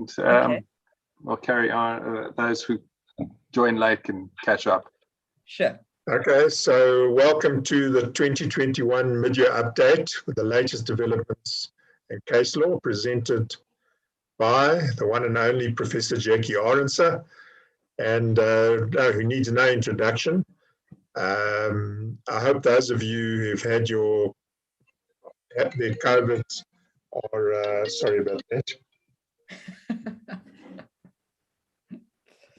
And, we'll carry on. Those who join late can catch up. Sure. Okay, so welcome to the 2021 mid-year update with the latest developments in case law, presented by the one and only Professor Jackie Arendse, and who needs no introduction. I hope those of you who've had their COVID are sorry about that.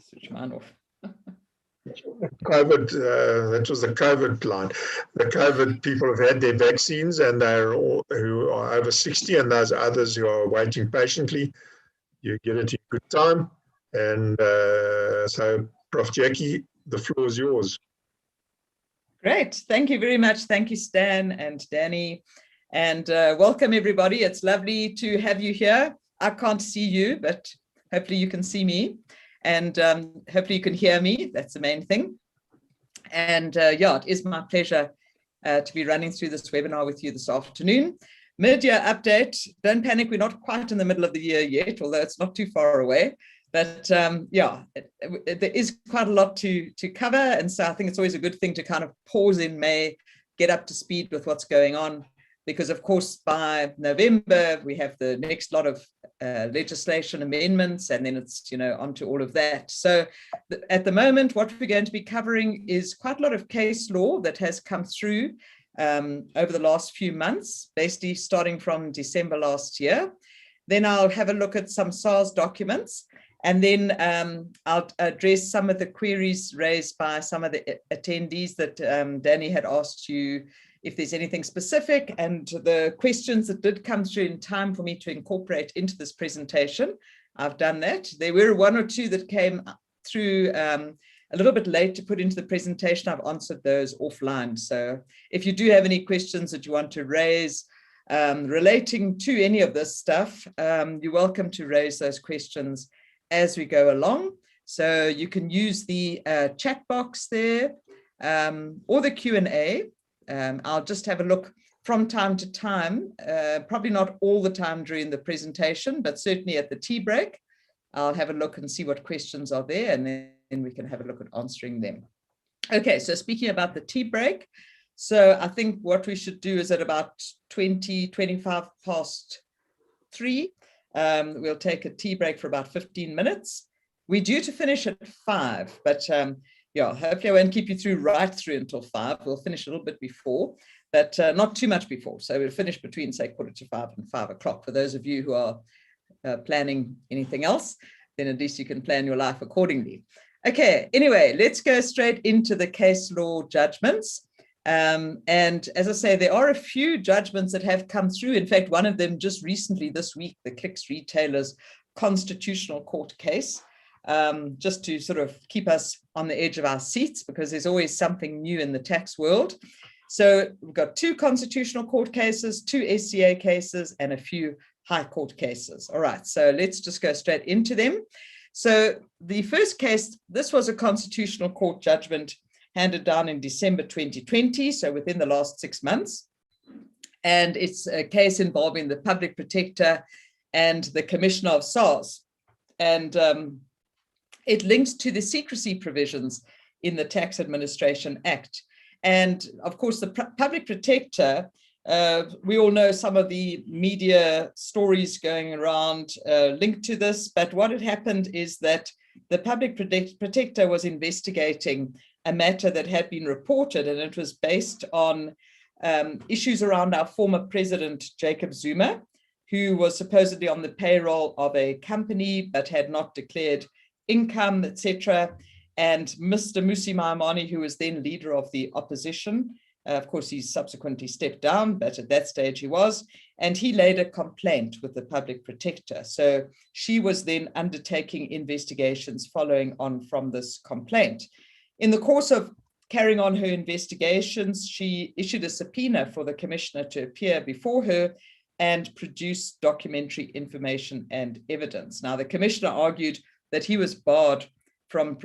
Switch mine off. COVID, that was the COVID line. The COVID people have had their vaccines, and they're all who are over 60, and those others who are waiting patiently. You get it in good time. And so, Prof. Jackie, the floor is yours. Great. Thank you very much. Thank you, Stan and Danny. And welcome, everybody. It's lovely to have you here. I can't see you, but hopefully you can see me. And hopefully you can hear me. That's the main thing. And yeah, it is my pleasure to be running through this webinar with you this afternoon. Mid-year update. Don't panic, we're not quite in the middle of the year yet, although it's not too far away. But yeah, there is quite a lot to cover. And so I think it's always a good thing to kind of pause in May, get up to speed with what's going on. Because of course, by November, we have the next lot of legislation amendments, and then it's, onto all of that. So at the moment, what we're going to be covering is quite a lot of case law that has come through over the last few months, basically starting from December last year. Then I'll have a look at some SARS documents, and then I'll address some of the queries raised by some of the attendees that Danny had asked you if there's anything specific, and the questions that did come through in time for me to incorporate into this presentation. I've done that. There were one or two that came through a little bit late to put into the presentation. I've answered those offline. So if you do have any questions that you want to raise relating to any of this stuff, you're welcome to raise those questions as we go along. So you can use the chat box there or the Q&A. I'll just have a look from time to time, probably not all the time during the presentation, but certainly at the tea break. I'll have a look and see what questions are there, and then we can have a look at answering them. Okay, so speaking about the tea break, so I think what we should do is at about 25 past 3, we'll take a tea break for about 15 minutes. We're due to finish at 5, but yeah, hopefully I won't keep you right through until 5. We'll finish a little bit before, but not too much before. So we'll finish between, say, 4:45 and 5 o'clock. For those of you who are planning anything else, then at least you can plan your life accordingly. Okay, anyway, let's go straight into the case law judgments. And as I say, there are a few judgments that have come through. In fact, one of them just recently this week, the Clicks Retailers Constitutional Court case. Just to sort of keep us on the edge of our seats, because there's always something new in the tax world. So we've got 2 constitutional court cases, 2 SCA cases, and a few high court cases. All right, so let's just go straight into them. So the first case, this was a constitutional court judgment handed down in December 2020, so within the last 6 months. And it's a case involving the public protector and the commissioner of SARS. And it links to the secrecy provisions in the Tax Administration Act. And of course, the public protector, we all know some of the media stories going around linked to this, but what had happened is that the public protector was investigating a matter that had been reported, and it was based on issues around our former president, Jacob Zuma, who was supposedly on the payroll of a company but had not declared income, etc. And Mr. Mmusi Maimane, who was then leader of the opposition, of course, he subsequently stepped down, but at that stage he was, and he laid a complaint with the public protector. So she was then undertaking investigations following on from this complaint. In the course of carrying on her investigations, she issued a subpoena for the commissioner to appear before her and produce documentary information and evidence. Now, the commissioner argued that he was barred from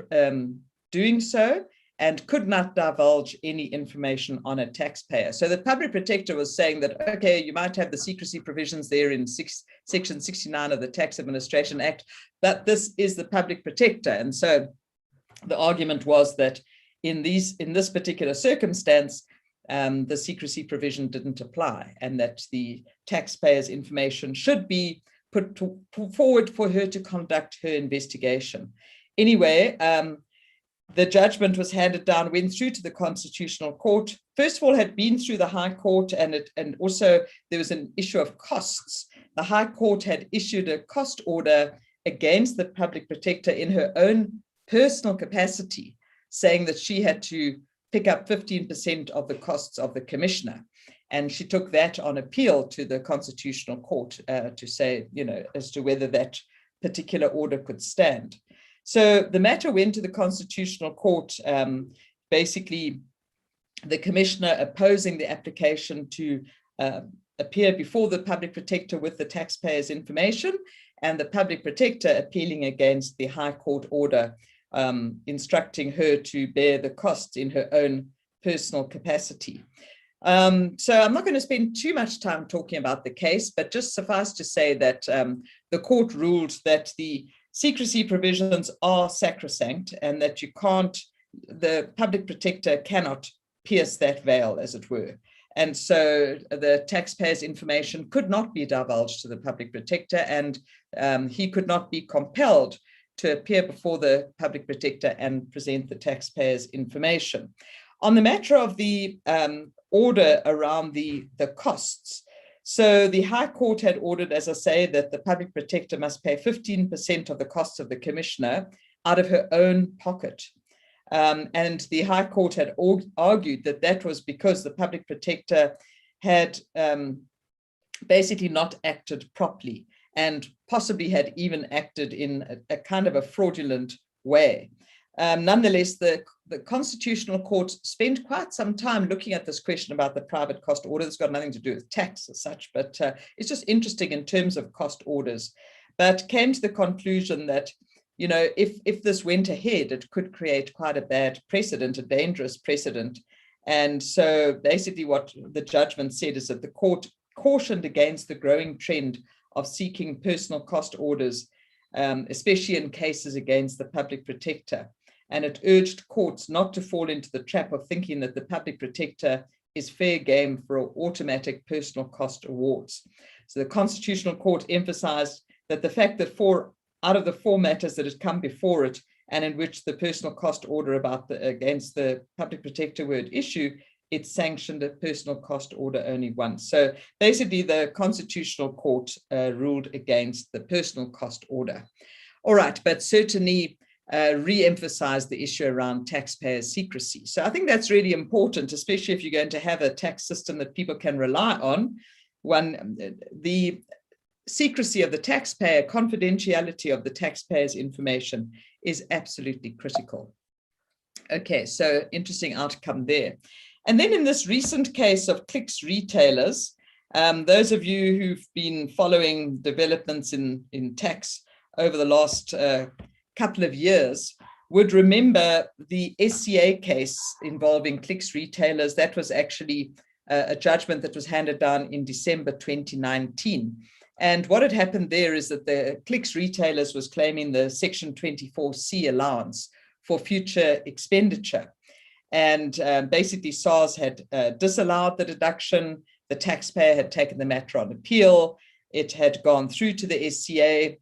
doing so, and could not divulge any information on a taxpayer. So the public protector was saying that, okay, you might have the secrecy provisions there in Section 69 of the Tax Administration Act, but this is the public protector. And so the argument was that in this particular circumstance, the secrecy provision didn't apply, and that the taxpayer's information should be put forward for her to conduct her investigation. Anyway, the judgment was handed down, went through to the Constitutional Court. First of all, had been through the High Court, and also there was an issue of costs. The High Court had issued a cost order against the public protector in her own personal capacity, saying that she had to pick up 15% of the costs of the commissioner. And she took that on appeal to the Constitutional Court to say, as to whether that particular order could stand. So the matter went to the Constitutional Court, basically the commissioner opposing the application to appear before the public protector with the taxpayer's information, and the public protector appealing against the High Court order, instructing her to bear the costs in her own personal capacity. So I'm not going to spend too much time talking about the case, but just suffice to say that the court ruled that the secrecy provisions are sacrosanct, and that the public protector cannot pierce that veil, as it were. And so the taxpayer's information could not be divulged to the public protector, and he could not be compelled to appear before the public protector and present the taxpayer's information. On the matter of the order around the costs, so the High Court had ordered, as I say, that the public protector must pay 15% of the costs of the commissioner out of her own pocket. And the High Court had argued that that was because the public protector had basically not acted properly, and possibly had even acted in a kind of a fraudulent way. Nonetheless, the Constitutional Court spent quite some time looking at this question about the private cost order. It's got nothing to do with tax as such, but it's just interesting in terms of cost orders. But came to the conclusion that, if this went ahead, it could create quite a bad precedent, a dangerous precedent. And so basically what the judgment said is that the court cautioned against the growing trend of seeking personal cost orders, especially in cases against the public protector. And it urged courts not to fall into the trap of thinking that the public protector is fair game for automatic personal cost awards. So the Constitutional Court emphasized that the fact that 4 out of the 4 matters that had come before it, and in which the personal cost order against the public protector were at issue, it sanctioned a personal cost order only once. So basically the Constitutional Court ruled against the personal cost order. All right, but certainly re-emphasized the issue around taxpayer secrecy. So I think that's really important, especially if you're going to have a tax system that people can rely on. The secrecy of the taxpayer, confidentiality of the taxpayer's information is absolutely critical. Okay, so interesting outcome there. And then in this recent case of Clicks retailers, those of you who've been following developments in tax over the last couple of years would remember the SCA case involving Clicks retailers. That was actually a judgment that was handed down in December 2019. And what had happened there is that the Clicks retailers was claiming the Section 24C allowance for future expenditure. And basically SARS had disallowed the deduction. The taxpayer had taken the matter on appeal. It had gone through to the SCA.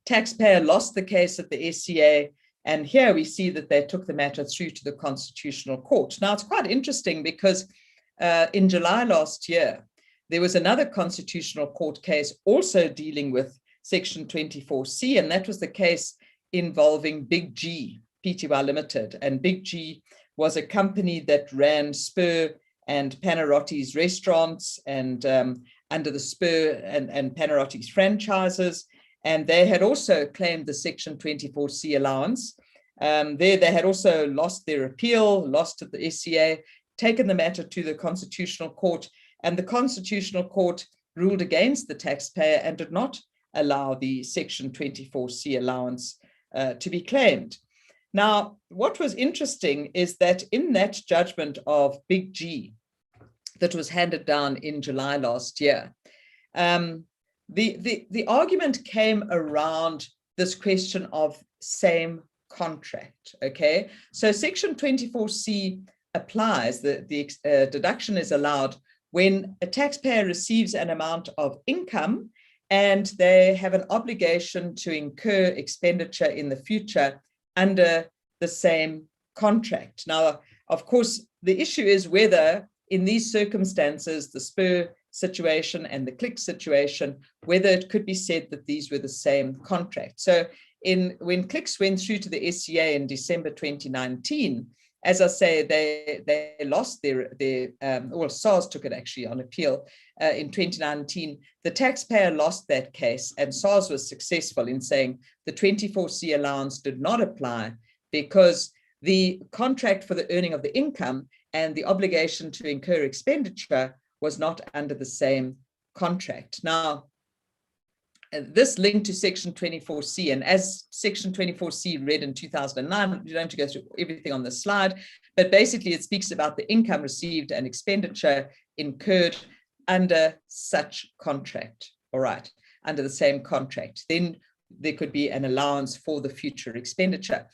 Taxpayer lost the case at the SCA. And here we see that they took the matter through to the Constitutional Court. Now, it's quite interesting because in July last year, there was another Constitutional Court case also dealing with Section 24C, and that was the case involving Big G, Pty Limited. And Big G was a company that ran Spur and Panarotti's restaurants and under the Spur and Panarotti's franchises. And they had also claimed the Section 24C allowance. They had also lost their appeal, lost at the SCA, taken the matter to the Constitutional Court, and the Constitutional Court ruled against the taxpayer and did not allow the Section 24C allowance to be claimed. Now, what was interesting is that in that judgment of Big G that was handed down in July last year, the argument came around this question of same contract, okay? So Section 24C applies, the deduction is allowed when a taxpayer receives an amount of income and they have an obligation to incur expenditure in the future under the same contract. Now, of course, the issue is whether in these circumstances, the Spur situation and the Click situation, whether it could be said that these were the same contract. So when Clicks went through to the SCA in December 2019, as I say, they lost well, SARS took it actually on appeal in 2019. The taxpayer lost that case, and SARS was successful in saying the 24C allowance did not apply because the contract for the earning of the income and the obligation to incur expenditure was not under the same contract. Now, this linked to Section 24C, and as Section 24C read in 2009, you don't have to go through everything on the slide, but basically it speaks about the income received and expenditure incurred under such contract, all right, under the same contract. Then there could be an allowance for the future expenditure.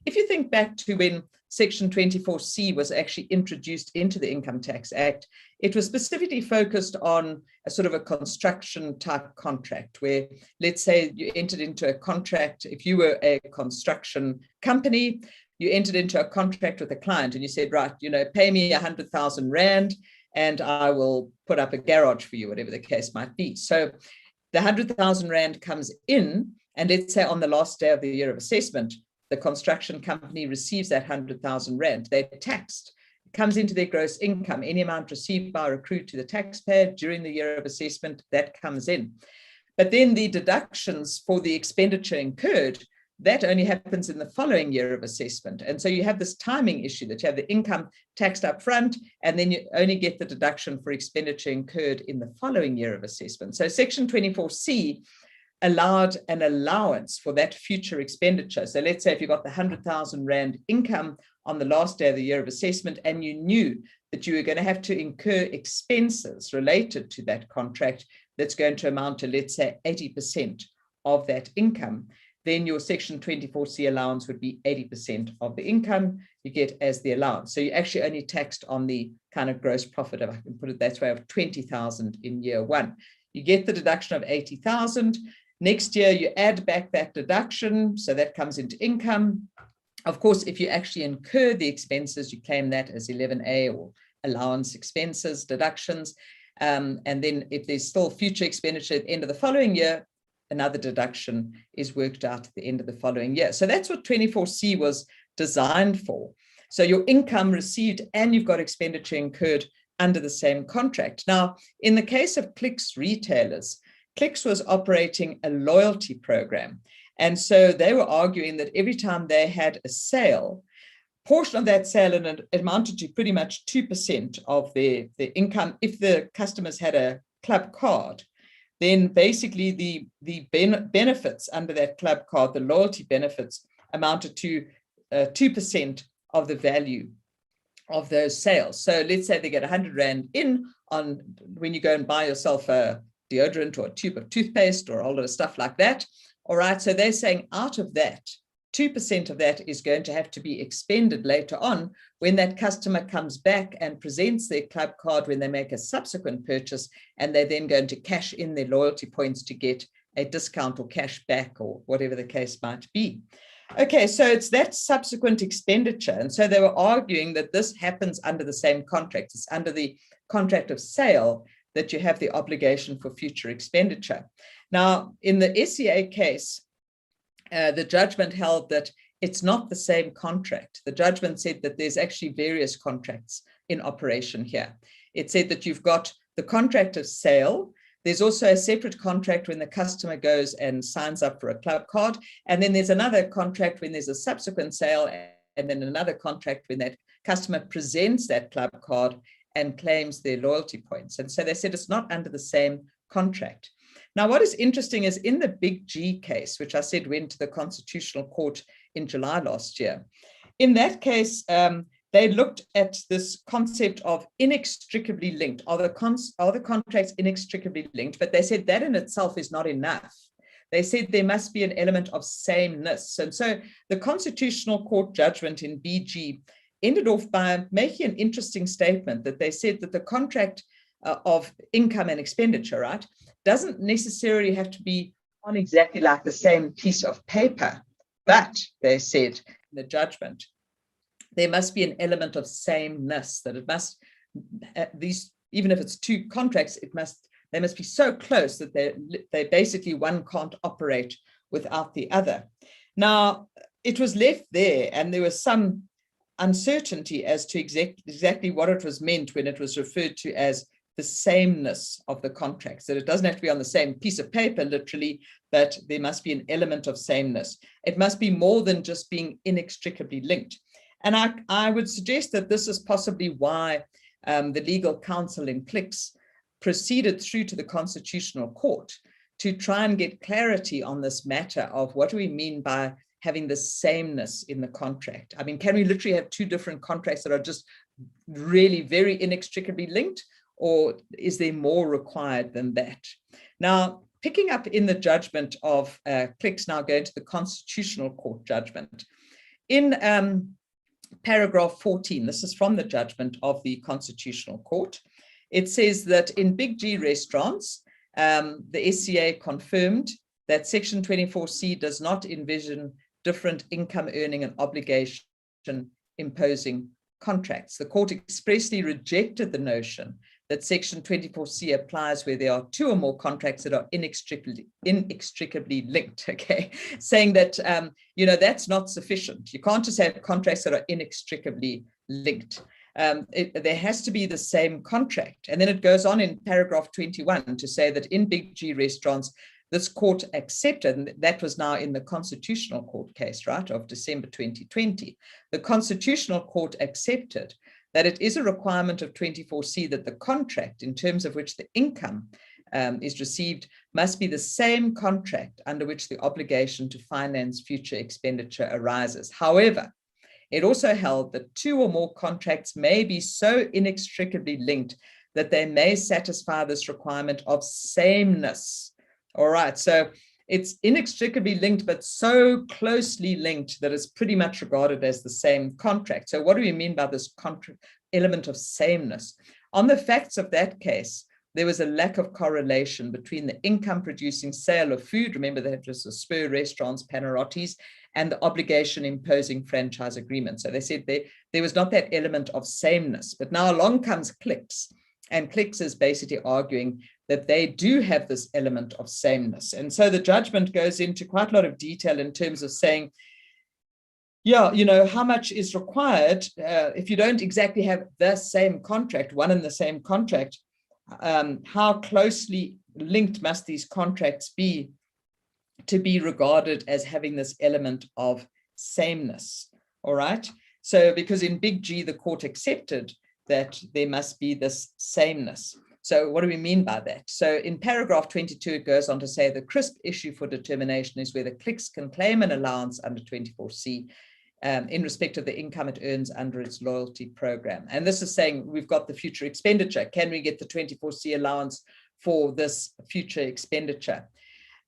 If you think back to when Section 24C was actually introduced into the Income Tax Act, it was specifically focused on a sort of a construction type contract where, let's say you entered into a contract, if you were a construction company, you entered into a contract with a client and you said, right, pay me 100,000 Rand and I will put up a garage for you, whatever the case might be. So the 100,000 Rand comes in, and let's say on the last day of the year of assessment, the construction company receives that 100,000 Rand. They're taxed. It comes into their gross income. Any amount received by or accrued to the taxpayer during the year of assessment, that comes in. But then the deductions for the expenditure incurred, that only happens in the following year of assessment. And so you have this timing issue that you have the income taxed up front, and then you only get the deduction for expenditure incurred in the following year of assessment. So Section 24C allowed an allowance for that future expenditure. So let's say if you got the 100,000 Rand income on the last day of the year of assessment, and you knew that you were going to have to incur expenses related to that contract that's going to amount to, let's say, 80% of that income, then your Section 24C allowance would be 80% of the income you get as the allowance. So you actually only taxed on the kind of gross profit, if I can put it that way, of 20,000 in year one. You get the deduction of 80,000. Next year, you add back that deduction, so that comes into income. Of course, if you actually incur the expenses, you claim that as 11A or allowance expenses, deductions. And then if there's still future expenditure at the end of the following year, another deduction is worked out at the end of the following year. So that's what 24C was designed for. So your income received and you've got expenditure incurred under the same contract. Now, in the case of Clicks retailers, Clicks was operating a loyalty program. And so they were arguing that every time they had a sale, portion of that sale, and it amounted to pretty much 2% of the income, if the customers had a club card, then basically the benefits under that club card, the loyalty benefits, amounted to 2% of the value of those sales. So let's say they get 100 Rand in on when you go and buy yourself a deodorant or a tube of toothpaste or all of the stuff like that. All right, so they're saying out of that, 2% of that is going to have to be expended later on when that customer comes back and presents their club card when they make a subsequent purchase, and they're then going to cash in their loyalty points to get a discount or cash back or whatever the case might be. Okay, so it's that subsequent expenditure. And so they were arguing that this happens under the same contract. It's under the contract of sale that you have the obligation for future expenditure. Now, in the SCA case, the judgment held that it's not the same contract. The judgment said that there's actually various contracts in operation here. It said that you've got the contract of sale. There's also a separate contract when the customer goes and signs up for a club card. And then there's another contract when there's a subsequent sale, and then another contract when that customer presents that club card and claims their loyalty points. And so they said it's not under the same contract. Now, what is interesting is in the Big G case, which I said went to the Constitutional Court in July last year, in that case, they looked at this concept of inextricably linked. Are the contracts inextricably linked? But they said that in itself is not enough. They said there must be an element of sameness. And so the Constitutional Court judgment in BG ended off by making an interesting statement that they said that the contract of income and expenditure, right, doesn't necessarily have to be on exactly like the same piece of paper. But they said in the judgment, there must be an element of sameness, that it must, even if it's two contracts, they must be so close that they basically one can't operate without the other. Now, it was left there, and there was some uncertainty as to exactly what it was meant when it was referred to as the sameness of the contracts, that it doesn't have to be on the same piece of paper, literally, but there must be an element of sameness. It must be more than just being inextricably linked. And I would suggest that this is possibly why the legal counsel in Clicks proceeded through to the Constitutional Court to try and get clarity on this matter of what do we mean by having the sameness in the contract. I mean, can we literally have two different contracts that are just really very inextricably linked, or is there more required than that? Now, picking up in the judgment of Clicks, now going to the Constitutional Court judgment. In paragraph 14, this is from the judgment of the Constitutional Court. It says that in Big G restaurants, the SCA confirmed that Section 24C does not envision different income earning and obligation imposing contracts. The court expressly rejected the notion that Section 24C applies where there are two or more contracts that are inextricably linked, okay? Saying that, that's not sufficient. You can't just have contracts that are inextricably linked. There has to be the same contract. And then it goes on in paragraph 21 to say that in Big G restaurants, this court accepted, and that was now in the Constitutional Court case, right, of December 2020. The Constitutional Court accepted that it is a requirement of 24C that the contract in terms of which the income is received must be the same contract under which the obligation to finance future expenditure arises. However, it also held that two or more contracts may be so inextricably linked that they may satisfy this requirement of sameness. All right, so it's inextricably linked, but so closely linked that it's pretty much regarded as the same contract. So what do we mean by this element of sameness? On the facts of that case, there was a lack of correlation between the income producing sale of food, remember that was the Spur restaurants, Panarottis, and the obligation imposing franchise agreement. So they said there was not that element of sameness. But now along comes Clicks, and Clicks is basically arguing that they do have this element of sameness. And so the judgment goes into quite a lot of detail in terms of saying, how much is required if you don't exactly have the same contract, one and the same contract, how closely linked must these contracts be to be regarded as having this element of sameness, all right? So because in Big G, the court accepted that there must be this sameness. So what do we mean by that? So in paragraph 22, it goes on to say the crisp issue for determination is whether Clicks can claim an allowance under 24C in respect of the income it earns under its loyalty program. And this is saying we've got the future expenditure. Can we get the 24C allowance for this future expenditure?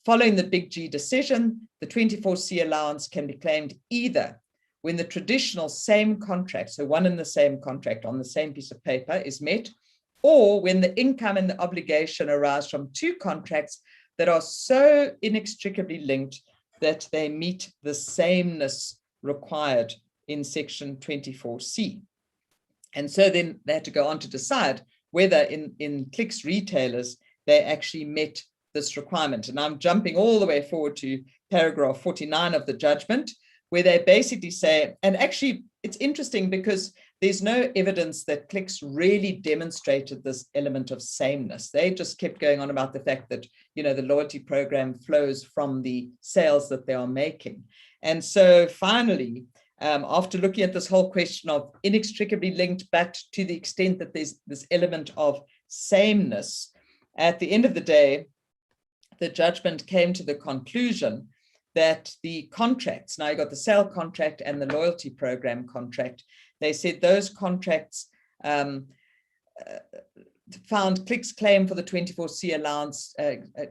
Following the Big G decision, the 24C allowance can be claimed either when the traditional same contract, so one and the same contract on the same piece of paper is met, or when the income and the obligation arise from two contracts that are so inextricably linked that they meet the sameness required in Section 24C. And so then they had to go on to decide whether in Clicks retailers, they actually met this requirement. And I'm jumping all the way forward to paragraph 49 of the judgment, where they basically say, and actually it's interesting because there's no evidence that Clicks really demonstrated this element of sameness. They just kept going on about the fact that, the loyalty program flows from the sales that they are making. And so finally, after looking at this whole question of inextricably linked, but to the extent that there's this element of sameness, at the end of the day, the judgment came to the conclusion that the contracts, now you got the sale contract and the loyalty program contract, they said those contracts found Click's claim for the 24C allowance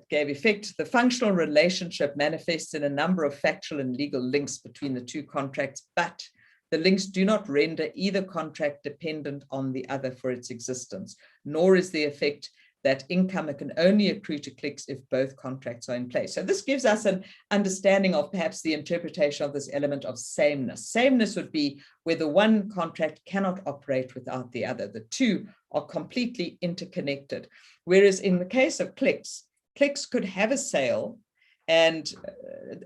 gave effect. The functional relationship manifests in a number of factual and legal links between the two contracts, but the links do not render either contract dependent on the other for its existence, nor is the effect that income can only accrue to Clicks if both contracts are in place. So this gives us an understanding of perhaps the interpretation of this element of sameness. Sameness would be where the one contract cannot operate without the other. The two are completely interconnected. Whereas in the case of Clicks, Clicks could have a sale and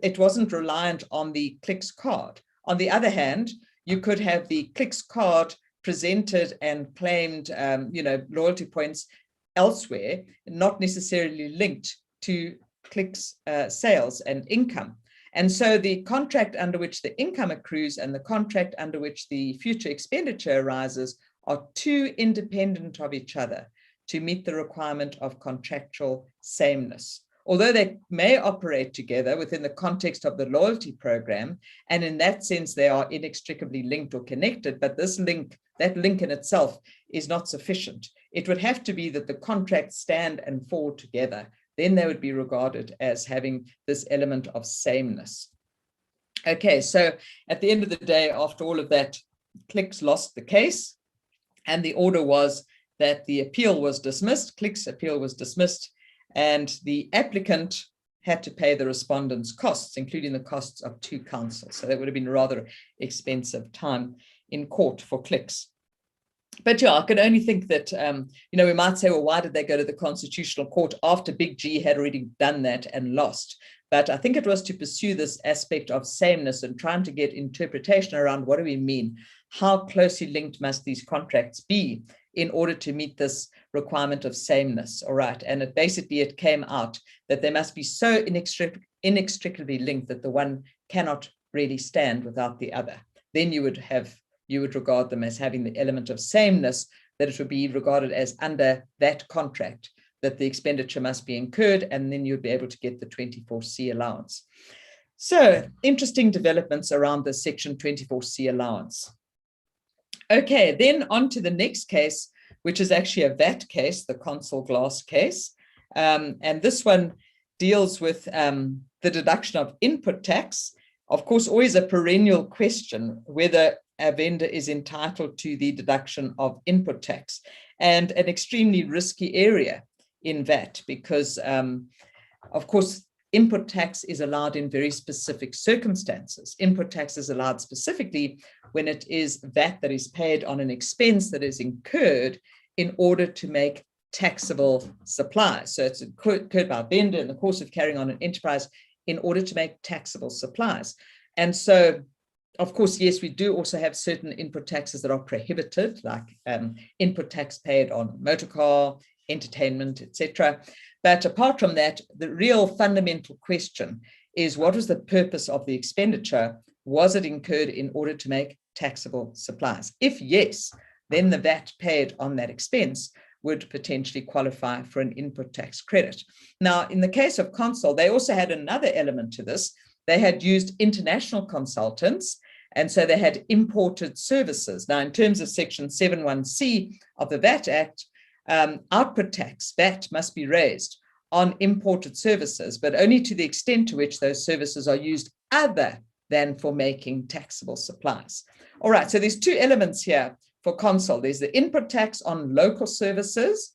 it wasn't reliant on the Clicks card. On the other hand, you could have the Clicks card presented and claimed, loyalty points elsewhere, not necessarily linked to Clicks sales and income. And so the contract under which the income accrues and the contract under which the future expenditure arises are two independent of each other to meet the requirement of contractual sameness. Although they may operate together within the context of the loyalty program, and in that sense they are inextricably linked or connected, but that link in itself is not sufficient. It would have to be that the contracts stand and fall together. Then they would be regarded as having this element of sameness. Okay, so at the end of the day, after all of that, Clicks lost the case, and the order was that the appeal was dismissed, Clicks' appeal was dismissed, and the applicant had to pay the respondent's costs, including the costs of 2 counsel. So that would have been rather expensive time in court for Clicks. But yeah, I can only think that, we might say, well, why did they go to the Constitutional Court after Big G had already done that and lost? But I think it was to pursue this aspect of sameness and trying to get interpretation around what do we mean? How closely linked must these contracts be in order to meet this requirement of sameness? All right. And it came out that they must be so inextricably linked that the one cannot really stand without the other. Then you would regard them as having the element of sameness, that it would be regarded as under that contract that the expenditure must be incurred, and then you'd be able to get the 24C allowance. So interesting developments around the Section 24C allowance. Okay, then on to the next case, which is actually a VAT case, the Consul Glass case. And this one deals with the deduction of input tax. Of course, always a perennial question whether a vendor is entitled to the deduction of input tax, and an extremely risky area in VAT because, of course, input tax is allowed in very specific circumstances. Input tax is allowed specifically when it is VAT that is paid on an expense that is incurred in order to make taxable supplies. So it's incurred by a vendor in the course of carrying on an enterprise in order to make taxable supplies. And so, of course, yes, we do also have certain input taxes that are prohibited, like input tax paid on motor car, entertainment, etc. But apart from that, the real fundamental question is, what was the purpose of the expenditure? Was it incurred in order to make taxable supplies? If yes, then the VAT paid on that expense would potentially qualify for an input tax credit. Now, in the case of Consul, they also had another element to this. They had used international consultants, and so they had imported services. Now, in terms of Section 71C of the VAT Act, output tax, VAT, must be raised on imported services, but only to the extent to which those services are used other than for making taxable supplies. All right, so there's 2 elements here for Consul. There's the input tax on local services,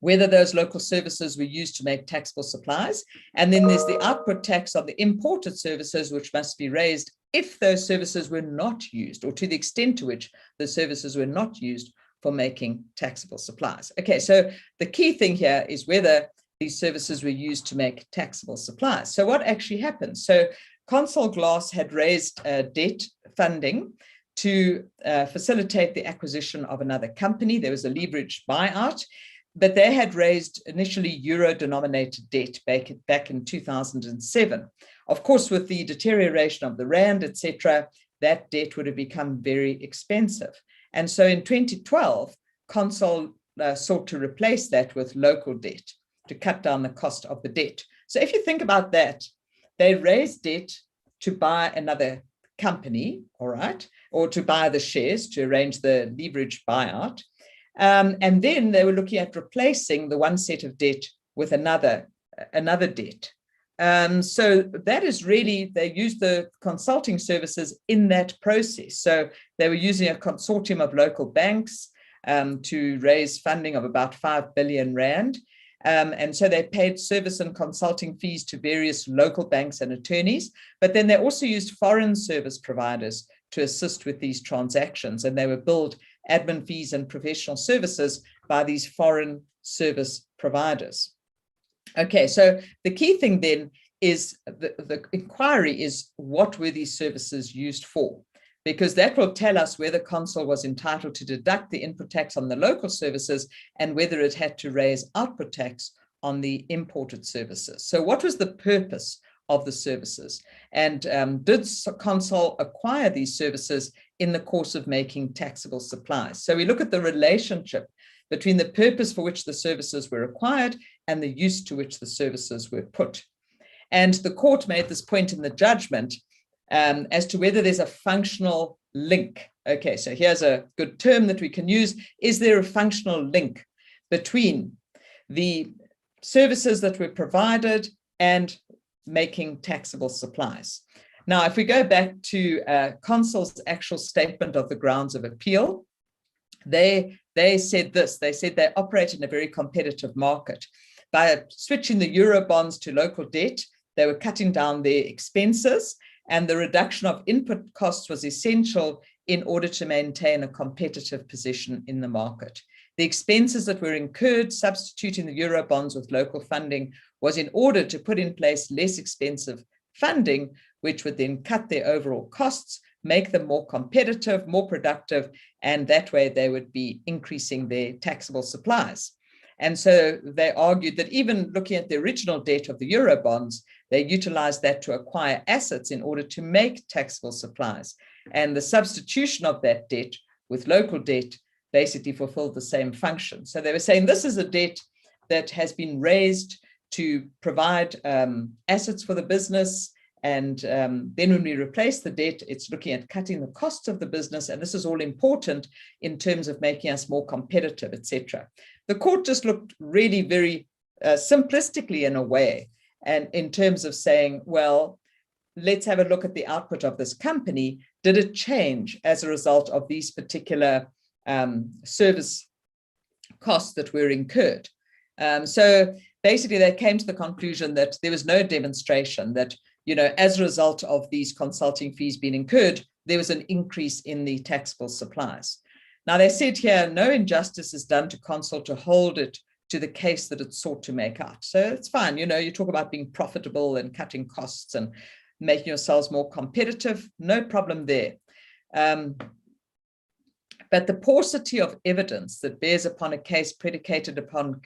whether those local services were used to make taxable supplies, and then there's the output tax on the imported services, which must be raised if those services were not used, or to the extent to which the services were not used for making taxable supplies. Okay, so the key thing here is whether these services were used to make taxable supplies. So what actually happened? So Consul Glass had raised debt funding to facilitate the acquisition of another company. There was a leveraged buyout, but they had raised initially euro-denominated debt back in 2007. Of course, with the deterioration of the rand, etc., that debt would have become very expensive. And so in 2012, Consul sought to replace that with local debt to cut down the cost of the debt. So if you think about that, they raised debt to buy another company, all right, or to buy the shares to arrange the leverage buyout. And then they were looking at replacing the one set of debt with another debt. So that is really, they used the consulting services in that process. So they were using a consortium of local banks to raise funding of about 5 billion rand. And so they paid service and consulting fees to various local banks and attorneys, but then they also used foreign service providers to assist with these transactions, and they were billed admin fees and professional services by these foreign service providers. Okay, so the key thing then is the inquiry is, what were these services used for? Because that will tell us whether Consul was entitled to deduct the input tax on the local services and whether it had to raise output tax on the imported services. So what was the purpose of the services? And did Consul acquire these services in the course of making taxable supplies? So we look at the relationship between the purpose for which the services were acquired and the use to which the services were put. And the court made this point in the judgment as to whether there's a functional link. Okay, so here's a good term that we can use. Is there a functional link between the services that were provided and making taxable supplies? Now, if we go back to Consul's actual statement of the grounds of appeal, they said this. They said they operate in a very competitive market. By switching the euro bonds to local debt, they were cutting down their expenses, and the reduction of input costs was essential in order to maintain a competitive position in the market. The expenses that were incurred substituting the euro bonds with local funding was in order to put in place less expensive funding, which would then cut their overall costs, make them more competitive, more productive, and that way they would be increasing their taxable supplies. And so they argued that even looking at the original debt of the euro bonds, they utilized that to acquire assets in order to make taxable supplies. And the substitution of that debt with local debt basically fulfilled the same function. So they were saying this is a debt that has been raised to provide assets for the business. And then when we replace the debt, it's looking at cutting the costs of the business. And this is all important in terms of making us more competitive, etc. The court just looked really very simplistically in a way, and in terms of saying, well, let's have a look at the output of this company. Did it change as a result of these particular service costs that were incurred? So basically, they came to the conclusion that there was no demonstration that, you know, as a result of these consulting fees being incurred, there was an increase in the taxable supplies. Now, they said here, no injustice is done to Consul to hold it to the case that it sought to make out. So it's fine. You know, you talk about being profitable and cutting costs and making yourselves more competitive. No problem there. But the paucity of evidence that bears upon a case predicated upon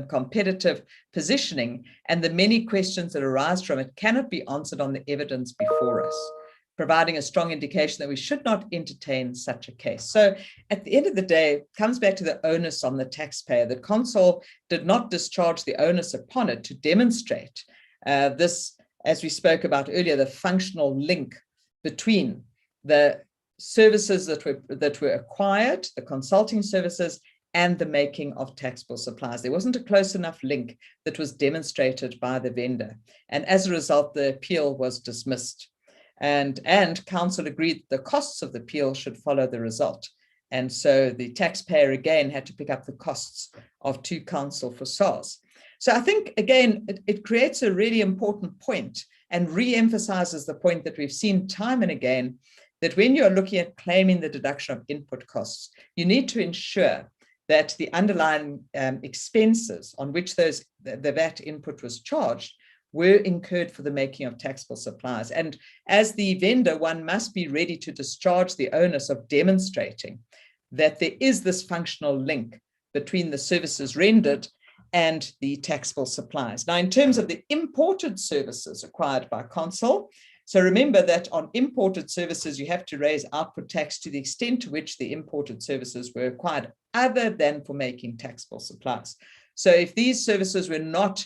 competitive positioning and the many questions that arise from it cannot be answered on the evidence before us, providing a strong indication that we should not entertain such a case. So at the end of the day, it comes back to the onus on the taxpayer. The Consul did not discharge the onus upon it to demonstrate this, as we spoke about earlier, the functional link between the services that were acquired, the consulting services, and the making of taxable supplies. There wasn't a close enough link that was demonstrated by the vendor. And as a result, the appeal was dismissed. And counsel agreed the costs of the appeal should follow the result. And so the taxpayer again had to pick up the costs of to counsel for SARS. So I think, again, it creates a really important point and re-emphasizes the point that we've seen time and again, that when you're looking at claiming the deduction of input costs, you need to ensure that the underlying expenses on which the VAT input was charged were incurred for the making of taxable supplies. And as the vendor, one must be ready to discharge the onus of demonstrating that there is this functional link between the services rendered and the taxable supplies. Now, in terms of the imported services acquired by Consul, so remember that on imported services, you have to raise output tax to the extent to which the imported services were acquired other than for making taxable supplies. So if these services were not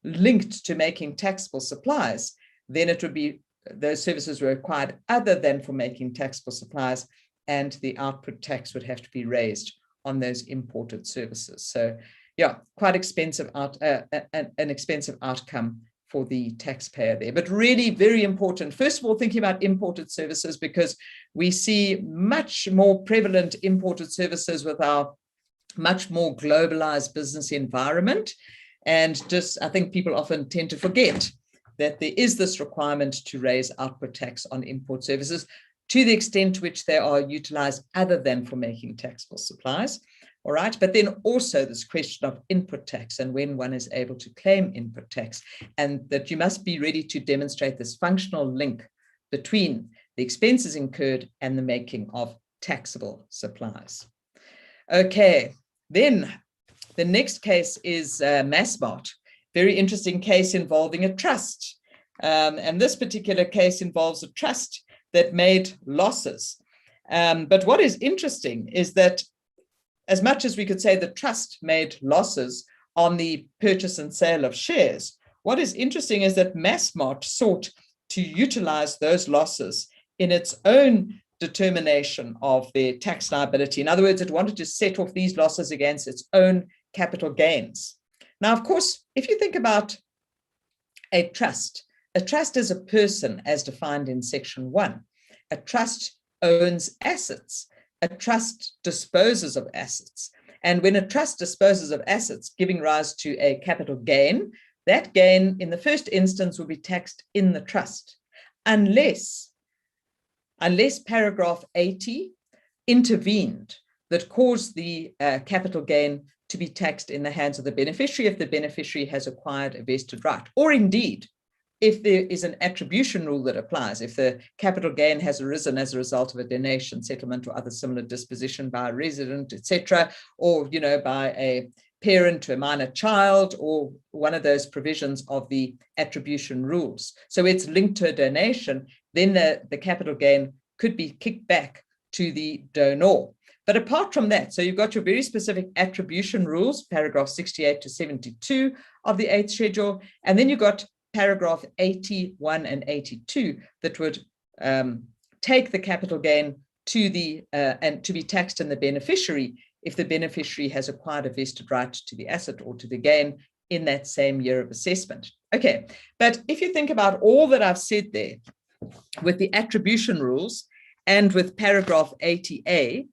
linked to making taxable supplies, then it would be those services were acquired other than for making taxable supplies, and the output tax would have to be raised on those imported services. So yeah, quite expensive an expensive outcome for the taxpayer there, but really very important. First of all, thinking about imported services, because we see much more prevalent imported services with our much more globalized business environment. And just, I think people often tend to forget that there is this requirement to raise output tax on import services to the extent to which they are utilized other than for making taxable supplies. All right, but then also this question of input tax and when one is able to claim input tax, and that you must be ready to demonstrate this functional link between the expenses incurred and the making of taxable supplies. Okay, then the next case is Massmart. Very interesting case involving a trust. And this particular case involves a trust that made losses. But what is interesting is that as much as we could say the trust made losses on the purchase and sale of shares, what is interesting is that Massmart sought to utilize those losses in its own determination of their tax liability. In other words, it wanted to set off these losses against its own capital gains. Now, of course, if you think about a trust is a person as defined in Section 1. A trust owns assets. A trust disposes of assets. And when a trust disposes of assets, giving rise to a capital gain, that gain in the first instance will be taxed in the trust, unless paragraph 80 intervened that caused the capital gain to be taxed in the hands of the beneficiary if the beneficiary has acquired a vested right, or indeed, if there is an attribution rule that applies, if the capital gain has arisen as a result of a donation, settlement, or other similar disposition by a resident, etc., or by a parent to a minor child, or one of those provisions of the attribution rules. So it's linked to a donation, then the capital gain could be kicked back to the donor. But apart from that, so you've got your very specific attribution rules, paragraph 68 to 72 of the 8th schedule, and then you've got paragraph 81 and 82 that would take the capital gain to the and to be taxed in the beneficiary if the beneficiary has acquired a vested right to the asset or to the gain in that same year of assessment. Okay, but if you think about all that I've said there with the attribution rules and with paragraph 80A,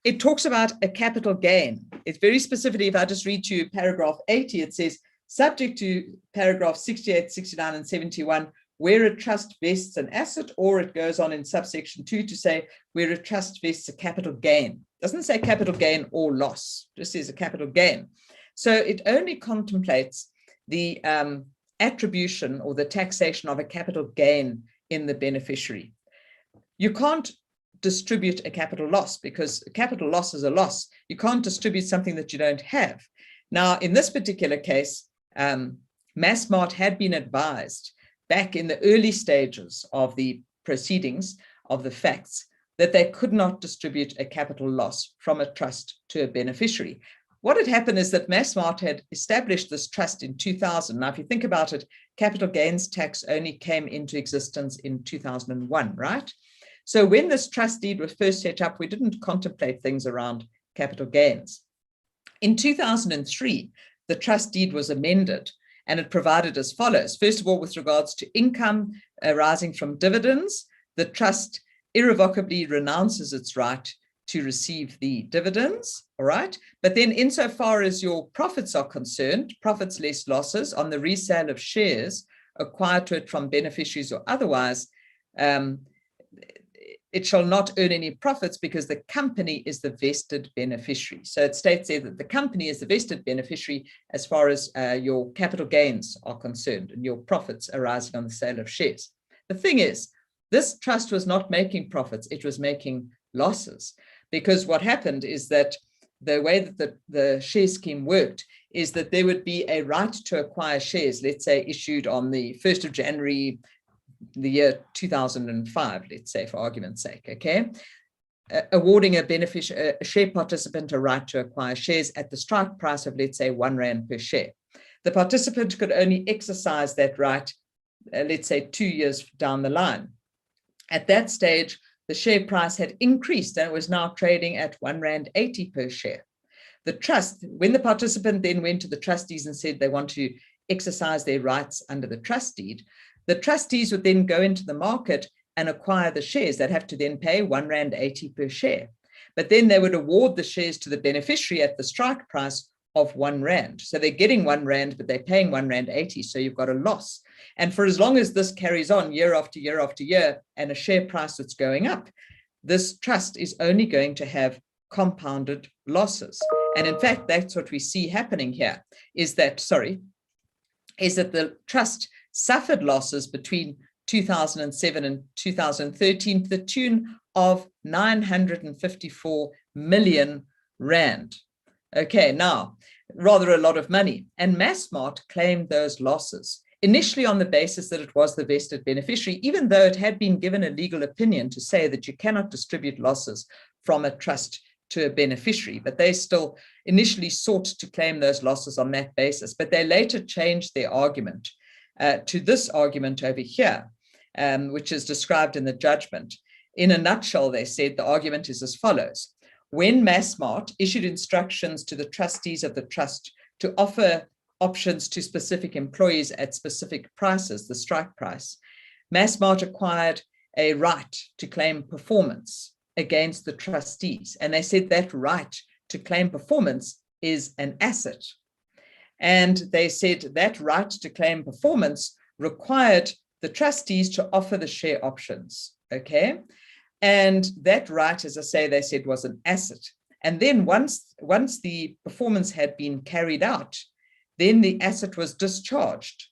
it talks about a capital gain. It's very specifically, if I just read to you paragraph 80, it says, subject to paragraph 68, 69, and 71, where a trust vests an asset, or it goes on in subsection 2 to say where a trust vests a capital gain. It doesn't say capital gain or loss, just says a capital gain. So it only contemplates the attribution or the taxation of a capital gain in the beneficiary. You can't distribute a capital loss because a capital loss is a loss. You can't distribute something that you don't have. Now, in this particular case, Massmart had been advised back in the early stages of the proceedings of the facts that they could not distribute a capital loss from a trust to a beneficiary. What had happened is that Massmart had established this trust in 2000. Now, if you think about it, capital gains tax only came into existence in 2001, right? So when this trust deed was first set up, we didn't contemplate things around capital gains. In 2003, the trust deed was amended, and it provided as follows. First of all, with regards to income arising from dividends, the trust irrevocably renounces its right to receive the dividends, all right? But then insofar as your profits are concerned, profits less losses on the resale of shares acquired to it from beneficiaries or otherwise, it shall not earn any profits because the company is the vested beneficiary. So it states there that the company is the vested beneficiary as far as your capital gains are concerned and your profits arising on the sale of shares. The thing is, this trust was not making profits, it was making losses, because what happened is that the way that the share scheme worked is that there would be a right to acquire shares, let's say issued on the 1st of January, the year 2005, let's say, for argument's sake, okay? awarding a share participant a right to acquire shares at the strike price of, let's say, R1 per share. The participant could only exercise that right, let's say, 2 years down the line. At that stage, the share price had increased and was now trading at R1.80 per share. The trust, when the participant then went to the trustees and said they want to exercise their rights under the trust deed, the trustees would then go into the market and acquire the shares. They'd have to then pay R1.80 per share. But then they would award the shares to the beneficiary at the strike price of R1. So they're getting R1, but they're paying R1.80. So you've got a loss. And for as long as this carries on year after year after year and a share price that's going up, this trust is only going to have compounded losses. And in fact, that's what we see happening here, is that the trust suffered losses between 2007 and 2013 to the tune of 954 million rand. Okay, now, rather a lot of money. And Massmart claimed those losses, initially on the basis that it was the vested beneficiary, even though it had been given a legal opinion to say that you cannot distribute losses from a trust to a beneficiary, but they still initially sought to claim those losses on that basis. But they later changed their argument to this argument over here, which is described in the judgment. In a nutshell, they said the argument is as follows. When Massmart issued instructions to the trustees of the trust to offer options to specific employees at specific prices, the strike price, Massmart acquired a right to claim performance against the trustees. And they said that right to claim performance is an asset. And they said that right to claim performance required the trustees to offer the share options, okay? And that right, as I say, they said was an asset. And then once the performance had been carried out, then the asset was discharged.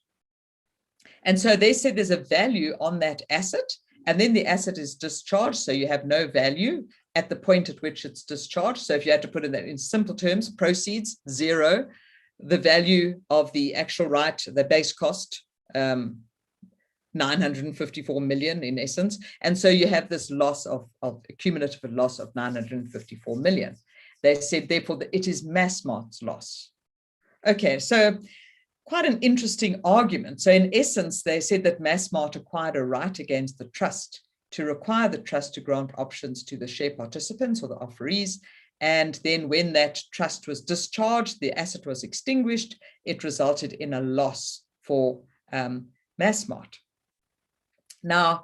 And so they said there's a value on that asset, and then the asset is discharged, so you have no value at the point at which it's discharged. So if you had to put it in simple terms, proceeds, zero, the value of the actual right, the base cost, 954 million in essence. And so you have this loss of a cumulative loss of 954 million. They said, therefore, that it is Massmart's loss. Okay, so quite an interesting argument. So in essence, they said that Massmart acquired a right against the trust to require the trust to grant options to the share participants or the offerees. And then when that trust was discharged, the asset was extinguished, it resulted in a loss for Massmart. Now,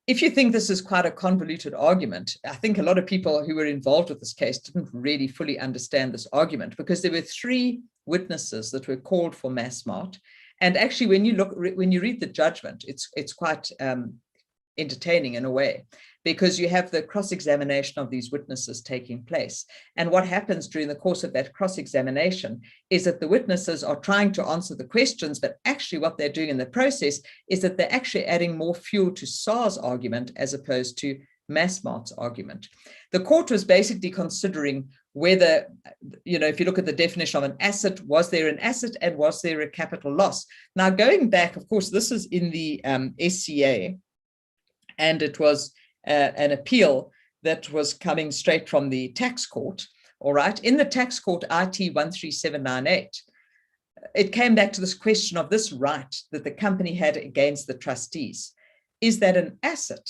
if you think this is quite a convoluted argument, I think a lot of people who were involved with this case didn't really fully understand this argument, because there were 3 witnesses that were called for Massmart. And actually, when you read the judgment, it's quite entertaining in a way, because you have the cross-examination of these witnesses taking place. And what happens during the course of that cross-examination is that the witnesses are trying to answer the questions, but actually what they're doing in the process is that they're actually adding more fuel to SARS argument as opposed to Massmart's argument. The court was basically considering whether, if you look at the definition of an asset, was there an asset and was there a capital loss? Now, going back, of course, this is in the SCA, and it was an appeal that was coming straight from the tax court, all right? In the tax court, IT 13798, it came back to this question of this right that the company had against the trustees. Is that an asset?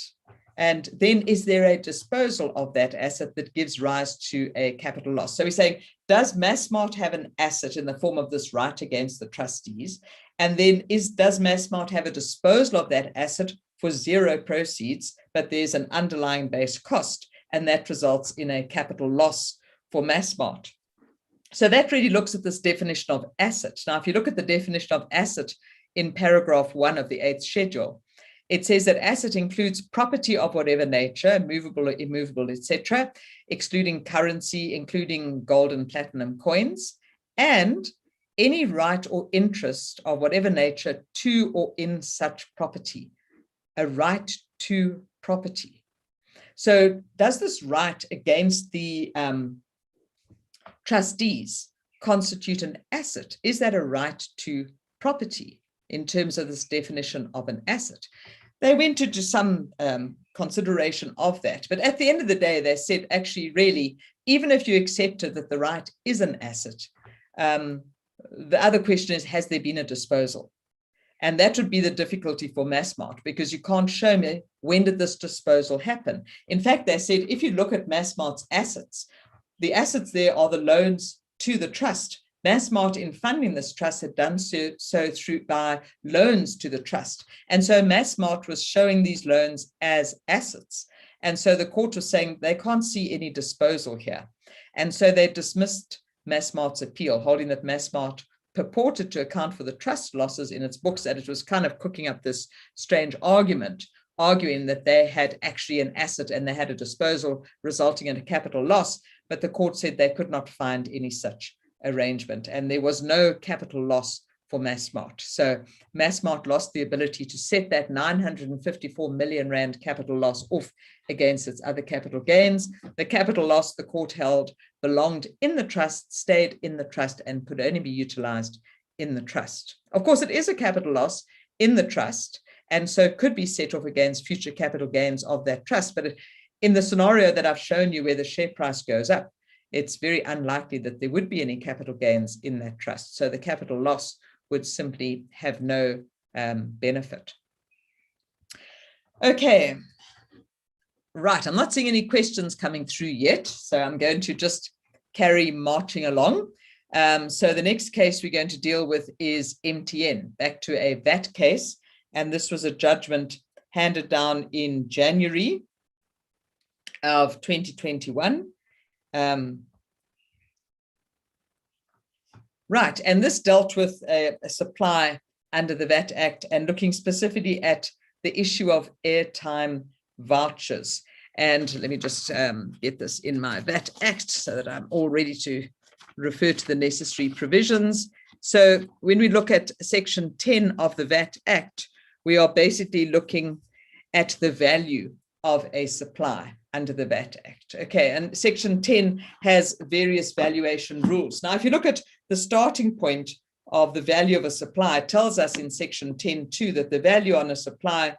And then is there a disposal of that asset that gives rise to a capital loss? So we're saying, does Massmart have an asset in the form of this right against the trustees? And then does Massmart have a disposal of that asset for 0 proceeds, but there's an underlying base cost, and that results in a capital loss for Massmart? So that really looks at this definition of asset. Now, if you look at the definition of asset in paragraph 1 of the 8th schedule, it says that asset includes property of whatever nature, movable or immovable, etc., excluding currency, including gold and platinum coins, and any right or interest of whatever nature to or in such property, a right to property. So does this right against the trustees constitute an asset? Is that a right to property in terms of this definition of an asset? they went into some consideration of that. But at the end of the day, they said, actually, really, even if you accepted that the right is an asset, the other question is, has there been a disposal? And that would be the difficulty for Massmart, because you can't show me when did this disposal happen. In fact, they said, if you look at Massmart's assets, the assets there are the loans to the trust. Massmart, in funding this trust, had done so through by loans to the trust. And so Massmart was showing these loans as assets. And so the court was saying they can't see any disposal here. And so they dismissed Massmart's appeal, holding that Massmart purported to account for the trust losses in its books, that it was kind of cooking up this strange argument, arguing that they had actually an asset and they had a disposal resulting in a capital loss. But the court said they could not find any such arrangement, and there was no capital loss for Massmart. So Massmart lost the ability to set that 954 million rand capital loss off against its other capital gains. The capital loss, the court held, belonged in the trust, stayed in the trust, and could only be utilized in the trust. Of course, it is a capital loss in the trust, and so could be set off against future capital gains of that trust. But in the scenario that I've shown you where the share price goes up, it's very unlikely that there would be any capital gains in that trust. So the capital loss would simply have no benefit. Okay, right. I'm not seeing any questions coming through yet, so I'm going to just carry marching along. So the next case we're going to deal with is MTN, back to a VAT case. And this was a judgment handed down in January of 2021. Right, and this dealt with a supply under the VAT Act and looking specifically at the issue of airtime vouchers. And let me just get this in my VAT Act so that I'm all ready to refer to the necessary provisions. So when we look at Section 10 of the VAT Act, we are basically looking at the value of a supply under the VAT Act. Okay, and Section 10 has various valuation rules. Now, if you look at the starting point of the value of a supply, it tells us in Section 10.2 that the value on a supply,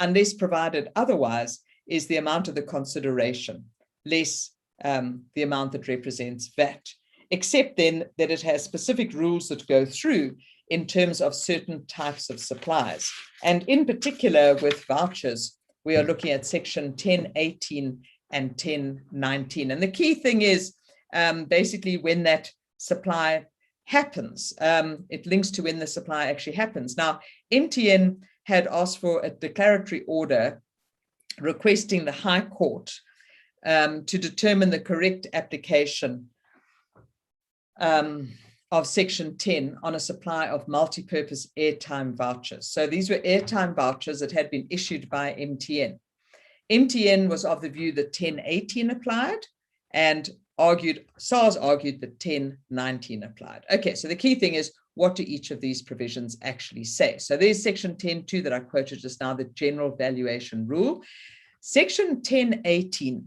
unless provided otherwise, is the amount of the consideration, less the amount that represents VAT, except then that it has specific rules that go through in terms of certain types of supplies. And in particular with vouchers, we are looking at Section 10.18 and 10.19. And the key thing is basically when that supply happens. It links to when the supply actually happens. Now, MTN had asked for a declaratory order requesting the High Court to determine the correct application of Section 10 on a supply of multi-purpose airtime vouchers. So these were airtime vouchers that had been issued by MTN. MTN was of the view that 10.18 applied, and SARS argued that 10.19 applied. Okay, so the key thing is, what do each of these provisions actually say? So there's Section 10.2 that I quoted just now, the general valuation rule. Section 10.18.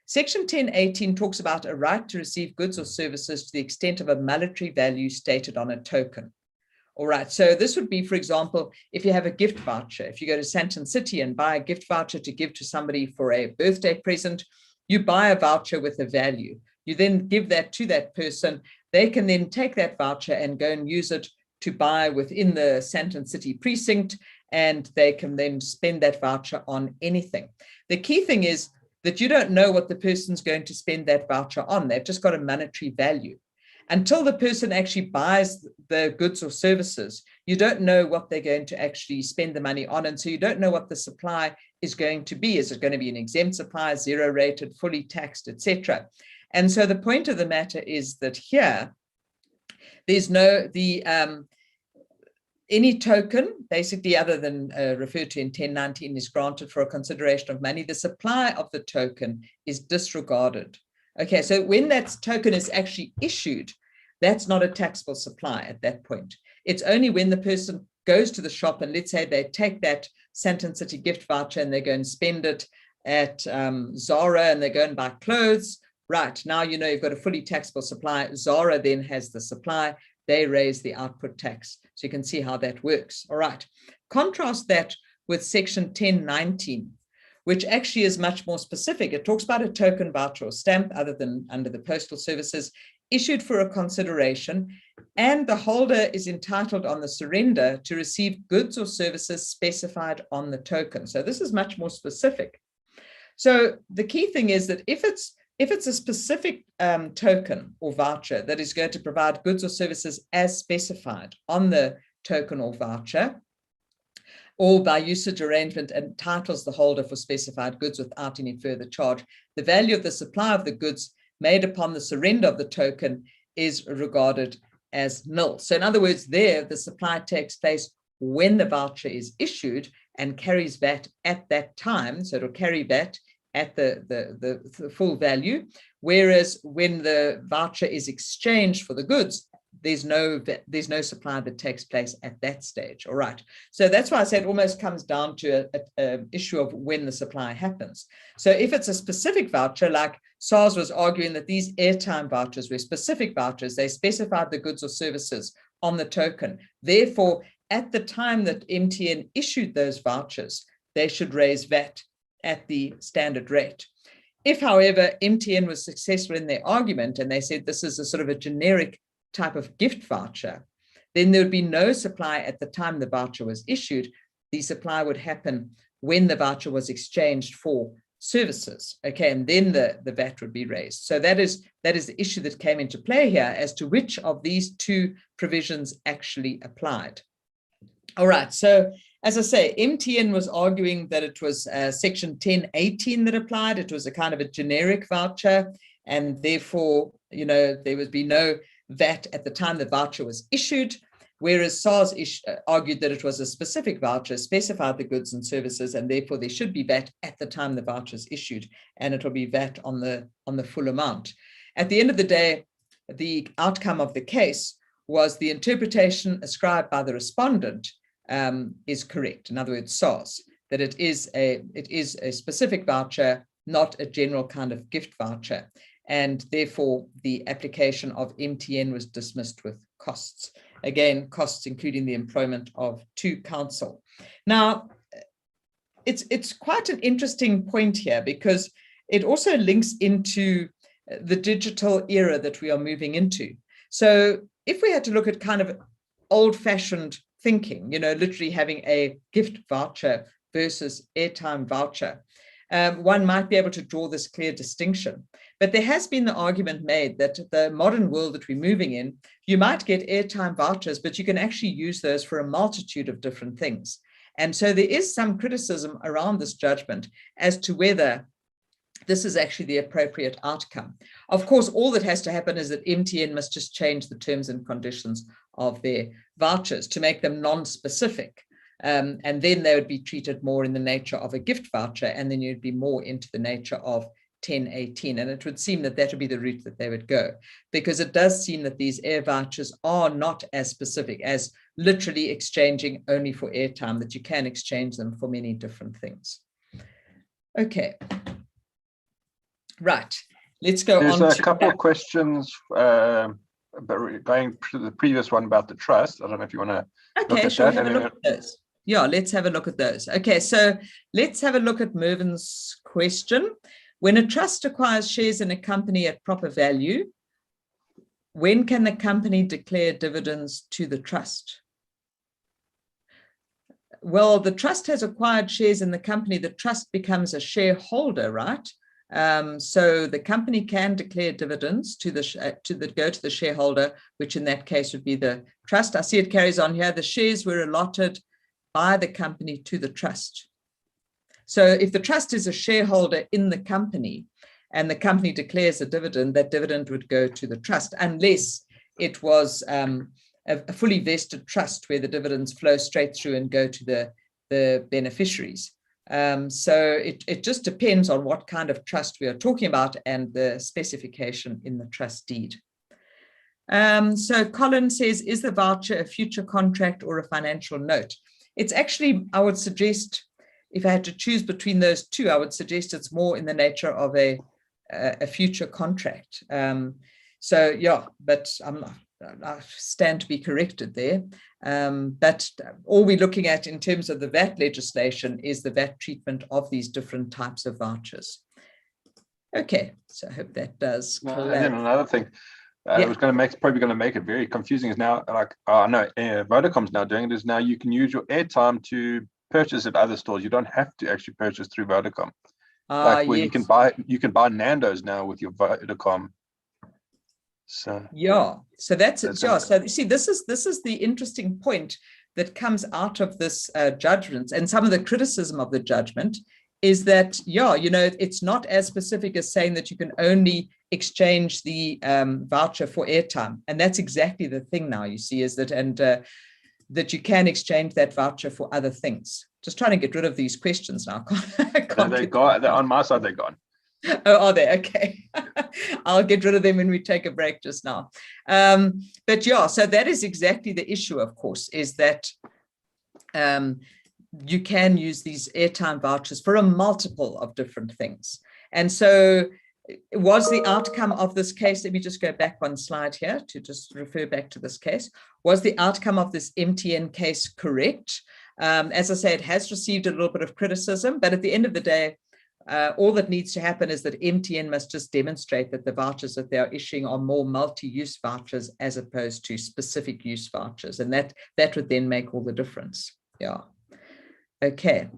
Section 10.18 talks about a right to receive goods or services to the extent of a monetary value stated on a token. All right, so this would be, for example, if you have a gift voucher, if you go to Sandton City and buy a gift voucher to give to somebody for a birthday present, you buy a voucher with a value. You then give that to that person. They can then take that voucher and go and use it to buy within the Sandton City precinct, and they can then spend that voucher on anything. The key thing is that you don't know what the person's going to spend that voucher on. They've just got a monetary value. Until the person actually buys the goods or services, you don't know what they're going to actually spend the money on. And so you don't know what the supply is going to be. Is it going to be an exempt supply, zero rated, fully taxed, etc.? And so the point of the matter is that here, there's any token, basically other than referred to in 10.19, is granted for a consideration of money. The supply of the token is disregarded. Okay, so when that token is actually issued, that's not a taxable supply at that point. It's only when the person goes to the shop and let's say they take that Sandton City gift voucher and they go and spend it at Zara and they go and buy clothes. Right, now you know you've got a fully taxable supply. Zara then has the supply. They raise the output tax. So you can see how that works. All right. Contrast that with section 1019, which actually is much more specific. It talks about a token, voucher, or stamp other than under the postal services issued for a consideration, and the holder is entitled on the surrender to receive goods or services specified on the token. So this is much more specific. So the key thing is that if it's a specific token or voucher that is going to provide goods or services as specified on the token or voucher, or by usage arrangement entitles the holder for specified goods without any further charge, the value of the supply of the goods made upon the surrender of the token is regarded as nil. So in other words, there, the supply takes place when the voucher is issued and carries VAT at that time. So it'll carry VAT at the full value, whereas when the voucher is exchanged for the goods, there's no supply that takes place at that stage. All right. So that's why I said it almost comes down to an issue of when the supply happens. So if it's a specific voucher, like SARS was arguing that these airtime vouchers were specific vouchers, they specified the goods or services on the token. Therefore, at the time that MTN issued those vouchers, they should raise VAT at the standard rate. If, however, MTN was successful in their argument and they said this is a sort of a generic type of gift voucher, then there would be no supply at the time the voucher was issued. The supply would happen when the voucher was exchanged for services, okay, and then the VAT would be raised. So that is the issue that came into play here as to which of these two provisions actually applied. All right, so as I say, MTN was arguing that it was section 1018 that applied. It was a kind of a generic voucher, and therefore, you know, there would be no VAT at the time the voucher was issued, whereas SARS argued that it was a specific voucher, specified the goods and services, and therefore there should be VAT at the time the voucher is issued, and it'll be VAT on the full amount. At the end of the day, the outcome of the case was the interpretation ascribed by the respondent is correct. In other words, SARS, that it is a specific voucher, not a general kind of gift voucher. And therefore, the application of MTN was dismissed with costs. Again, costs including the employment of two counsel. Now, it's quite an interesting point here because it also links into the digital era that we are moving into. So if we had to look at kind of old-fashioned thinking, you know, literally having a gift voucher versus airtime voucher, one might be able to draw this clear distinction. But there has been the argument made that the modern world that we're moving in, you might get airtime vouchers, but you can actually use those for a multitude of different things. And so there is some criticism around this judgment as to whether this is actually the appropriate outcome. Of course, all that has to happen is that MTN must just change the terms and conditions of their vouchers to make them non-specific. And then they would be treated more in the nature of a gift voucher, and then you'd be more into the nature of 1018. And it would seem that that would be the route that they would go, because it does seem that these air vouchers are not as specific as literally exchanging only for airtime, that you can exchange them for many different things. Okay. Right. Let's go on. There's a couple of questions going to the previous one about the trust. I don't know if you want to look at that. Have a look at those. Yeah, let's have a look at those. Okay, so let's have a look at Mervin's question. When a trust acquires shares in a company at proper value, when can the company declare dividends to the trust? Well, the trust has acquired shares in the company. The trust becomes a shareholder, right? So the company can declare dividends go to the shareholder, which in that case would be the trust. I see it carries on here. The shares were allotted by the company to the trust. So if the trust is a shareholder in the company and the company declares a dividend, that dividend would go to the trust, unless it was a fully vested trust where the dividends flow straight through and go to the beneficiaries. So it just depends on what kind of trust we are talking about and the specification in the trust deed. So Colin says, is the voucher a future contract or a financial note? It's actually, I would suggest, if I had to choose between those two, I would suggest it's more in the nature of a future contract. So yeah, but I stand to be corrected there. But all we're looking at in terms of the VAT legislation is the VAT treatment of these different types of vouchers. Okay, so I hope that does. And then another thing, Yeah. it was probably going to make it very confusing is now, like, I know Vodacom's now doing it, is now you can use your airtime to purchase at other stores. You don't have to actually purchase through Vodacom. Like where yes. you can buy Nando's now with your Vodacom. So yeah, so that's it. Yeah, it. so see, this is the interesting point that comes out of this judgment, and some of the criticism of the judgment is that, yeah, you know, it's not as specific as saying that you can only exchange the voucher for airtime, and that's exactly the thing now. You see, is that that you can exchange that voucher for other things. Just trying to get rid of these questions now. They're on my side. They're gone. Oh, are they? Okay. I'll get rid of them when we take a break just now. But yeah, so that is exactly the issue, of course, is that you can use these airtime vouchers for a multiple of different things. And so was the outcome of this case, let me just go back one slide here to just refer back to this case. Was the outcome of this MTN case correct? As I say, it has received a little bit of criticism, but at the end of the day, all that needs to happen is that MTN must just demonstrate that the vouchers that they are issuing are more multi-use vouchers as opposed to specific use vouchers. And that would then make all the difference. Yeah. Okay.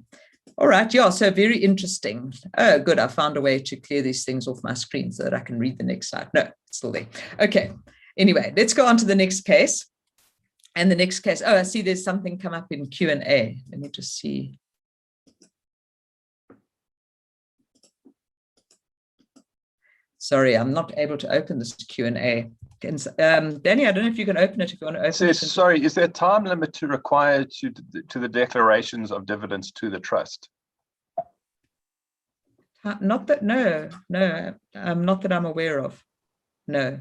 All right. Yeah. So very interesting. Oh, good. I found a way to clear these things off my screen so that I can read the next slide. No, it's still there. Okay. Anyway, let's go on to the next case. And the next case. Oh, I see there's something come up in Q&A. Let me just see. Sorry, I'm not able to open this Q&A. Danny, I don't know if you can open it if you want to open it. Sorry, is there a time limit to require to the declarations of dividends to the trust? Not that, no, not that I'm aware of. No.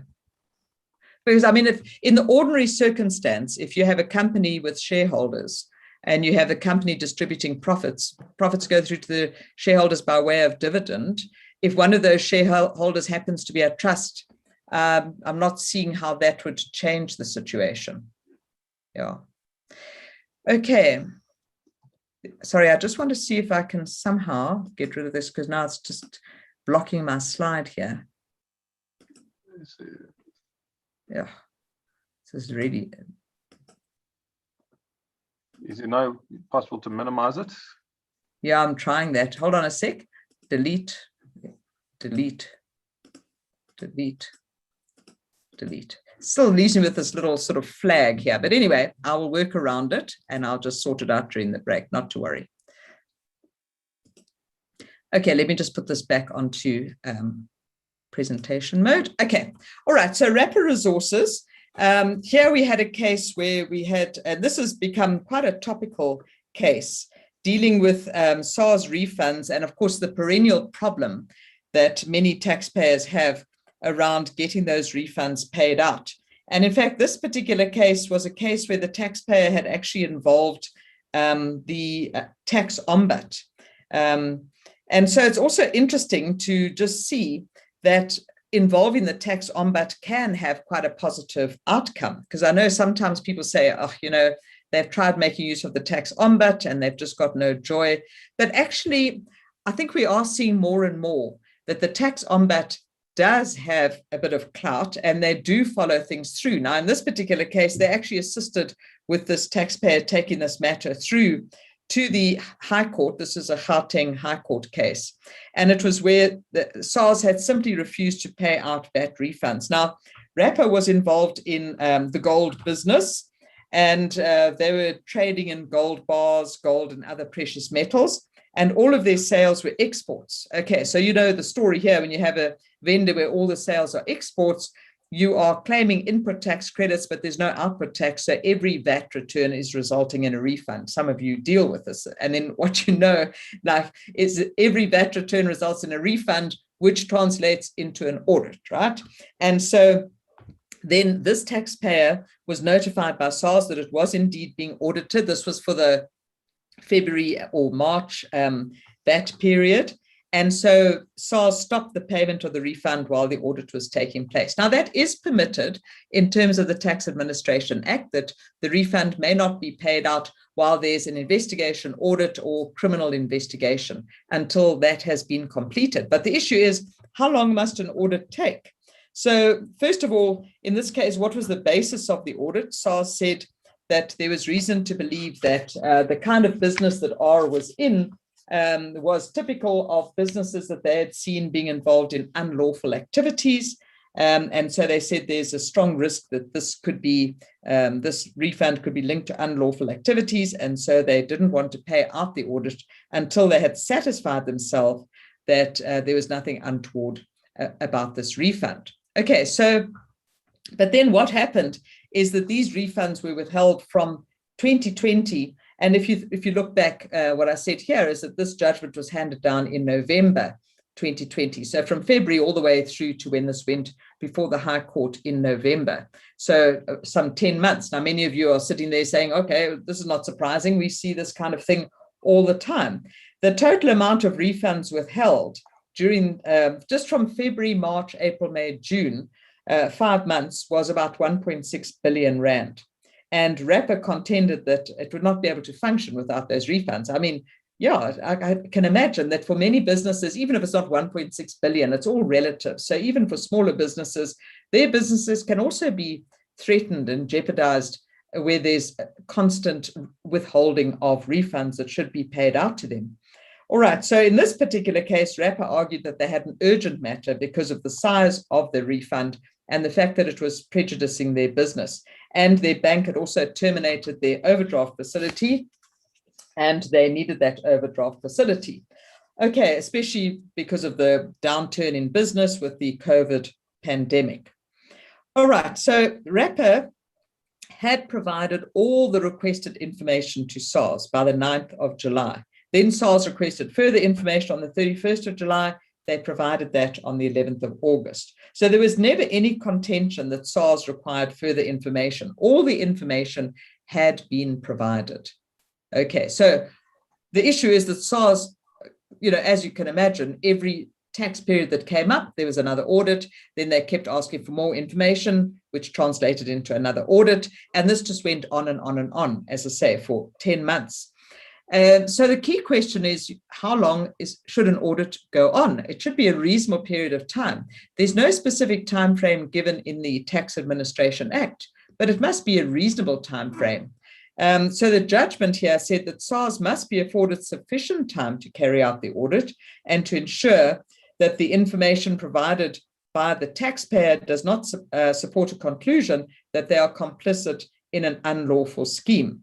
Because I mean, if in the ordinary circumstance, if you have a company with shareholders and you have a company distributing profits go through to the shareholders by way of dividend. If one of those shareholders happens to be a trust, I'm not seeing how that would change the situation. Yeah. Okay. Sorry, I just want to see if I can somehow get rid of this because now it's just blocking my slide here. Yeah. This is really. Is it not possible to minimize it? Yeah, I'm trying that. Hold on a sec. Delete. Delete. Still leaving with this little sort of flag here. But anyway, I will work around it and I'll just sort it out during the break, not to worry. Okay, let me just put this back onto presentation mode. Okay, all right, so Rapper Resources. Here we had a case where we had, and this has become quite a topical case, dealing with SARS refunds and of course the perennial problem that many taxpayers have around getting those refunds paid out. And in fact, this particular case was a case where the taxpayer had actually involved the tax ombudsman. And so it's also interesting to just see that involving the tax ombudsman can have quite a positive outcome, because I know sometimes people say, oh, you know, they've tried making use of the tax ombudsman and they've just got no joy. But actually, I think we are seeing more and more that the tax ombudsman does have a bit of clout and they do follow things through. Now, in this particular case, they actually assisted with this taxpayer taking this matter through to the High Court. This is a Gauteng High Court case. And it was where the SARS had simply refused to pay out VAT refunds. Now, Rapper was involved in the gold business, and they were trading in gold bars, gold and other precious metals. And all of their sales were exports. Okay, so you know the story here, when you have a vendor where all the sales are exports, you are claiming input tax credits, but there's no output tax. So every VAT return is resulting in a refund. Some of you deal with this. And then what you know, like, is every VAT return results in a refund, which translates into an audit, right? And so then this taxpayer was notified by SARS that it was indeed being audited. This was for the February or March that period. And so SARS stopped the payment of the refund while the audit was taking place. Now, that is permitted in terms of the Tax Administration Act, that the refund may not be paid out while there's an investigation, audit, or criminal investigation until that has been completed. But the issue is, how long must an audit take? So first of all, in this case, what was the basis of the audit? SARS said that there was reason to believe that the kind of business that R was in was typical of businesses that they had seen being involved in unlawful activities. And so they said there's a strong risk that this could be, this refund could be linked to unlawful activities. And so they didn't want to pay out the audit until they had satisfied themselves that there was nothing untoward about this refund. Okay, so, but then what happened is that these refunds were withheld from 2020. And if you look back, what I said here is that this judgment was handed down in November 2020. So from February all the way through to when this went before the High Court in November. So some 10 months. Now, many of you are sitting there saying, okay, this is not surprising. We see this kind of thing all the time. The total amount of refunds withheld during just from February, March, April, May, June, 5 months was about 1.6 billion rand. And RAPA contended that it would not be able to function without those refunds. I mean, yeah, I can imagine that for many businesses, even if it's not 1.6 billion, it's all relative. So even for smaller businesses, their businesses can also be threatened and jeopardized where there's constant withholding of refunds that should be paid out to them. All right, so in this particular case, RAPA argued that they had an urgent matter because of the size of the refund and the fact that it was prejudicing their business. And their bank had also terminated their overdraft facility, and they needed that overdraft facility. Okay, especially because of the downturn in business with the COVID pandemic. All right, so RAPA had provided all the requested information to SARS by the 9th of July. Then SARS requested further information on the 31st of July. They provided that on the 11th of August. So there was never any contention that SARS required further information. All the information had been provided. Okay, so the issue is that SARS, as you can imagine, every tax period that came up, there was another audit. Then they kept asking for more information, which translated into another audit. And this just went on and on and on, as I say, for 10 months. So the key question is, how long should an audit go on? It should be a reasonable period of time. There's no specific time frame given in the Tax Administration Act, but it must be a reasonable time frame. So the judgment here said that SARS must be afforded sufficient time to carry out the audit and to ensure that the information provided by the taxpayer does not support a conclusion that they are complicit in an unlawful scheme.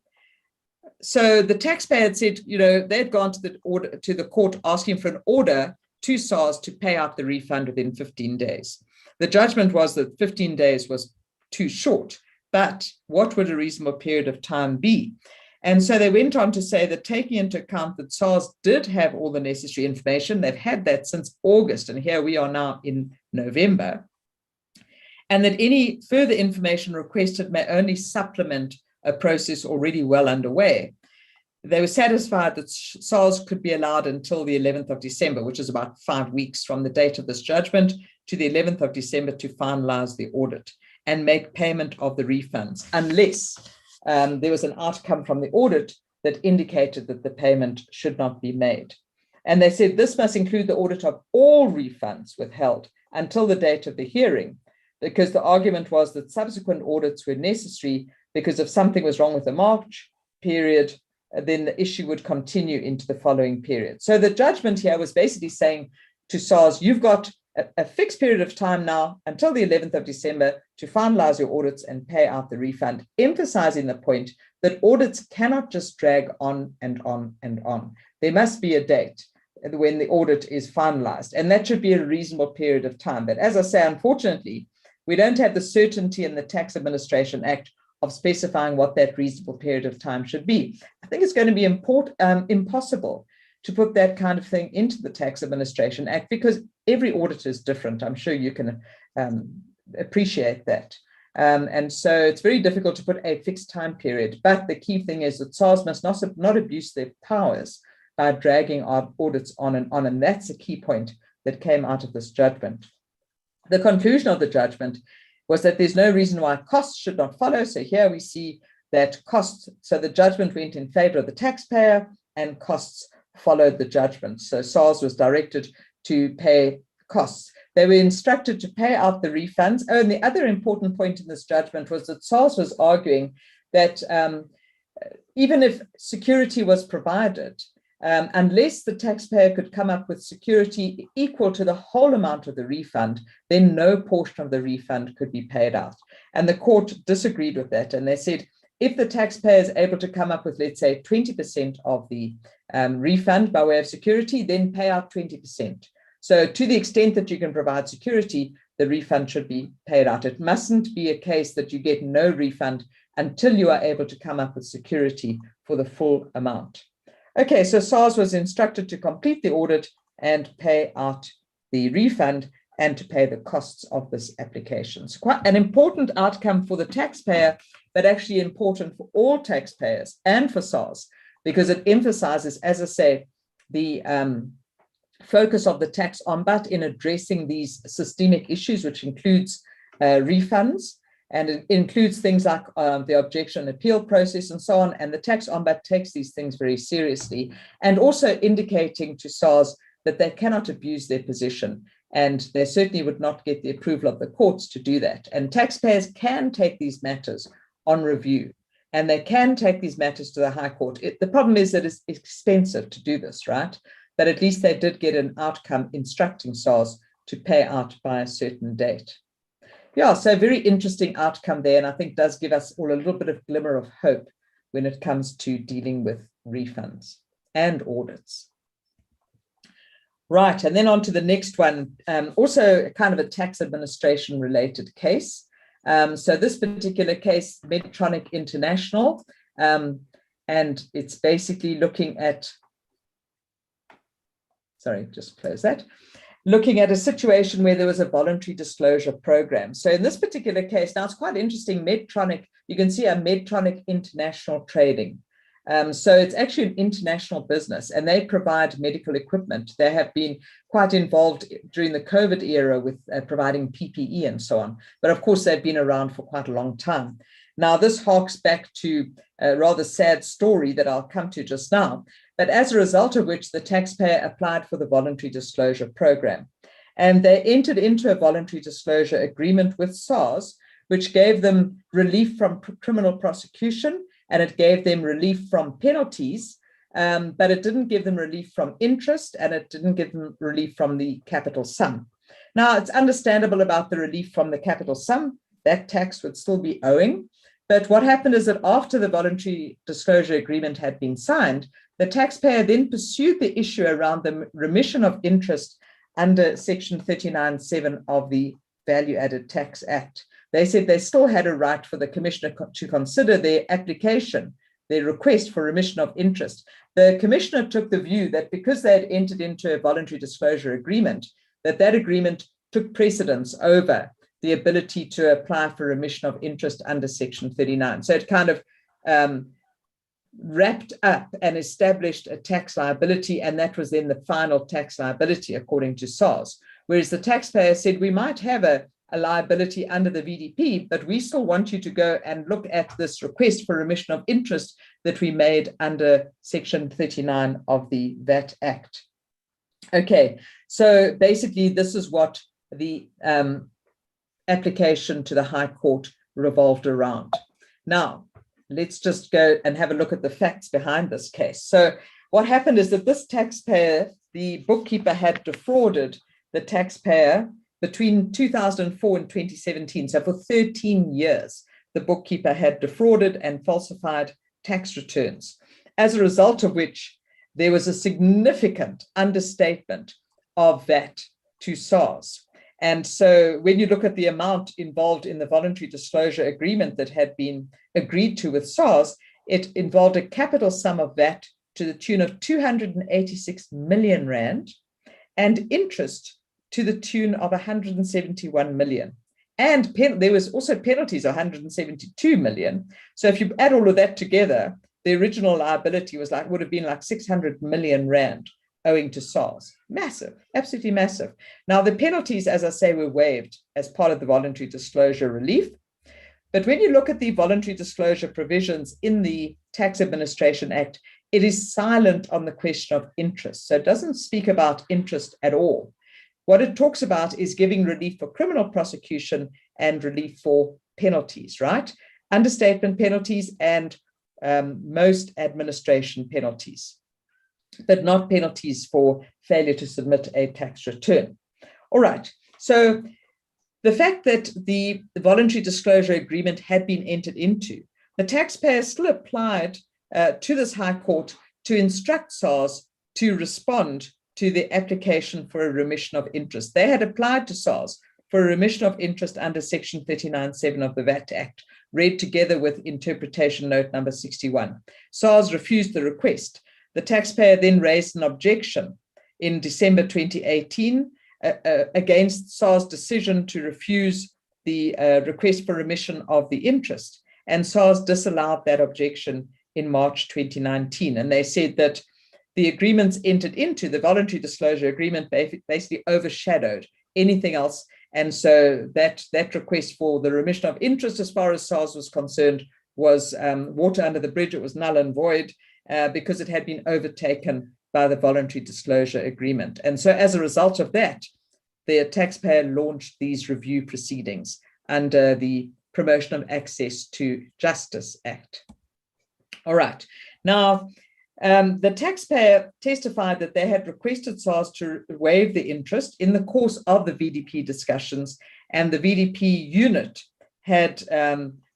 So the taxpayer had said, they'd gone to the court asking for an order to SARS to pay out the refund within 15 days. The judgment was that 15 days was too short, but what would a reasonable period of time be? And so they went on to say that taking into account that SARS did have all the necessary information, they've had that since August, and here we are now in November, and that any further information requested may only supplement a process already well underway. They were satisfied that SARS could be allowed until the 11th of December, which is about 5 weeks from the date of this judgment, to the 11th of December to finalize the audit and make payment of the refunds, unless there was an outcome from the audit that indicated that the payment should not be made. And they said this must include the audit of all refunds withheld until the date of the hearing, because the argument was that subsequent audits were necessary because if something was wrong with the March period, then the issue would continue into the following period. So the judgment here was basically saying to SARS, you've got a fixed period of time now until the 11th of December to finalize your audits and pay out the refund, emphasizing the point that audits cannot just drag on and on and on. There must be a date when the audit is finalized, and that should be a reasonable period of time. But as I say, unfortunately, we don't have the certainty in the Tax Administration Act of specifying what that reasonable period of time should be. I think it's going to be impossible to put that kind of thing into the Tax Administration Act because every audit is different. I'm sure you can appreciate that. And so it's very difficult to put a fixed time period. But the key thing is that SARS must not abuse their powers by dragging our audits on and on. And that's a key point that came out of this judgment. The conclusion of the judgment was that there's no reason why costs should not follow. So here we see that costs, so the judgment went in favor of the taxpayer and costs followed the judgment. So SARS was directed to pay costs. They were instructed to pay out the refunds. Oh, and the other important point in this judgment was that SARS was arguing that even if security was provided, unless the taxpayer could come up with security equal to the whole amount of the refund, then no portion of the refund could be paid out. And the court disagreed with that. And they said, if the taxpayer is able to come up with, let's say, 20% of the refund by way of security, then pay out 20%. So to the extent that you can provide security, the refund should be paid out. It mustn't be a case that you get no refund until you are able to come up with security for the full amount. Okay, so SARS was instructed to complete the audit and pay out the refund and to pay the costs of this application. It's quite an important outcome for the taxpayer, but actually important for all taxpayers and for SARS, because it emphasizes, as I say, the focus of the tax ombudsman in addressing these systemic issues, which includes refunds, and it includes things like the objection appeal process and so on. And the tax ombudsman takes these things very seriously, and also indicating to SARS that they cannot abuse their position. And they certainly would not get the approval of the courts to do that. And taxpayers can take these matters on review, and they can take these matters to the High Court. The problem is that it's expensive to do this, right? But at least they did get an outcome instructing SARS to pay out by a certain date. Yeah, so very interesting outcome there, and I think does give us all a little bit of glimmer of hope when it comes to dealing with refunds and audits. Right, and then on to the next one, also kind of a tax administration related case. So this particular case, Medtronic International, and it's basically looking at, sorry, just close that, looking at a situation where there was a voluntary disclosure program. So in this particular case, now it's quite interesting, Medtronic, you can see a Medtronic International Trading. So it's actually an international business, and they provide medical equipment. They have been quite involved during the COVID era with providing PPE and so on. But of course, they've been around for quite a long time. Now, this harks back to a rather sad story that I'll come to just now, but as a result of which the taxpayer applied for the voluntary disclosure program. And they entered into a voluntary disclosure agreement with SARS, which gave them relief from criminal prosecution, and it gave them relief from penalties, but it didn't give them relief from interest, and it didn't give them relief from the capital sum. Now, it's understandable about the relief from the capital sum. That tax would still be owing. But what happened is that after the voluntary disclosure agreement had been signed, the taxpayer then pursued the issue around the remission of interest under Section 39(7) of the Value Added Tax Act. They said they still had a right for the commissioner to consider their application, their request for remission of interest. The commissioner took the view that because they had entered into a voluntary disclosure agreement, that agreement took precedence over the ability to apply for remission of interest under Section 39. So it kind of wrapped up and established a tax liability, and that was then the final tax liability according to SARS. Whereas the taxpayer said, we might have a liability under the VDP, but we still want you to go and look at this request for remission of interest that we made under Section 39 of the VAT Act. Okay, so basically this is what the application to the High Court revolved around. Now, let's just go and have a look at the facts behind this case. So what happened is that this taxpayer, the bookkeeper, had defrauded the taxpayer between 2004 and 2017. So for 13 years, the bookkeeper had defrauded and falsified tax returns, as a result of which there was a significant understatement of VAT to SARS. And so when you look at the amount involved in the voluntary disclosure agreement that had been agreed to with SARS, it involved a capital sum of VAT to the tune of 286 million rand and interest to the tune of 171 million. And there was also penalties of 172 million. So if you add all of that together, the original liability would have been like 600 million rand owing to SARS. Massive, absolutely massive. Now, the penalties, as I say, were waived as part of the voluntary disclosure relief. But when you look at the voluntary disclosure provisions in the Tax Administration Act, it is silent on the question of interest. So it doesn't speak about interest at all. What it talks about is giving relief for criminal prosecution and relief for penalties, right? Understatement penalties and most administration penalties, but not penalties for failure to submit a tax return. All right, so the fact that the voluntary disclosure agreement had been entered into, the taxpayer still applied to this High Court to instruct SARS to respond to the application for a remission of interest. They had applied to SARS for a remission of interest under Section 39(7) of the VAT Act, read together with interpretation note number 61. SARS refused the request. The taxpayer then raised an objection in December 2018 against SARS' decision to refuse the request for remission of the interest. And SARS disallowed that objection in March 2019. And they said that the agreements entered into, the voluntary disclosure agreement, basically overshadowed anything else. And so that request for the remission of interest, as far as SARS was concerned, was water under the bridge. It was null and void because it had been overtaken by the voluntary disclosure agreement. And so as a result of that, the taxpayer launched these review proceedings under the Promotion of Access to Justice Act. All right. Now, the taxpayer testified that they had requested SARS to waive the interest in the course of the VDP discussions, and the VDP unit had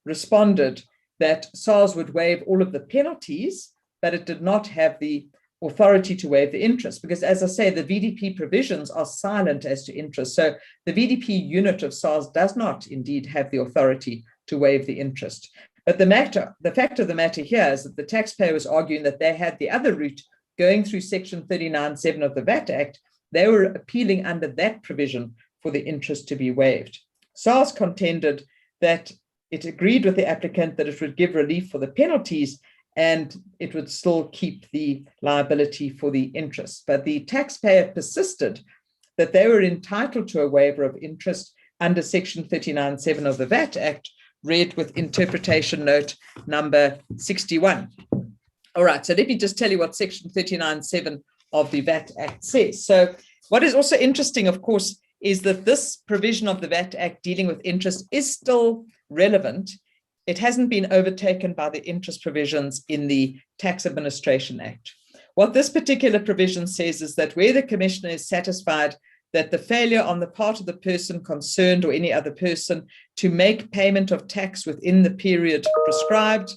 responded that SARS would waive all of the penalties, but it did not have the authority to waive the interest, because, as I say, the VDP provisions are silent as to interest. So the VDP unit of SARS does not indeed have the authority to waive the interest. But the fact of the matter here is that the taxpayer was arguing that they had the other route going through Section 39(7) of the VAT Act. They were appealing under that provision for the interest to be waived. SARS contended that it agreed with the applicant that it would give relief for the penalties and it would still keep the liability for the interest. But the taxpayer persisted that they were entitled to a waiver of interest under Section 39(7) of the VAT Act, read with interpretation note number 61. All right, so let me just tell you what Section 39(7) of the VAT Act says. So what is also interesting, of course, is that this provision of the VAT Act dealing with interest is still relevant. It hasn't been overtaken by the interest provisions in the Tax Administration Act. What this particular provision says is that where the Commissioner is satisfied that the failure on the part of the person concerned or any other person to make payment of tax within the period prescribed,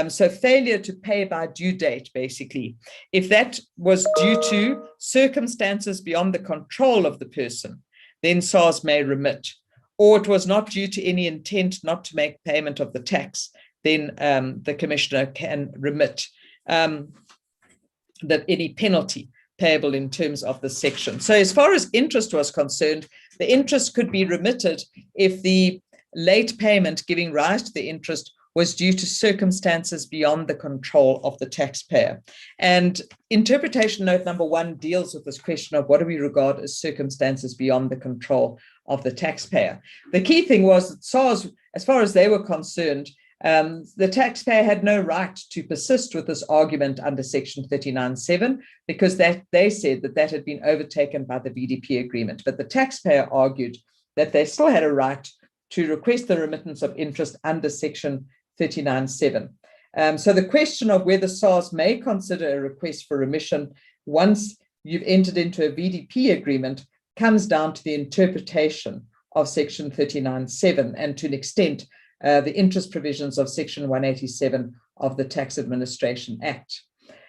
so failure to pay by due date, basically, if that was due to circumstances beyond the control of the person, then SARS may remit. Or it was not due to any intent not to make payment of the tax, then the Commissioner can remit that any penalty payable in terms of the section. So as far as interest was concerned, the interest could be remitted if the late payment giving rise to the interest was due to circumstances beyond the control of the taxpayer. And interpretation note number 1 deals with this question of what do we regard as circumstances beyond the control of the taxpayer. The key thing was that SARS, as far as they were concerned, the taxpayer had no right to persist with this argument under Section 39(7) because they said that that had been overtaken by the VDP agreement. But the taxpayer argued that they still had a right to request the remittance of interest under Section 39(7). So the question of whether SARS may consider a request for remission once you've entered into a VDP agreement comes down to the interpretation of Section 39(7) and to an extent the interest provisions of Section 187 of the Tax Administration Act.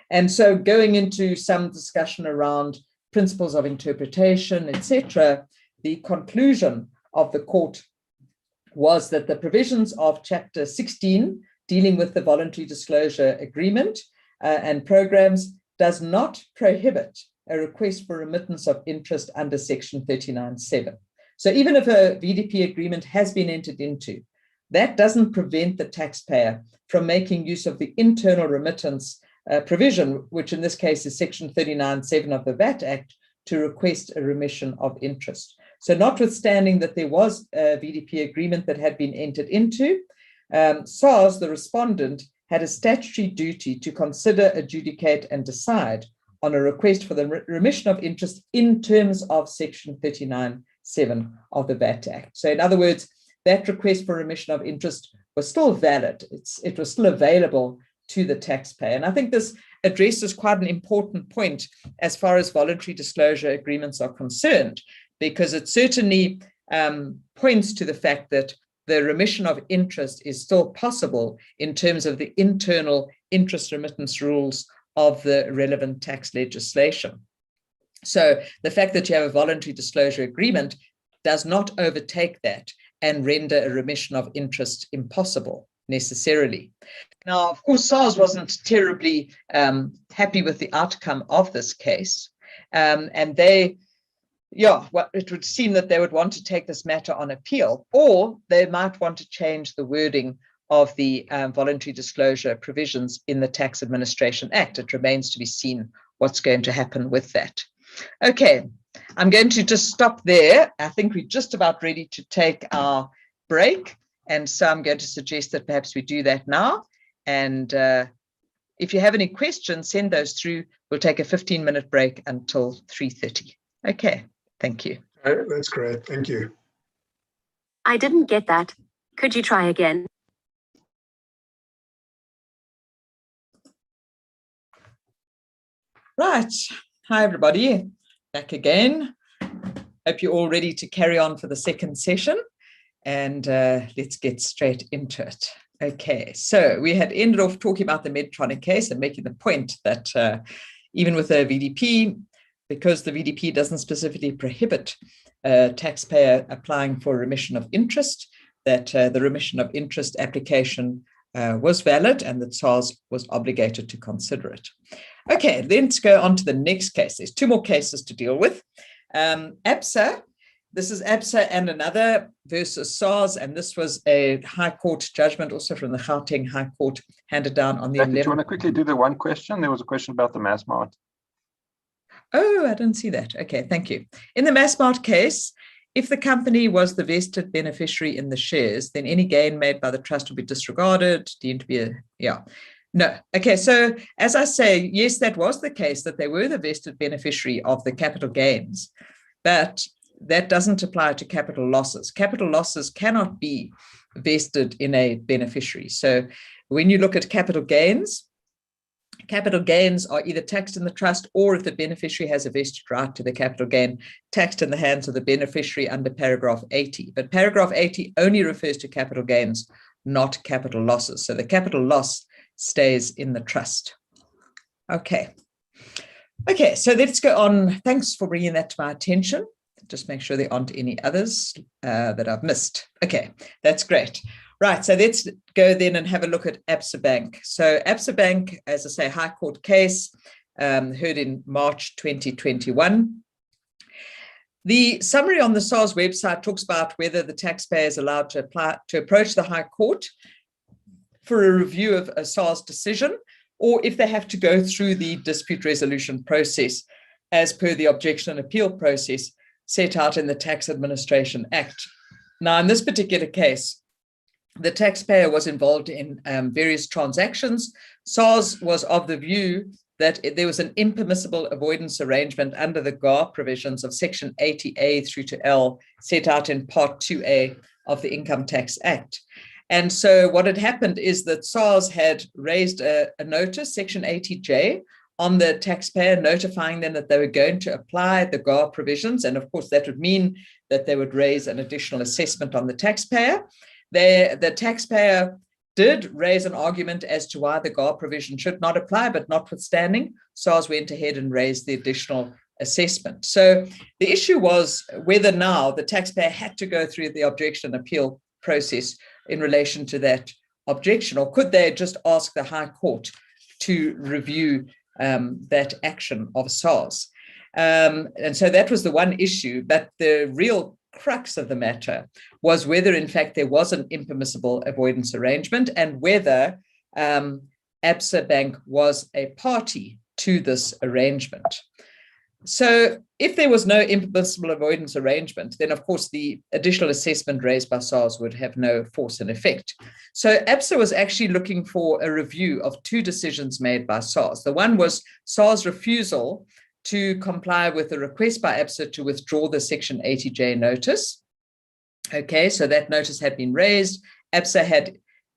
And so going into some discussion around principles of interpretation, etc., the conclusion of the court was that the provisions of Chapter 16 dealing with the voluntary disclosure agreement and programs does not prohibit a request for remittance of interest under Section 39(7). So even if a VDP agreement has been entered into, that doesn't prevent the taxpayer from making use of the internal remittance provision, which in this case is section 39(7) of the VAT Act, to request a remission of interest. So notwithstanding that there was a VDP agreement that had been entered into, SARS, the respondent, had a statutory duty to consider, adjudicate, and decide on a request for the remission of interest in terms of section 39(7) of the VAT Act. So in other words, that request for remission of interest was still valid. It was still available to the taxpayer. And I think this addresses quite an important point as far as voluntary disclosure agreements are concerned, because it certainly points to the fact that the remission of interest is still possible in terms of the internal interest remittance rules of the relevant tax legislation. So the fact that you have a voluntary disclosure agreement does not overtake that and render a remission of interest impossible necessarily. Now, of course, SARS wasn't terribly happy with the outcome of this case, and they, it would seem that they would want to take this matter on appeal, or they might want to change the wording of the voluntary disclosure provisions in the Tax Administration Act. It remains to be seen what's going to happen with that. Okay, I'm going to just stop there. I think we're just about ready to take our break. And so I'm going to suggest that perhaps we do that now. And if you have any questions, send those through. We'll take a 15-minute break until 3:30. Okay, thank you. That's great. Thank you. I didn't get that. Could you try again? Right. Hi, everybody. Back again. Hope you're all ready to carry on for the second session. And let's get straight into it. Okay, so we had ended off talking about the Medtronic case and making the point that even with a VDP, because the VDP doesn't specifically prohibit a taxpayer applying for remission of interest, that the remission of interest application was valid and that SARS was obligated to consider it. Okay, let's go on to the next case. There's two more cases to deal with. ABSA. This is ABSA and another versus SARS, and this was a High Court judgment also from the Gauteng High Court handed down on the 11th. Do you want to quickly do the one question? There was a question about the Massmart. Oh, I didn't see that. Okay, thank you. In the Massmart case, if the company was the vested beneficiary in the shares, then any gain made by the trust would be disregarded, deemed to be no. Okay, so as I say, yes, that was the case, that they were the vested beneficiary of the capital gains, but that doesn't apply to capital losses. Capital losses cannot be vested in a beneficiary. So when you look at capital gains are either taxed in the trust, or if the beneficiary has a vested right to the capital gain, taxed in the hands of the beneficiary under paragraph 80. But paragraph 80 only refers to capital gains, not capital losses. So the capital loss stays in the trust. Okay, so let's go on. Thanks for bringing that to my attention. Just make sure there aren't any others that I've missed. Okay, that's great. Right, so let's go then and have a look at ABSA Bank. So ABSA Bank, as I say, High Court case, heard in March 2021. The summary on the SARS website talks about whether the taxpayer is allowed to approach the High Court for a review of a SARS decision, or if they have to go through the dispute resolution process as per the objection and appeal process set out in the Tax Administration Act. Now, in this particular case, the taxpayer was involved in various transactions. SARS was of the view that there was an impermissible avoidance arrangement under the GAR provisions of section 80A through to L set out in part 2A of the Income Tax Act. And so what had happened is that SARS had raised a notice, section 80J, on the taxpayer, notifying them that they were going to apply the GAR provisions. And of course, that would mean that they would raise an additional assessment on the taxpayer. The taxpayer did raise an argument as to why the GAR provision should not apply, but notwithstanding, SARS went ahead and raised the additional assessment. So the issue was whether now the taxpayer had to go through the objection appeal process in relation to that objection, or could they just ask the High Court to review that action of SARS. And so that was the one issue, but the real crux of the matter was whether, in fact, there was an impermissible avoidance arrangement and whether Absa Bank was a party to this arrangement. So if there was no impermissible avoidance arrangement, then of course the additional assessment raised by SARS would have no force and effect. So Absa was actually looking for a review of two decisions made by SARS. The one was SARS' refusal to comply with the request by Absa to withdraw the Section 80J notice. Okay, so that notice had been raised. Absa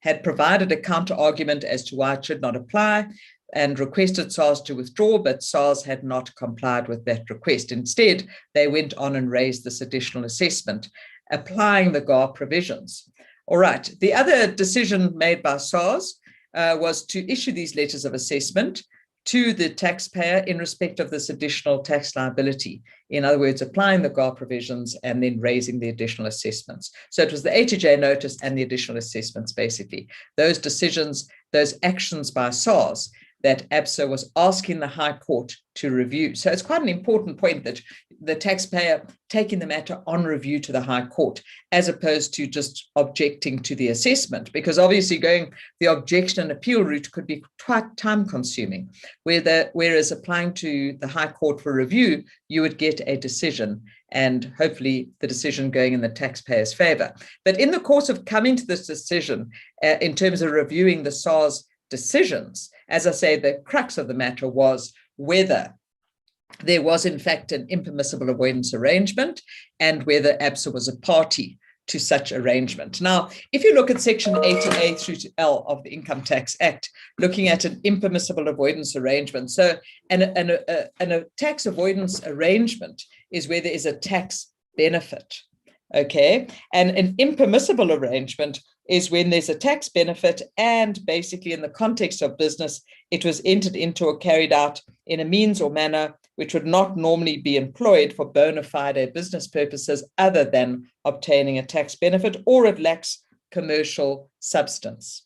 had provided a counter argument as to why it should not apply and requested SARS to withdraw, but SARS had not complied with that request. Instead, they went on and raised this additional assessment, applying the GAR provisions. All right, the other decision made by SARS was to issue these letters of assessment to the taxpayer in respect of this additional tax liability. In other words, applying the GAR provisions and then raising the additional assessments. So it was the 80J notice and the additional assessments, basically. Those decisions, those actions by SARS that Absa was asking the High Court to review. So it's quite an important point that the taxpayer taking the matter on review to the High Court, as opposed to just objecting to the assessment, because obviously going the objection and appeal route could be quite time consuming, whereas applying to the High Court for review, you would get a decision and hopefully the decision going in the taxpayer's favor. But in the course of coming to this decision, in terms of reviewing the SARS decisions, as I say, the crux of the matter was whether there was in fact an impermissible avoidance arrangement and whether Absa was a party to such arrangement. Now, if you look at Section 80A through to L of the Income Tax Act, looking at an impermissible avoidance arrangement, so a tax avoidance arrangement is where there is a tax benefit, okay? And an impermissible arrangement is when there's a tax benefit and basically in the context of business, it was entered into or carried out in a means or manner which would not normally be employed for bona fide business purposes other than obtaining a tax benefit, or it lacks commercial substance.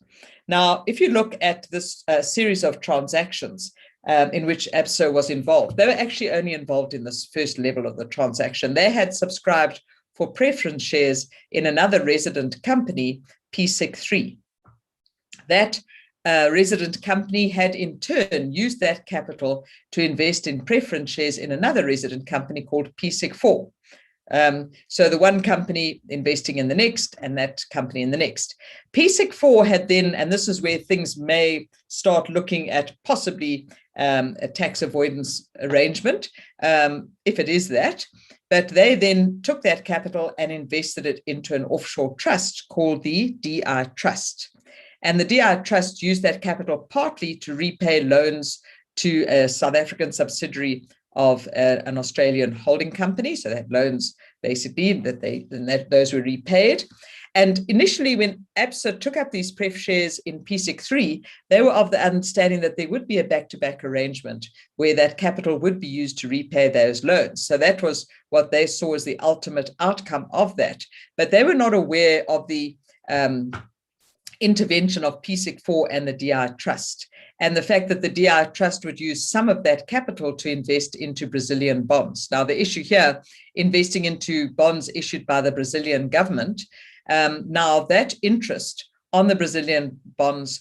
Now, if you look at this series of transactions in which Absa was involved, they were actually only involved in this first level of the transaction. They had subscribed for preference shares in another resident company, PSIC 3. That resident company had in turn used that capital to invest in preference shares in another resident company called PSIC 4. So the one company investing in the next and that company in the next. PSIC 4 had then, and this is where things may start looking at possibly a tax avoidance arrangement, if it is that. But they then took that capital and invested it into an offshore trust called the DI Trust. And the DI Trust used that capital partly to repay loans to a South African subsidiary of an Australian holding company. So they had loans basically that those were repaid. And initially, when Absa took up these pref shares in PSIC 3, they were of the understanding that there would be a back-to-back arrangement where that capital would be used to repay those loans. So that was what they saw as the ultimate outcome of that. But they were not aware of the intervention of PSIC 4 and the DI Trust, and the fact that the DI Trust would use some of that capital to invest into Brazilian bonds. Now, the issue here, investing into bonds issued by the Brazilian government, now that interest on the Brazilian bonds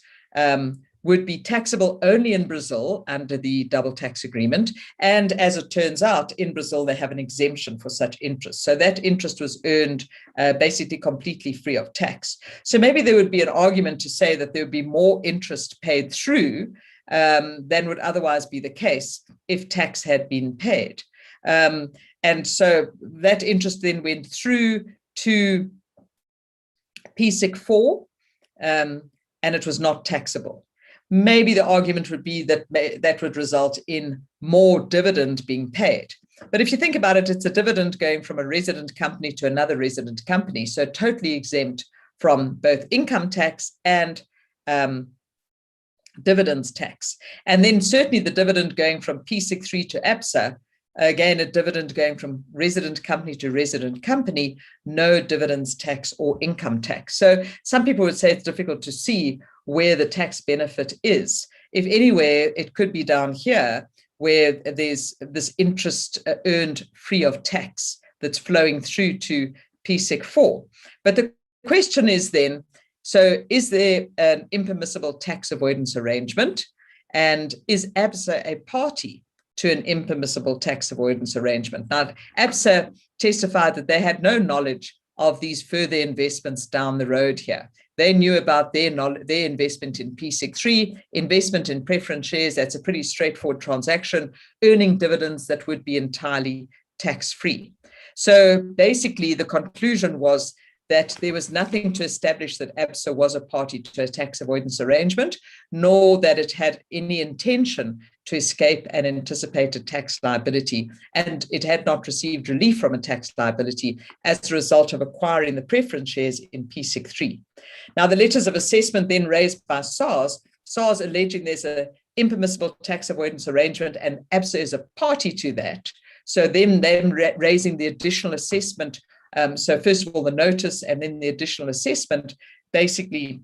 would be taxable only in Brazil under the double tax agreement. And as it turns out, in Brazil, they have an exemption for such interest. So that interest was earned basically completely free of tax. So maybe there would be an argument to say that there would be more interest paid through than would otherwise be the case if tax had been paid. And so that interest then went through to PSIC 4, and it was not taxable. Maybe the argument would be that that would result in more dividend being paid. But if you think about it, it's a dividend going from a resident company to another resident company, so totally exempt from both income tax and dividends tax. And then certainly the dividend going from PSIC 3 to Absa, again, a dividend going from resident company to resident company, no dividends tax or income tax. So some people would say it's difficult to see where the tax benefit is. If anywhere, it could be down here where there's this interest earned free of tax, that's flowing through to PSEC 4. But the question is then, so is there an impermissible tax avoidance arrangement? And is ABSA a party to an impermissible tax avoidance arrangement? Now, ABSA testified that they had no knowledge of these further investments down the road here. They knew about their investment in PSEC 3, investment in preference shares. That's a pretty straightforward transaction, earning dividends that would be entirely tax-free. So basically, the conclusion was that there was nothing to establish that ABSA was a party to a tax avoidance arrangement, nor that it had any intention to escape an anticipated tax liability, and it had not received relief from a tax liability as a result of acquiring the preference shares in PSEC 3. Now, the letters of assessment then raised by SARS alleging there's an impermissible tax avoidance arrangement and ABSA is a party to that. So them raising the additional assessment. So first of all, the notice and then the additional assessment basically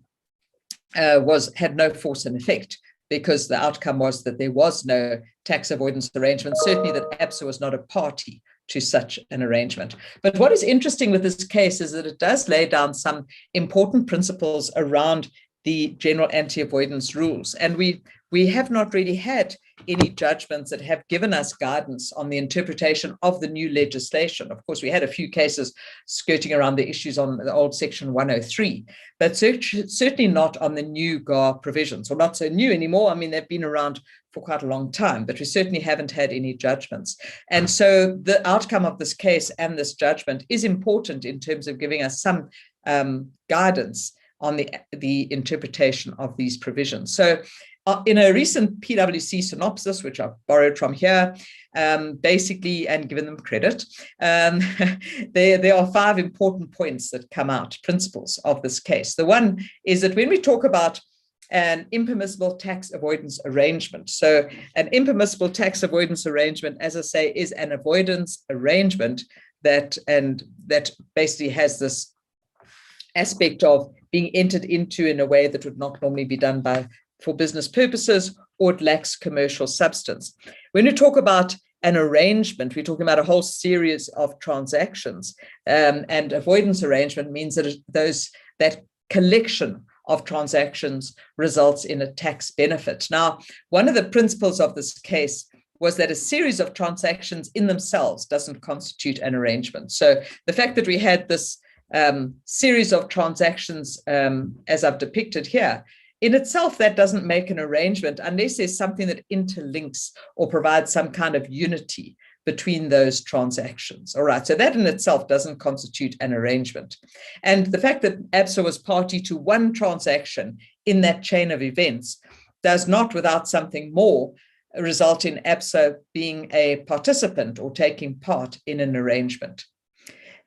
had no force and effect, because the outcome was that there was no tax avoidance arrangement, certainly that ABSA was not a party to such an arrangement. But what is interesting with this case is that it does lay down some important principles around the general anti-avoidance rules. And we have not really had any judgments that have given us guidance on the interpretation of the new legislation. Of course, we had a few cases skirting around the issues on the old Section 103, but certainly not on the new GAR provisions, or not so new anymore. I mean, they've been around for quite a long time, but we certainly haven't had any judgments. And so the outcome of this case and this judgment is important in terms of giving us some guidance on the interpretation of these provisions. So in a recent PwC synopsis, which I've borrowed from here, basically, and given them credit, there are 5 important points that come out, principles of this case. The one is that when we talk about an impermissible tax avoidance arrangement, so an impermissible tax avoidance arrangement, as I say, is an avoidance arrangement that basically has this aspect of being entered into in a way that would not normally be done for business purposes, or it lacks commercial substance. When we talk about an arrangement, we're talking about a whole series of transactions, and avoidance arrangement means that that collection of transactions results in a tax benefit. Now, one of the principles of this case was that a series of transactions in themselves doesn't constitute an arrangement. So the fact that we had this series of transactions, as I've depicted here, in itself, that doesn't make an arrangement unless there's something that interlinks or provides some kind of unity between those transactions. All right, so that in itself doesn't constitute an arrangement. And the fact that ABSA was party to one transaction in that chain of events does not, without something more, result in ABSA being a participant or taking part in an arrangement.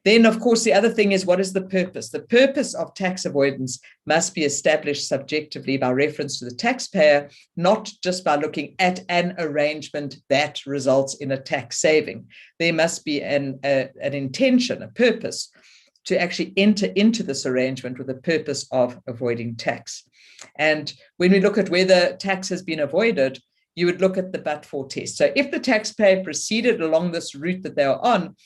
Then, of course, the other thing is, what is the purpose? The purpose of tax avoidance must be established subjectively by reference to the taxpayer, not just by looking at an arrangement that results in a tax saving. There must be an intention, a purpose, to actually enter into this arrangement with the purpose of avoiding tax. And when we look at whether tax has been avoided, you would look at the but-for test. So if the taxpayer proceeded along this route that they are on,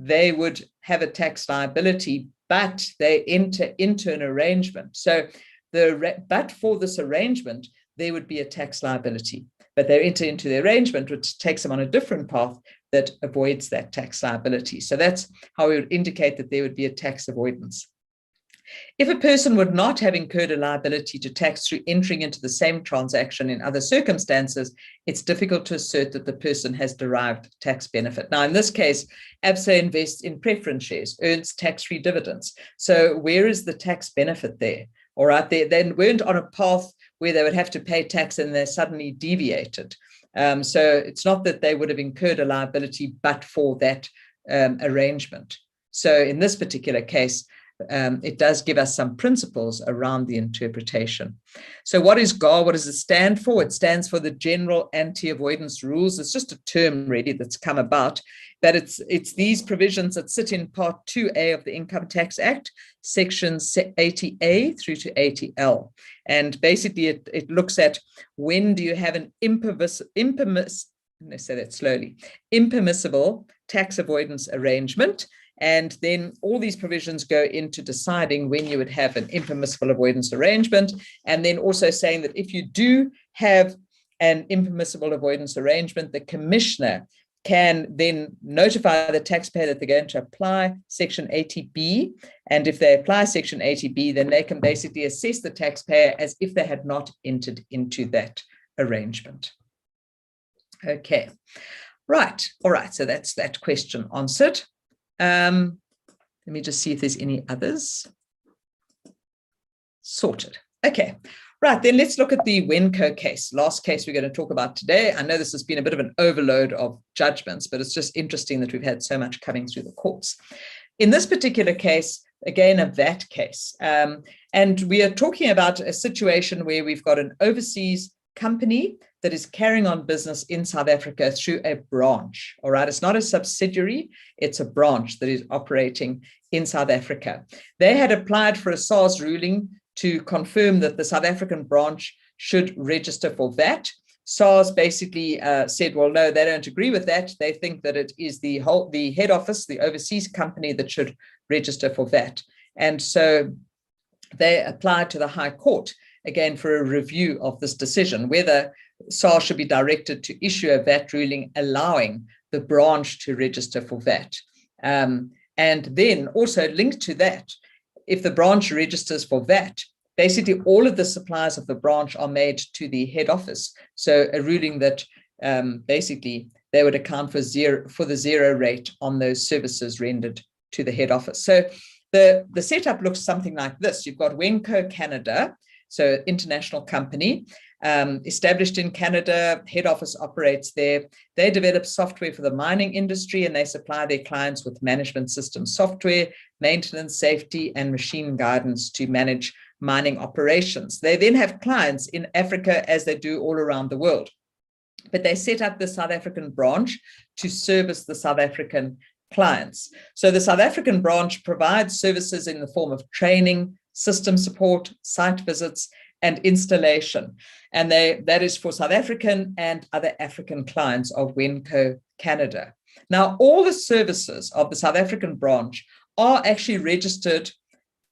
they would have a tax liability, but they enter into an arrangement. So but for this arrangement, there would be a tax liability, but they enter into the arrangement, which takes them on a different path that avoids that tax liability. So that's how we would indicate that there would be a tax avoidance. If a person would not have incurred a liability to tax through entering into the same transaction in other circumstances, it's difficult to assert that the person has derived tax benefit. Now, in this case, ABSA invests in preference shares, earns tax-free dividends. So where is the tax benefit there? All right, they weren't on a path where they would have to pay tax and they suddenly deviated. So it's not that they would have incurred a liability but for that arrangement. So in this particular case, it does give us some principles around the interpretation. So what is GAR? What does it stand for? It stands for the General Anti-Avoidance Rules. It's just a term really that's come about, but it's these provisions that sit in Part 2A of the Income Tax Act, sections 80A through to 80L. And basically it looks at when do you have an impermissible tax avoidance arrangement, And then all these provisions go into deciding when you would have an impermissible avoidance arrangement, and then also saying that if you do have an impermissible avoidance arrangement, the commissioner can then notify the taxpayer that they're going to apply Section 80B. And if they apply Section 80B, then they can basically assess the taxpayer as if they had not entered into that arrangement. Okay, right. All right, so that's that question answered. Let me just see if there's any others. Sorted. Okay. Right, then let's look at the Wenco case, last case we're going to talk about today. I know this has been a bit of an overload of judgments, but it's just interesting that we've had so much coming through the courts. In this particular case, again, a VAT case, and we are talking about a situation where we've got an overseas company that is carrying on business in South Africa through a branch, all right? It's not a subsidiary, it's a branch that is operating in South Africa. They had applied for a SARS ruling to confirm that the South African branch should register for VAT. SARS basically said, well, no, they don't agree with that. They think that it is the head office, the overseas company that should register for VAT. And so they applied to the High Court, again, for a review of this decision, whether SARS should be directed to issue a VAT ruling allowing the branch to register for VAT. And then also linked to that, if the branch registers for VAT, basically all of the supplies of the branch are made to the head office. So a ruling that basically they would account for the zero rate on those services rendered to the head office. So the setup looks something like this. You've got Wenco Canada, so international company, established in Canada, head office operates there. They develop software for the mining industry, and they supply their clients with management system software, maintenance, safety, and machine guidance to manage mining operations. They then have clients in Africa, as they do all around the world. But they set up the South African branch to service the South African clients. So the South African branch provides services in the form of training, system support, site visits, and installation. And that is for South African and other African clients of Wenco Canada. Now, all the services of the South African branch are actually registered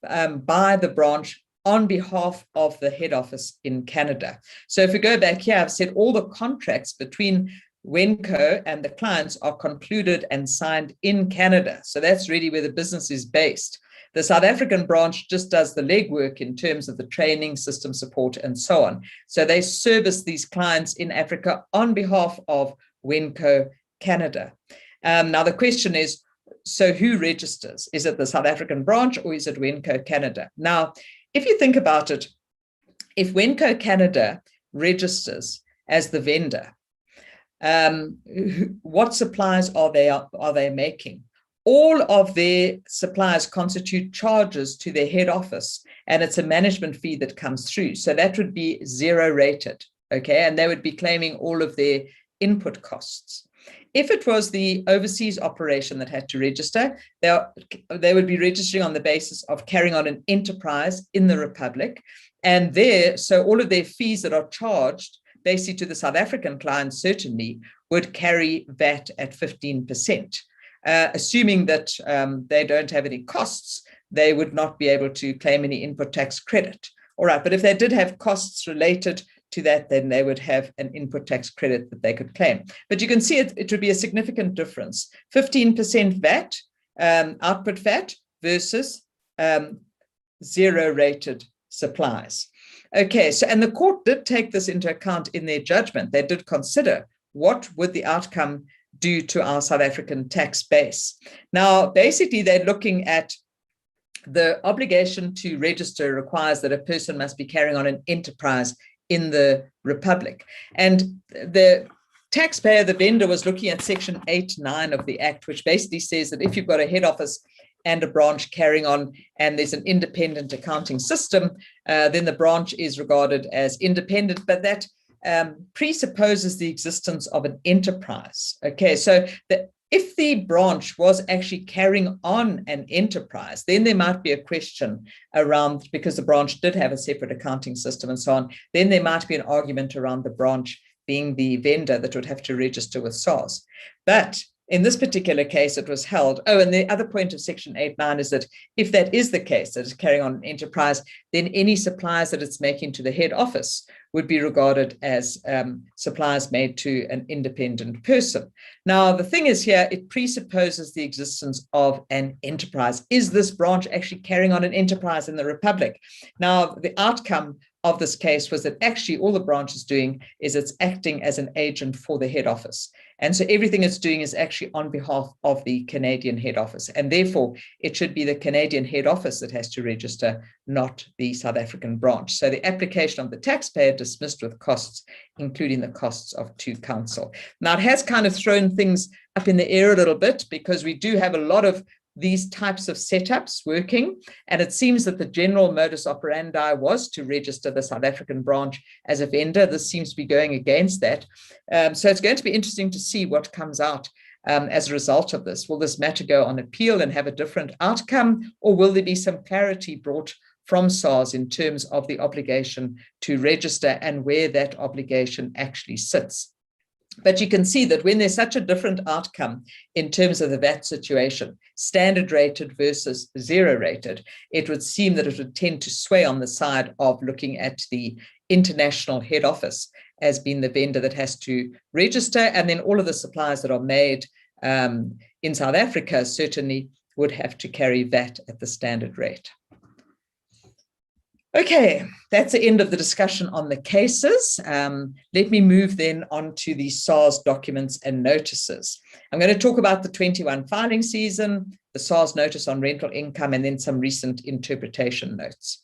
by the branch on behalf of the head office in Canada. So if we go back here, I've said all the contracts between Wenco and the clients are concluded and signed in Canada. So that's really where the business is based. The South African branch just does the legwork in terms of the training, system support, and so on. So they service these clients in Africa on behalf of Wenco Canada. Now the question is, so who registers? Is it the South African branch or is it Wenco Canada? Now, if you think about it, if Wenco Canada registers as the vendor, what supplies are they making? All of their suppliers constitute charges to their head office, and it's a management fee that comes through. So that would be zero rated, okay? And they would be claiming all of their input costs. If it was the overseas operation that had to register, they would be registering on the basis of carrying on an enterprise in the Republic. And so all of their fees that are charged basically to the South African clients certainly would carry VAT at 15%. Assuming that they don't have any costs, they would not be able to claim any input tax credit. All right, but if they did have costs related to that, then they would have an input tax credit that they could claim. But you can see it would be a significant difference. 15% VAT, output VAT versus zero rated supplies. Okay, so and the court did take this into account in their judgment. They did consider what would the outcome due to our South African tax base. Now, basically, they're looking at the obligation to register requires that a person must be carrying on an enterprise in the Republic. And the taxpayer, the vendor, was looking at Section 8(9) of the Act, which basically says that if you've got a head office and a branch carrying on, and there's an independent accounting system, then the branch is regarded as independent, but that presupposes the existence of an enterprise. Okay, so if the branch was actually carrying on an enterprise, then there might be a question around, because the branch did have a separate accounting system and so on, then there might be an argument around the branch being the vendor that would have to register with SARS. But in this particular case, it was held. Oh, and the other point of Section 8.9 is that if that is the case, that it's carrying on an enterprise, then any supplies that it's making to the head office would be regarded as supplies made to an independent person. Now, the thing is here, it presupposes the existence of an enterprise. Is this branch actually carrying on an enterprise in the Republic? Now, the outcome of this case was that actually all the branch is doing is it's acting as an agent for the head office. And so everything it's doing is actually on behalf of the Canadian head office. And therefore, it should be the Canadian head office that has to register, not the South African branch. So the application of the taxpayer dismissed with costs, including the costs of to counsel. Now, it has kind of thrown things up in the air a little bit because we do have a lot of these types of setups working. And it seems that the general modus operandi was to register the South African branch as a vendor. This seems to be going against that. So it's going to be interesting to see what comes out as a result of this. Will this matter go on appeal and have a different outcome, or will there be some clarity brought from SARS in terms of the obligation to register and where that obligation actually sits? But you can see that when there's such a different outcome in terms of the VAT situation, standard rated versus zero rated, it would seem that it would tend to sway on the side of looking at the international head office as being the vendor that has to register. And then all of the supplies that are made in South Africa certainly would have to carry VAT at the standard rate. Okay, that's the end of the discussion on the cases. Let me move then on to the SARS documents and notices. I'm going to talk about the 21 filing season, the SARS notice on rental income, and then some recent interpretation notes.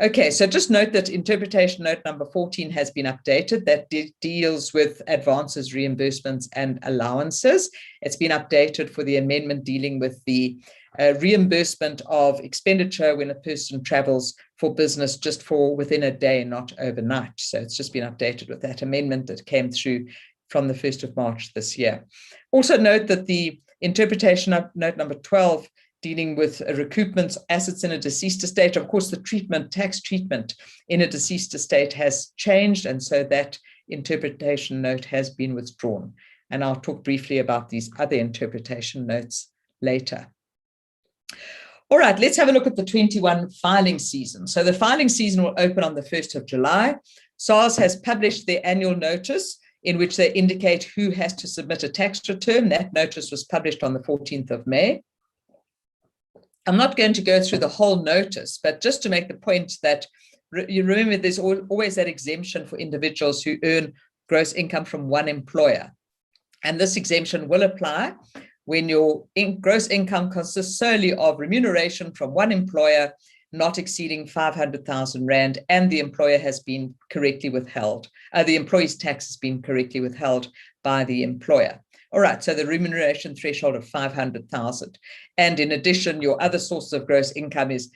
Okay, so just note that interpretation note number 14 has been updated. That deals with advances, reimbursements, and allowances. It's been updated for the amendment dealing with the reimbursement of expenditure when a person travels for business just for within a day, not overnight. So it's just been updated with that amendment that came through from the 1st of March this year. Also note that the interpretation of note number 12 dealing with recoupments assets in a deceased estate. Of course, the treatment, tax treatment in a deceased estate has changed, and so that interpretation note has been withdrawn. And I'll talk briefly about these other interpretation notes later. All right, let's have a look at the 21 filing season. So the filing season will open on the 1st of July. SARS has published their annual notice in which they indicate who has to submit a tax return. That notice was published on the 14th of May. I'm not going to go through the whole notice, but just to make the point that you remember there's always that exemption for individuals who earn gross income from one employer. And this exemption will apply when your gross income consists solely of remuneration from one employer not exceeding 500,000 Rand, and the employer has been correctly withheld. The employee's tax has been correctly withheld by the employer. All right, so the remuneration threshold of 500,000. And in addition, your other sources of gross income is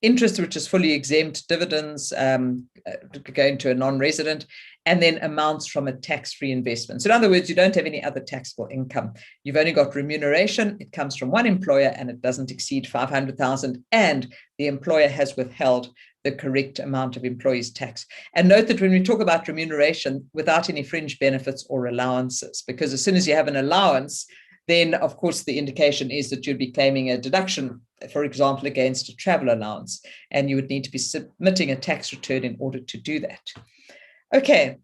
interest, which is fully exempt, dividends going to a non-resident, and then amounts from a tax-free investment. So in other words, you don't have any other taxable income. You've only got remuneration. It comes from one employer and it doesn't exceed 500,000, and the employer has withheld the correct amount of employees' tax. And note that when we talk about remuneration, without any fringe benefits or allowances, because as soon as you have an allowance, then of course the indication is that you'd be claiming a deduction, for example, against a travel allowance, and you would need to be submitting a tax return in order to do that. Okay,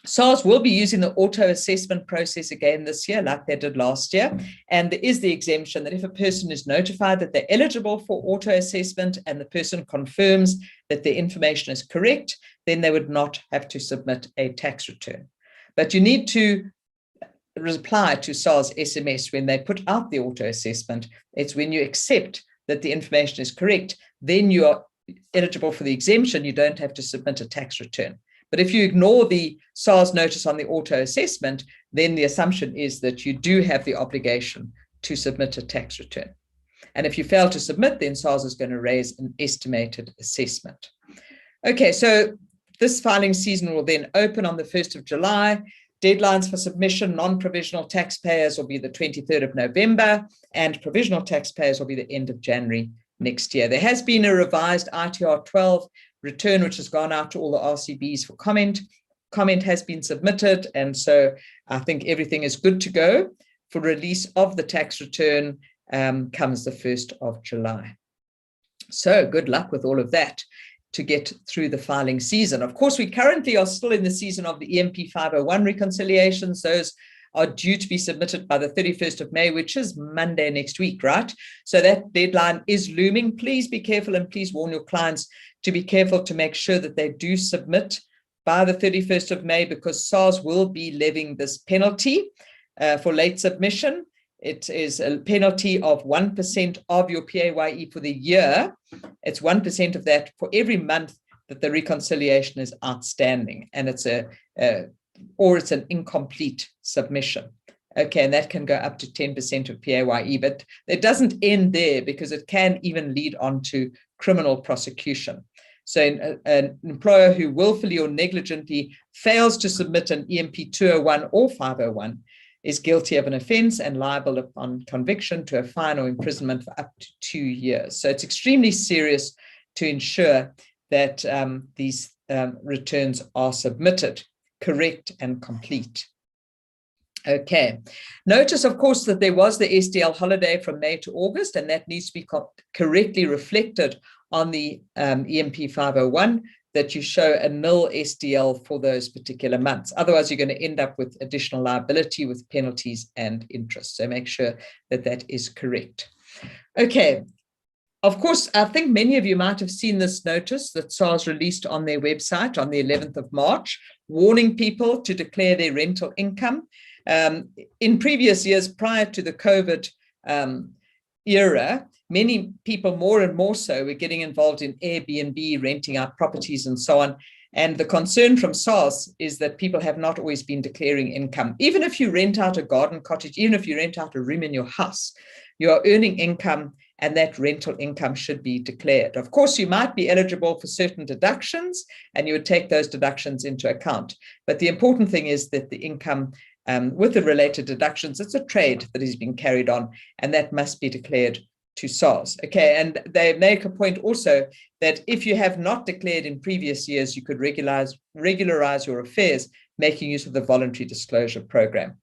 SARS will be using the auto assessment process again this year, like they did last year. And there is the exemption that if a person is notified that they're eligible for auto assessment and the person confirms that their information is correct, then they would not have to submit a tax return. But you need to reply to SARS SMS when they put out the auto assessment. It's when you accept that the information is correct, then you are eligible for the exemption. You don't have to submit a tax return. But if you ignore the SARS notice on the auto assessment, then the assumption is that you do have the obligation to submit a tax return. And if you fail to submit, then SARS is going to raise an estimated assessment. Okay, so this filing season will then open on the 1st of July. Deadlines for submission, non-provisional taxpayers will be the 23rd of November, and provisional taxpayers will be the end of January next year. There has been a revised ITR 12 return, which has gone out to all the RCBs for comment. Comment has been submitted, and so I think everything is good to go for release of the tax return comes the 1st of July. So good luck with all of that to get through the filing season. Of course, we currently are still in the season of the EMP 501 reconciliations. Those are due to be submitted by the 31st of May, which is Monday next week, right? So that deadline is looming. Please be careful and please warn your clients to be careful to make sure that they do submit by the 31st of May, because SARS will be levying this penalty for late submission. It is a penalty of 1% of your PAYE for the year. It's 1% of that for every month that the reconciliation is outstanding, and it's or it's an incomplete submission. Okay, and that can go up to 10% of PAYE, but it doesn't end there, because it can even lead on to criminal prosecution. So an employer who willfully or negligently fails to submit an EMP 201 or 501 is guilty of an offence and liable upon conviction to a fine or imprisonment for up to 2 years. So it's extremely serious to ensure that these returns are submitted correct and complete. Okay. Notice, of course, that there was the SDL holiday from May to August, and that needs to be correctly reflected on the EMP 501, that you show a nil SDL for those particular months. Otherwise, you're going to end up with additional liability with penalties and interest. So make sure that that is correct. Okay. Of course, I think many of you might have seen this notice that SARS released on their website on the 11th of March, warning people to declare their rental income. In previous years, prior to the COVID era, many people, more and more so, were getting involved in Airbnb, renting out properties and so on. And the concern from SARS is that people have not always been declaring income. Even if you rent out a garden cottage, even if you rent out a room in your house, you are earning income, and that rental income should be declared. Of course, you might be eligible for certain deductions, and you would take those deductions into account. But the important thing is that the income with the related deductions, it's a trade that is being carried on, and that must be declared to SARS. Okay, and they make a point also that if you have not declared in previous years, you could regularize your affairs, making use of the voluntary disclosure program.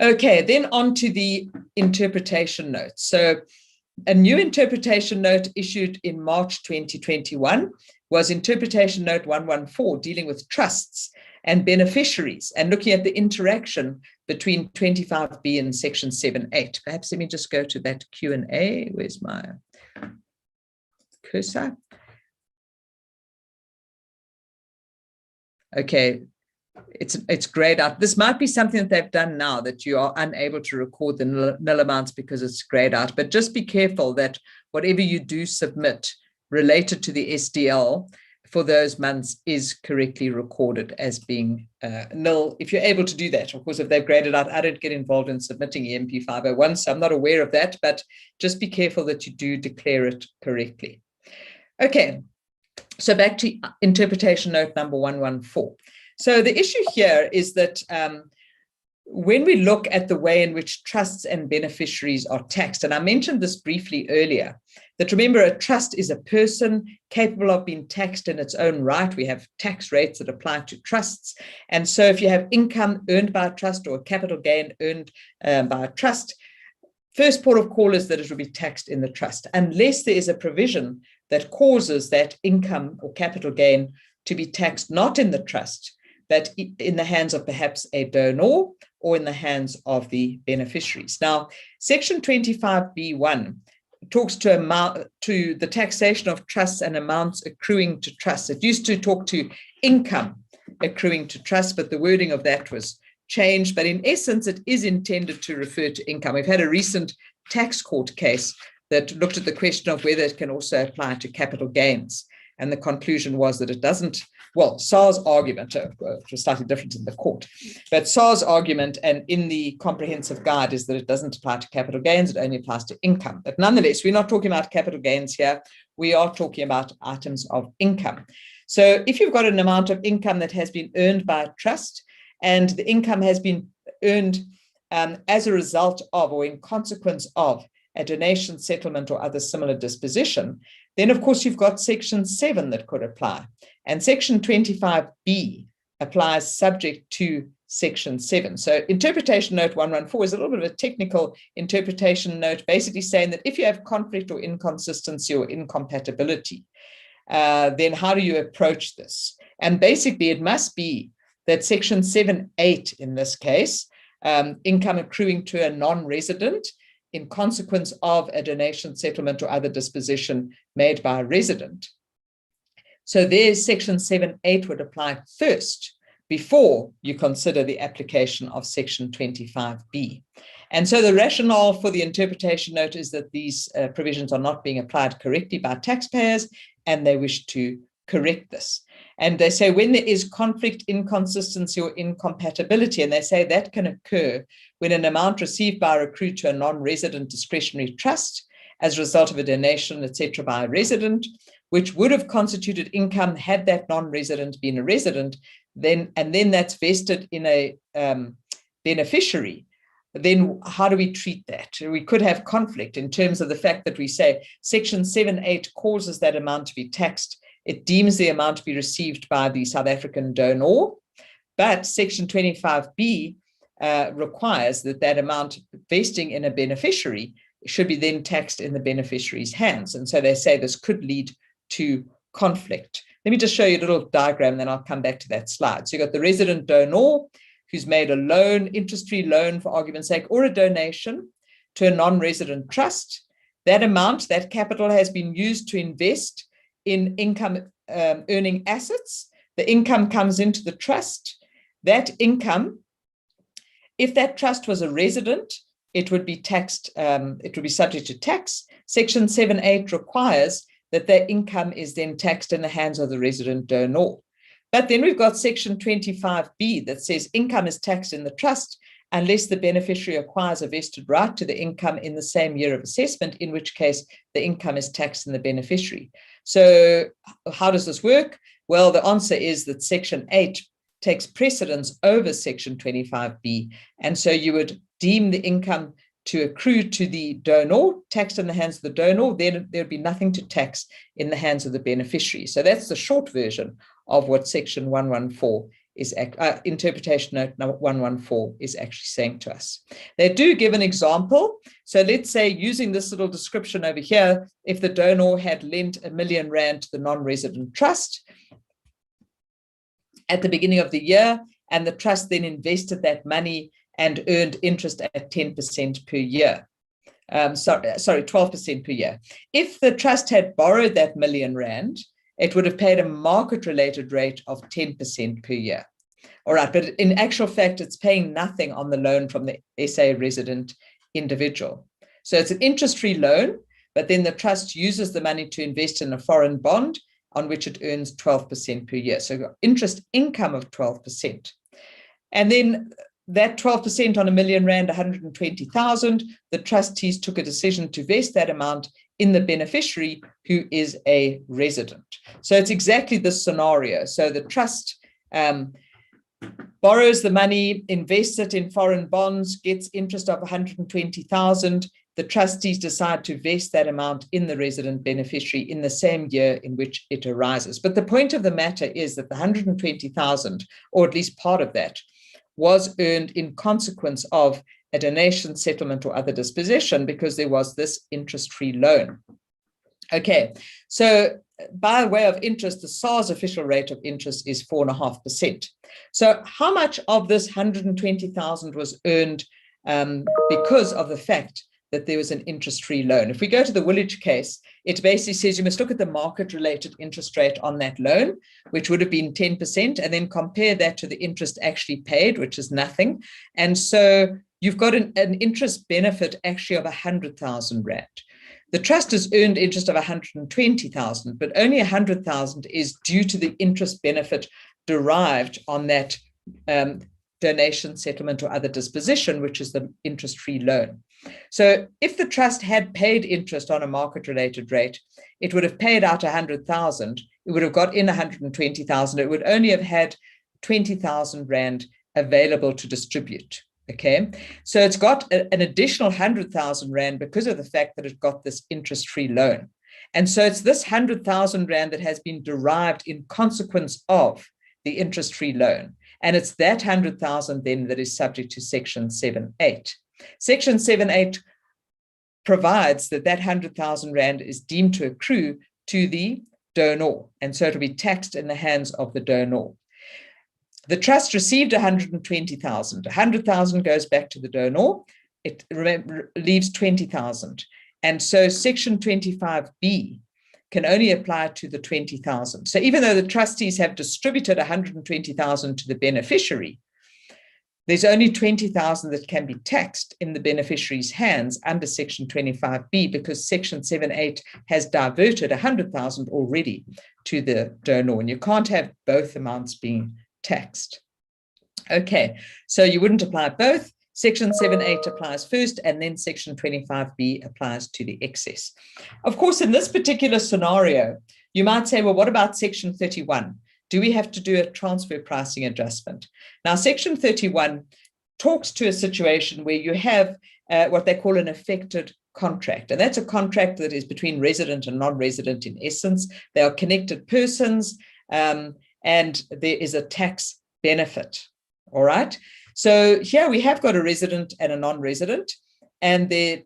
Okay, then on to the interpretation notes. So a new interpretation note issued in March 2021 was interpretation note 114, dealing with trusts and beneficiaries and looking at the interaction between 25B and section 7.8. Perhaps let me just go to that Q&A. Where's my cursor? Okay, it's grayed out. This might be something that they've done now, that you are unable to record the nil amounts because it's grayed out. But just be careful that whatever you do submit related to the SDL for those months is correctly recorded as being nil, if you're able to do that. Of course, if they've graded out, I don't get involved in submitting EMP 501, so I'm not aware of that, but just be careful that you do declare it correctly. Okay, so back to interpretation note number 114. So the issue here is that when we look at the way in which trusts and beneficiaries are taxed, and I mentioned this briefly earlier, that remember, a trust is a person capable of being taxed in its own right. We have tax rates that apply to trusts. And so if you have income earned by a trust or a capital gain earned by a trust, first port of call is that it will be taxed in the trust, unless there is a provision that causes that income or capital gain to be taxed not in the trust, but in the hands of perhaps a donor or in the hands of the beneficiaries. Now, section 25B1 talks to the taxation of trusts and amounts accruing to trusts. It used to talk to income accruing to trusts, but the wording of that was changed. But in essence, it is intended to refer to income. We've had a recent tax court case that looked at the question of whether it can also apply to capital gains. And the conclusion was that it doesn't. Well, SARS argument, which was slightly different in the court, but SARS argument and in the comprehensive guide is that it doesn't apply to capital gains, it only applies to income. But nonetheless, we're not talking about capital gains here. We are talking about items of income. So if you've got an amount of income that has been earned by a trust and the income has been earned as a result of or in consequence of a donation, settlement, or other similar disposition, then of course you've got section 7 that could apply. And section 25B applies subject to Section 7. So interpretation note 114 is a little bit of a technical interpretation note, basically saying that if you have conflict or inconsistency or incompatibility, then how do you approach this? And basically it must be that Section 7.8 in this case, income accruing to a non-resident in consequence of a donation, settlement, or other disposition made by a resident. So there's Section 7.8 would apply first before you consider the application of Section 25B. And so the rationale for the interpretation note is that these provisions are not being applied correctly by taxpayers, and they wish to correct this. And they say when there is conflict, inconsistency, or incompatibility, and they say that can occur when an amount received by or accrued to a non-resident discretionary trust as a result of a donation, etc., by a resident, which would have constituted income had that non-resident been a resident, then that's vested in a beneficiary, then how do we treat that? We could have conflict in terms of the fact that we say Section 7.8 causes that amount to be taxed. It deems the amount to be received by the South African donor, but Section 25B requires that that amount vesting in a beneficiary should be then taxed in the beneficiary's hands. And so they say this could lead to conflict. Let me just show you a little diagram, then I'll come back to that slide. So you've got the resident donor who's made a loan, interest-free loan for argument's sake, or a donation to a non-resident trust. That amount, that capital has been used to invest in income earning assets. The income comes into the trust. That income, if that trust was a resident, it would be taxed, it would be subject to tax. Section 7.8 requires that their income is then taxed in the hands of the resident donor. But then we've got Section 25B that says income is taxed in the trust unless the beneficiary acquires a vested right to the income in the same year of assessment, in which case the income is taxed in the beneficiary. So how does this work? Well, the answer is that Section 8 takes precedence over Section 25B. And so you would deem the income to accrue to the donor, taxed in the hands of the donor, then there'd be nothing to tax in the hands of the beneficiary. So that's the short version of what Section 114 is, interpretation note 114 is actually saying to us. They do give an example. So let's say, using this little description over here, if the donor had lent R1 million to the non-resident trust at the beginning of the year, and the trust then invested that money and earned interest at 10% per year. 12% per year. If the trust had borrowed that R1 million, it would have paid a market-related rate of 10% per year. All right, but in actual fact, it's paying nothing on the loan from the SA resident individual. So it's an interest-free loan, but then the trust uses the money to invest in a foreign bond on which it earns 12% per year. So you've got interest income of 12%. And then that 12% on R1 million, 120,000, the trustees took a decision to vest that amount in the beneficiary, who is a resident. So it's exactly this scenario. So the trust borrows the money, invests it in foreign bonds, gets interest of 120,000. The trustees decide to vest that amount in the resident beneficiary in the same year in which it arises. But the point of the matter is that the 120,000, or at least part of that, was earned in consequence of a donation, settlement, or other disposition, because there was this interest-free loan. Okay, so by way of interest, the SARS official rate of interest is 4.5%. So how much of this 120,000 was earned because of the fact that there was an interest-free loan? If we go to the Woolwich case, it basically says you must look at the market-related interest rate on that loan, which would have been 10%, and then compare that to the interest actually paid, which is nothing. And so you've got an interest benefit actually of 100,000 Rand. The trust has earned interest of 120,000, but only 100,000 is due to the interest benefit derived on that donation, settlement, or other disposition, which is the interest-free loan. So if the trust had paid interest on a market-related rate, it would have paid out 100,000. It would have got in 120,000. It would only have had 20,000 Rand available to distribute. Okay, so it's got an additional 100,000 Rand because of the fact that it got this interest-free loan. And so it's this 100,000 Rand that has been derived in consequence of the interest-free loan. And it's that 100,000 then that is subject to Section 7.8. Section 7.8 provides that that 100,000 Rand is deemed to accrue to the donor, and so it'll be taxed in the hands of the donor. The trust received 120,000. 100,000 goes back to the donor. It leaves 20,000. And so Section 25B can only apply to the 20,000. So even though the trustees have distributed 120,000 to the beneficiary, there's only 20,000 that can be taxed in the beneficiary's hands under Section 25B, because Section 7.8 has diverted 100,000 already to the donor, and you can't have both amounts being taxed. Okay, so you wouldn't apply both. Section 7.8 applies first, and then Section 25B applies to the excess. Of course, in this particular scenario, you might say, well, what about Section 31? Do we have to do a transfer pricing adjustment? Now, Section 31 talks to a situation where you have what they call an affected contract. And that's a contract that is between resident and non-resident in essence. They are connected persons, and there is a tax benefit. All right. So here we have got a resident and a non-resident, and there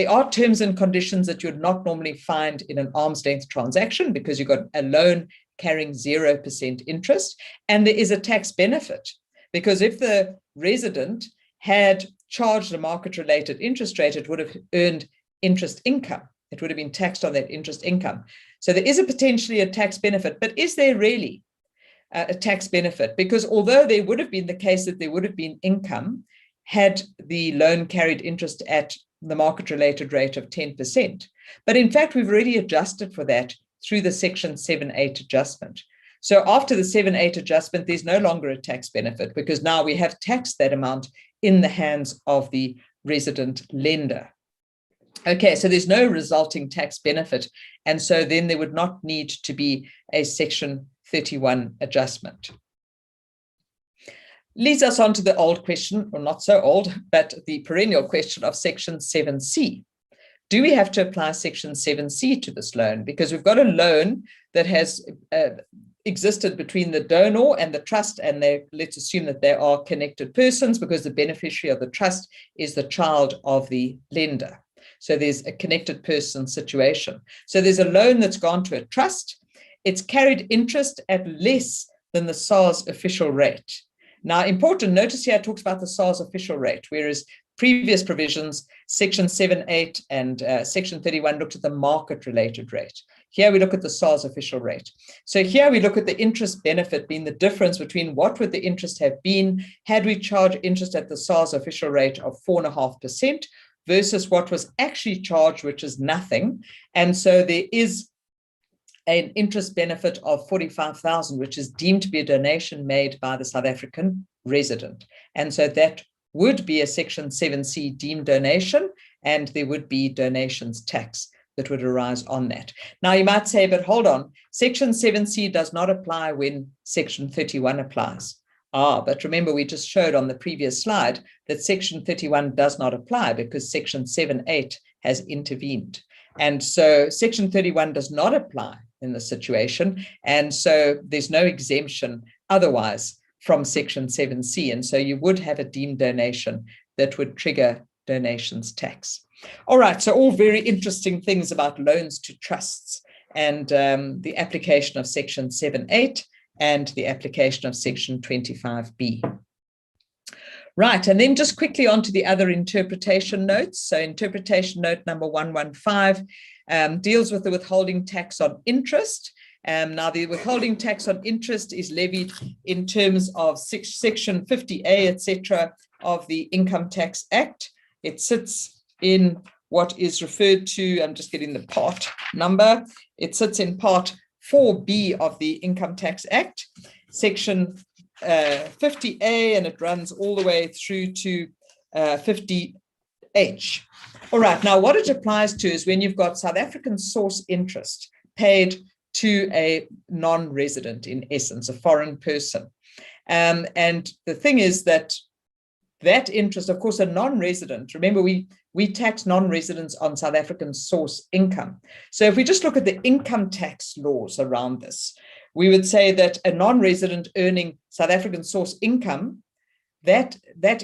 are terms and conditions that you'd not normally find in an arm's length transaction, because you've got a loan carrying 0% interest, and there is a tax benefit, because if the resident had charged a market-related interest rate, it would have earned interest income. It would have been taxed on that interest income. So there is potentially a tax benefit, but is there really a tax benefit? Because although there would have been the case that there would have been income had the loan carried interest at the market-related rate of 10%, but in fact, we've already adjusted for that through the Section 7.8 adjustment. So after the 7.8 adjustment, there's no longer a tax benefit, because now we have taxed that amount in the hands of the resident lender. Okay, so there's no resulting tax benefit, and so then there would not need to be a Section 31 adjustment. Leads us on to the old question, or not so old, but the perennial question of Section 7C. Do we have to apply Section 7C to this loan? Because we've got a loan that has existed between the donor and the trust, and let's assume that they are connected persons, because the beneficiary of the trust is the child of the lender. So there's a connected person situation. So there's a loan that's gone to a trust. It's carried interest at less than the SARS official rate. Now, important, notice here it talks about the SARS official rate, whereas previous provisions, Section 7.8 and Section 31 looked at the market-related rate. Here we look at the SARS official rate. So here we look at the interest benefit being the difference between what would the interest have been had we charged interest at the SARS official rate of 4.5% versus what was actually charged, which is nothing. And so there is an interest benefit of 45,000, which is deemed to be a donation made by the South African resident. And so that would be a Section 7C deemed donation, and there would be donations tax that would arise on that. Now you might say, but hold on, Section 7C does not apply when Section 31 applies. But remember, we just showed on the previous slide that Section 31 does not apply because Section 7.8 has intervened. And so Section 31 does not apply in this situation. And so there's no exemption otherwise from Section 7C. And so you would have a deemed donation that would trigger donations tax. All right, so all very interesting things about loans to trusts and the application of Section 7.8 and the application of Section 25B. Right, and then just quickly on to the other interpretation notes. So interpretation note number 115 deals with the withholding tax on interest. Now, the withholding tax on interest is levied in terms of Section 50A, etc., of the Income Tax Act. It sits in what is referred to, I'm just getting the part number, it sits in Part 4B of the Income Tax Act, Section 50A, and it runs all the way through to 50H. All right, now what it applies to is when you've got South African source interest paid to a non-resident, in essence, a foreign person. And the thing is that interest, of course, a non-resident, remember we tax non-residents on South African source income. So if we just look at the income tax laws around this, we would say that a non-resident earning South African source income, that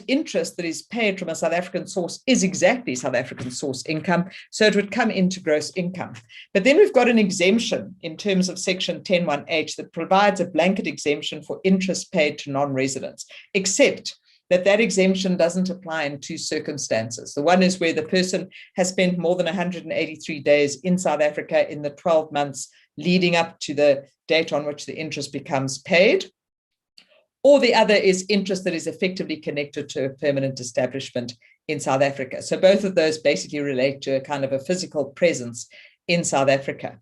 interest that is paid from a South African source is exactly South African source income, so it would come into gross income. But then we've got an exemption in terms of section 10(1)(h) that provides a blanket exemption for interest paid to non-residents, except that exemption doesn't apply in two circumstances. The one is where the person has spent more than 183 days in South Africa in the 12 months leading up to the date on which the interest becomes paid, or the other is interest that is effectively connected to a permanent establishment in South Africa. So both of those basically relate to a kind of a physical presence in South Africa.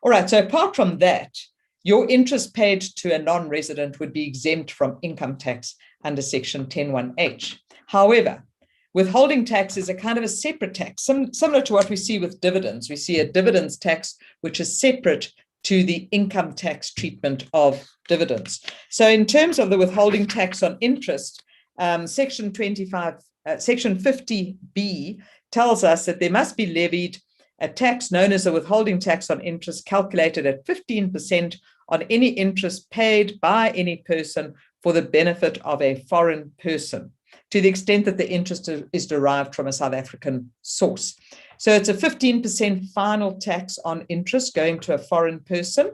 All right, so apart from that, your interest paid to a non-resident would be exempt from income tax under section 10(1)(h). However, withholding tax is a kind of a separate tax, similar to what we see with dividends. We see a dividends tax, which is separate to the income tax treatment of dividends. So in terms of the withholding tax on interest, section 50B tells us that there must be levied a tax known as a withholding tax on interest calculated at 15% on any interest paid by any person for the benefit of a foreign person, to the extent that the interest is derived from a South African source. So it's a 15% final tax on interest going to a foreign person,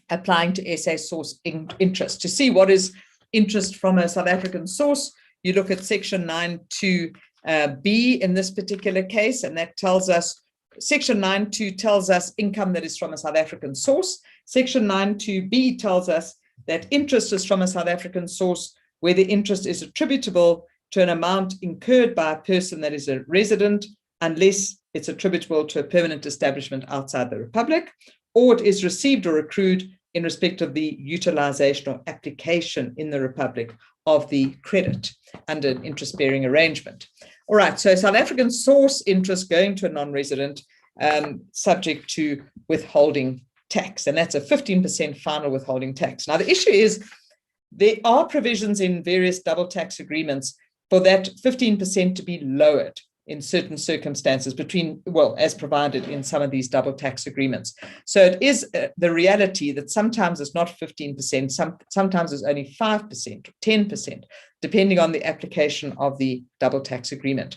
applying to SA source interest. To see what is interest from a South African source, you look at section 9(2)(b) in this particular case, and that tells us, section 9(2) tells us income that is from a South African source. Section 9(2)(b) tells us that interest is from a South African source where the interest is attributable to an amount incurred by a person that is a resident, unless it's attributable to a permanent establishment outside the Republic, or it is received or accrued in respect of the utilization or application in the Republic of the credit under an interest-bearing arrangement. All right, so South African source interest going to a non-resident subject to withholding tax, and that's a 15% final withholding tax. Now, the issue is there are provisions in various double tax agreements for that 15% to be lowered in certain circumstances as provided in some of these double tax agreements. So it is the reality that sometimes it's not 15%, sometimes it's only 5% or 10%, depending on the application of the double tax agreement.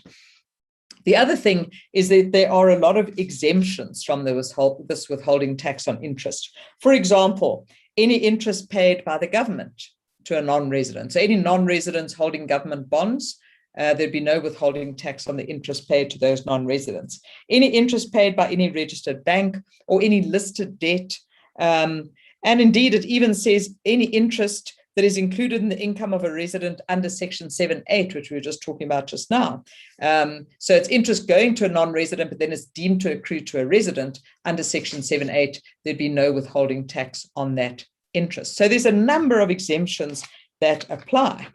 The other thing is that there are a lot of exemptions from this withholding tax on interest. For example, any interest paid by the government to a non-resident. So any non-residents holding government bonds, there'd be no withholding tax on the interest paid to those non-residents. Any interest paid by any registered bank or any listed debt. And indeed, it even says any interest that is included in the income of a resident under section 7(8), which we were just talking about just now. So it's interest going to a non-resident, but then it's deemed to accrue to a resident under section 7(8). There'd be no withholding tax on that interest. So there's a number of exemptions that apply.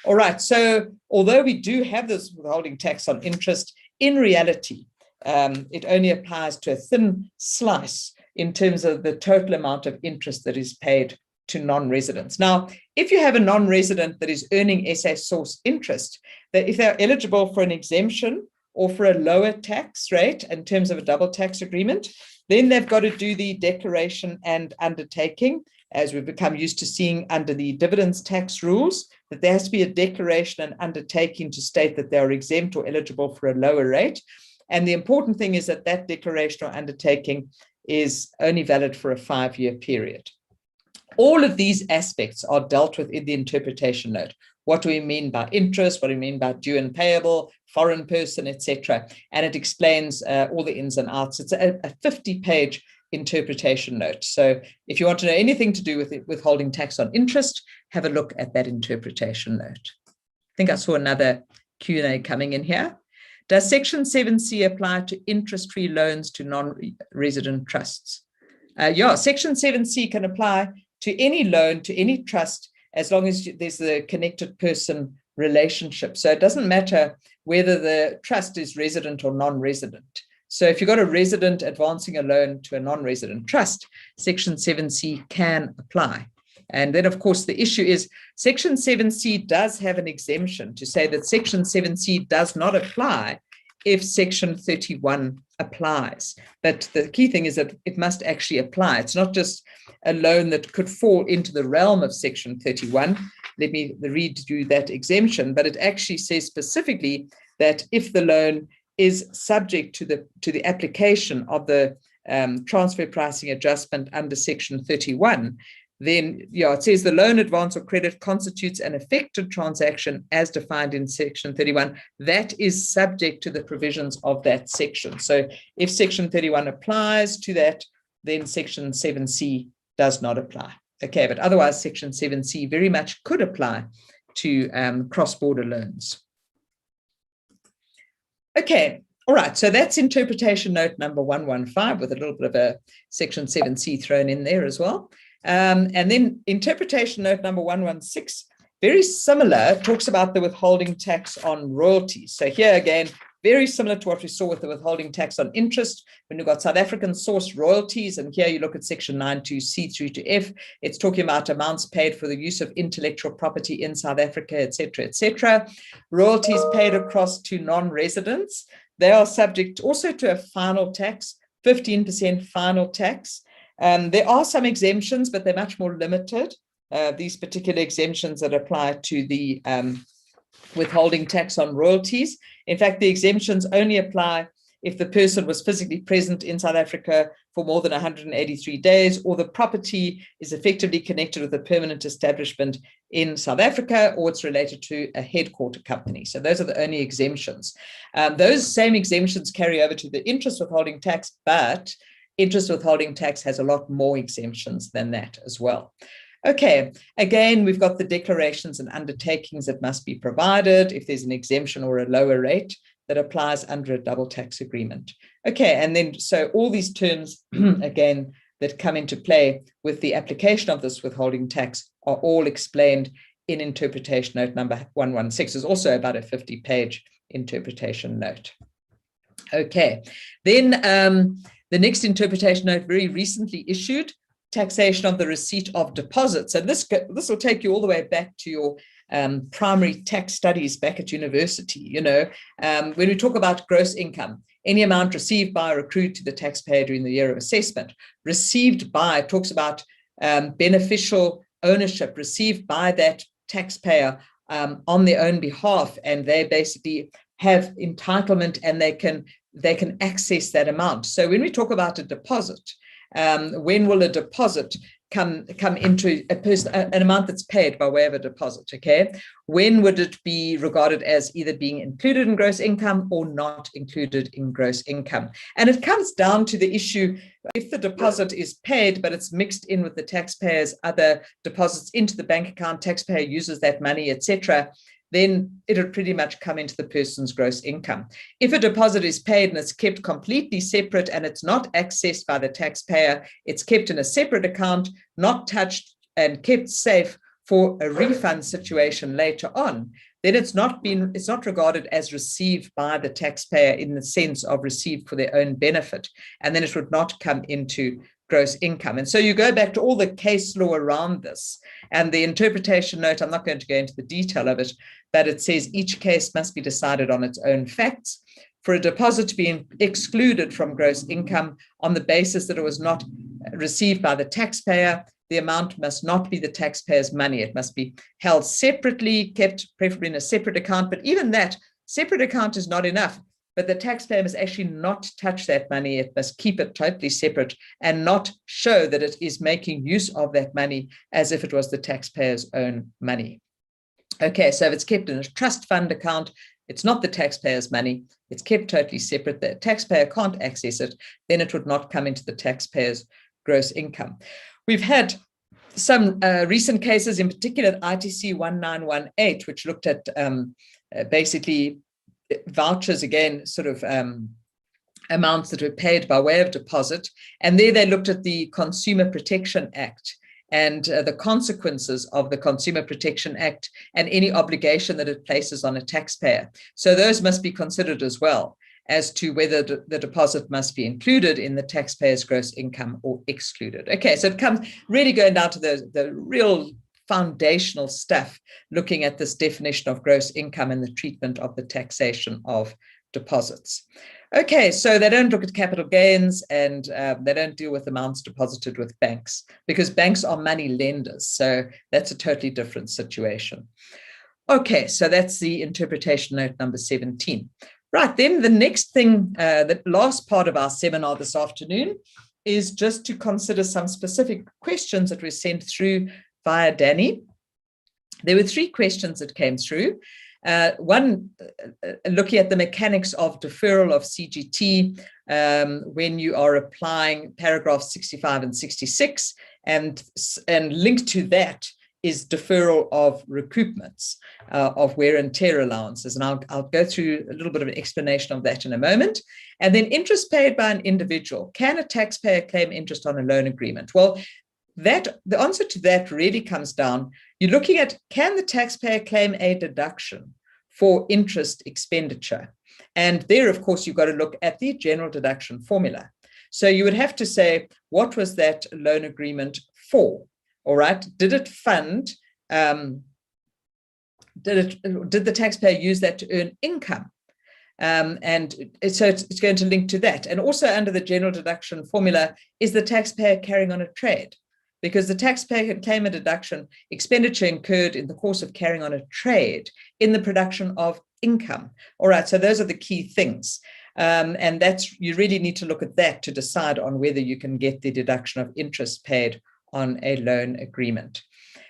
All right, so although we do have this withholding tax on interest, in reality, it only applies to a thin slice in terms of the total amount of interest that is paid to non-residents. Now, if you have a non-resident that is earning SA source interest, that if they're eligible for an exemption or for a lower tax rate in terms of a double tax agreement, then they've got to do the declaration and undertaking, as we've become used to seeing under the dividends tax rules, that there has to be a declaration and undertaking to state that they are exempt or eligible for a lower rate. And the important thing is that that declaration or undertaking is only valid for a 5-year period. All of these aspects are dealt with in the interpretation note. What do we mean by interest? What do we mean by due and payable, foreign person, etc.? And it explains all the ins and outs. It's a 50-page interpretation note. So if you want to know anything to do with withholding tax on interest, have a look at that interpretation note. I think I saw another Q&A coming in here. Does section 7C apply to interest-free loans to non-resident trusts? Yeah, section 7C can apply to any loan, to any trust, as long as there's a connected person relationship. So it doesn't matter whether the trust is resident or non-resident. So if you've got a resident advancing a loan to a non-resident trust, section 7C can apply. And then, of course, the issue is section 7C does have an exemption to say that section 7C does not apply if Section 31 applies. But the key thing is that it must actually apply. It's not just a loan that could fall into the realm of Section 31. Let me read you that exemption, but it actually says specifically that if the loan is subject to the application of the transfer pricing adjustment under Section 31, then it says the loan, advance, or credit constitutes an affected transaction as defined in Section 31 that is subject to the provisions of that section. So if Section 31 applies to that, then Section 7C does not apply. Okay, but otherwise Section 7C very much could apply to cross-border loans. Okay, all right, so that's interpretation note number 115 with a little bit of a Section 7C thrown in there as well. And then interpretation note number 116, very similar, talks about the withholding tax on royalties. So here again, very similar to what we saw with the withholding tax on interest when you've got South African source royalties. And here you look at Section 92C through to F. It's talking about amounts paid for the use of intellectual property in South Africa, et cetera, et cetera. Royalties paid across to non-residents. They are subject also to a final tax, 15% final tax. There are some exemptions, but they're much more limited. These particular exemptions that apply to the withholding tax on royalties. In fact, the exemptions only apply if the person was physically present in South Africa for more than 183 days, or the property is effectively connected with a permanent establishment in South Africa, or it's related to a headquarter company. So those are the only exemptions. Those same exemptions carry over to the interest withholding tax, but interest withholding tax has a lot more exemptions than that as well. Okay, again, we've got the declarations and undertakings that must be provided if there's an exemption or a lower rate that applies under a double tax agreement. Okay, and then so all these terms, again, that come into play with the application of this withholding tax are all explained in interpretation note number 116. There's also about a 50-page interpretation note. Okay, then the next interpretation note very recently issued, taxation of the receipt of deposits. And this will take you all the way back to your primary tax studies back at university. When we talk about gross income, any amount received by or accrued to the taxpayer during the year of assessment. Received by talks about beneficial ownership received by that taxpayer on their own behalf, and they basically have entitlement and they can access that amount. So when we talk about a deposit, when will a deposit come into an amount that's paid by way of a deposit? Okay, when would it be regarded as either being included in gross income or not included in gross income? And it comes down to the issue, if the deposit is paid but it's mixed in with the taxpayer's other deposits into the bank account, taxpayer uses that money, etc., then it'll pretty much come into the person's gross income. If a deposit is paid and it's kept completely separate and it's not accessed by the taxpayer, it's kept in a separate account, not touched and kept safe for a refund situation later on, then it's not regarded as received by the taxpayer in the sense of received for their own benefit, and then it would not come into gross income. And so you go back to all the case law around this, and the interpretation note, I'm not going to go into the detail of it, but it says each case must be decided on its own facts. For a deposit to be excluded from gross income on the basis that it was not received by the taxpayer, the amount must not be the taxpayer's money. It must be held separately, kept preferably in a separate account, but even that separate account is not enough. But the taxpayer must actually not touch that money. It must keep it totally separate and not show that it is making use of that money as if it was the taxpayer's own money. Okay, so if it's kept in a trust fund account, it's not the taxpayer's money. It's kept totally separate. The taxpayer can't access it. Then it would not come into the taxpayer's gross income. We've had some recent cases, in particular ITC 1918, which looked at basically vouchers, again, sort of amounts that were paid by way of deposit. And there they looked at the Consumer Protection Act and the consequences of the Consumer Protection Act and any obligation that it places on a taxpayer. So those must be considered as well as to whether the deposit must be included in the taxpayer's gross income or excluded. Okay, so it comes really going down to the real foundational stuff, looking at this definition of gross income and the treatment of the taxation of deposits. Okay, so they don't look at capital gains, and they don't deal with amounts deposited with banks, because banks are money lenders. So that's a totally different situation. Okay, so that's the interpretation note number 17. Right, then the next thing, the last part of our seminar this afternoon is just to consider some specific questions that were sent through via Danny. There were 3 questions that came through. One, looking at the mechanics of deferral of CGT when you are applying paragraphs 65 and 66, and linked to that is deferral of recoupments of wear and tear allowances. And I'll go through a little bit of an explanation of that in a moment. And then interest paid by an individual. Can a taxpayer claim interest on a loan agreement? Well, the answer to that really comes down, you're looking at, can the taxpayer claim a deduction for interest expenditure? And there, of course, you've got to look at the general deduction formula. So you would have to say, what was that loan agreement for? All right, did it fund, did the taxpayer use that to earn income? And so it's going to link to that. And also under the general deduction formula, is the taxpayer carrying on a trade? Because the taxpayer can claim a deduction expenditure incurred in the course of carrying on a trade in the production of income. All right, so those are the key things. And that's, you really need to look at that to decide on whether you can get the deduction of interest paid on a loan agreement.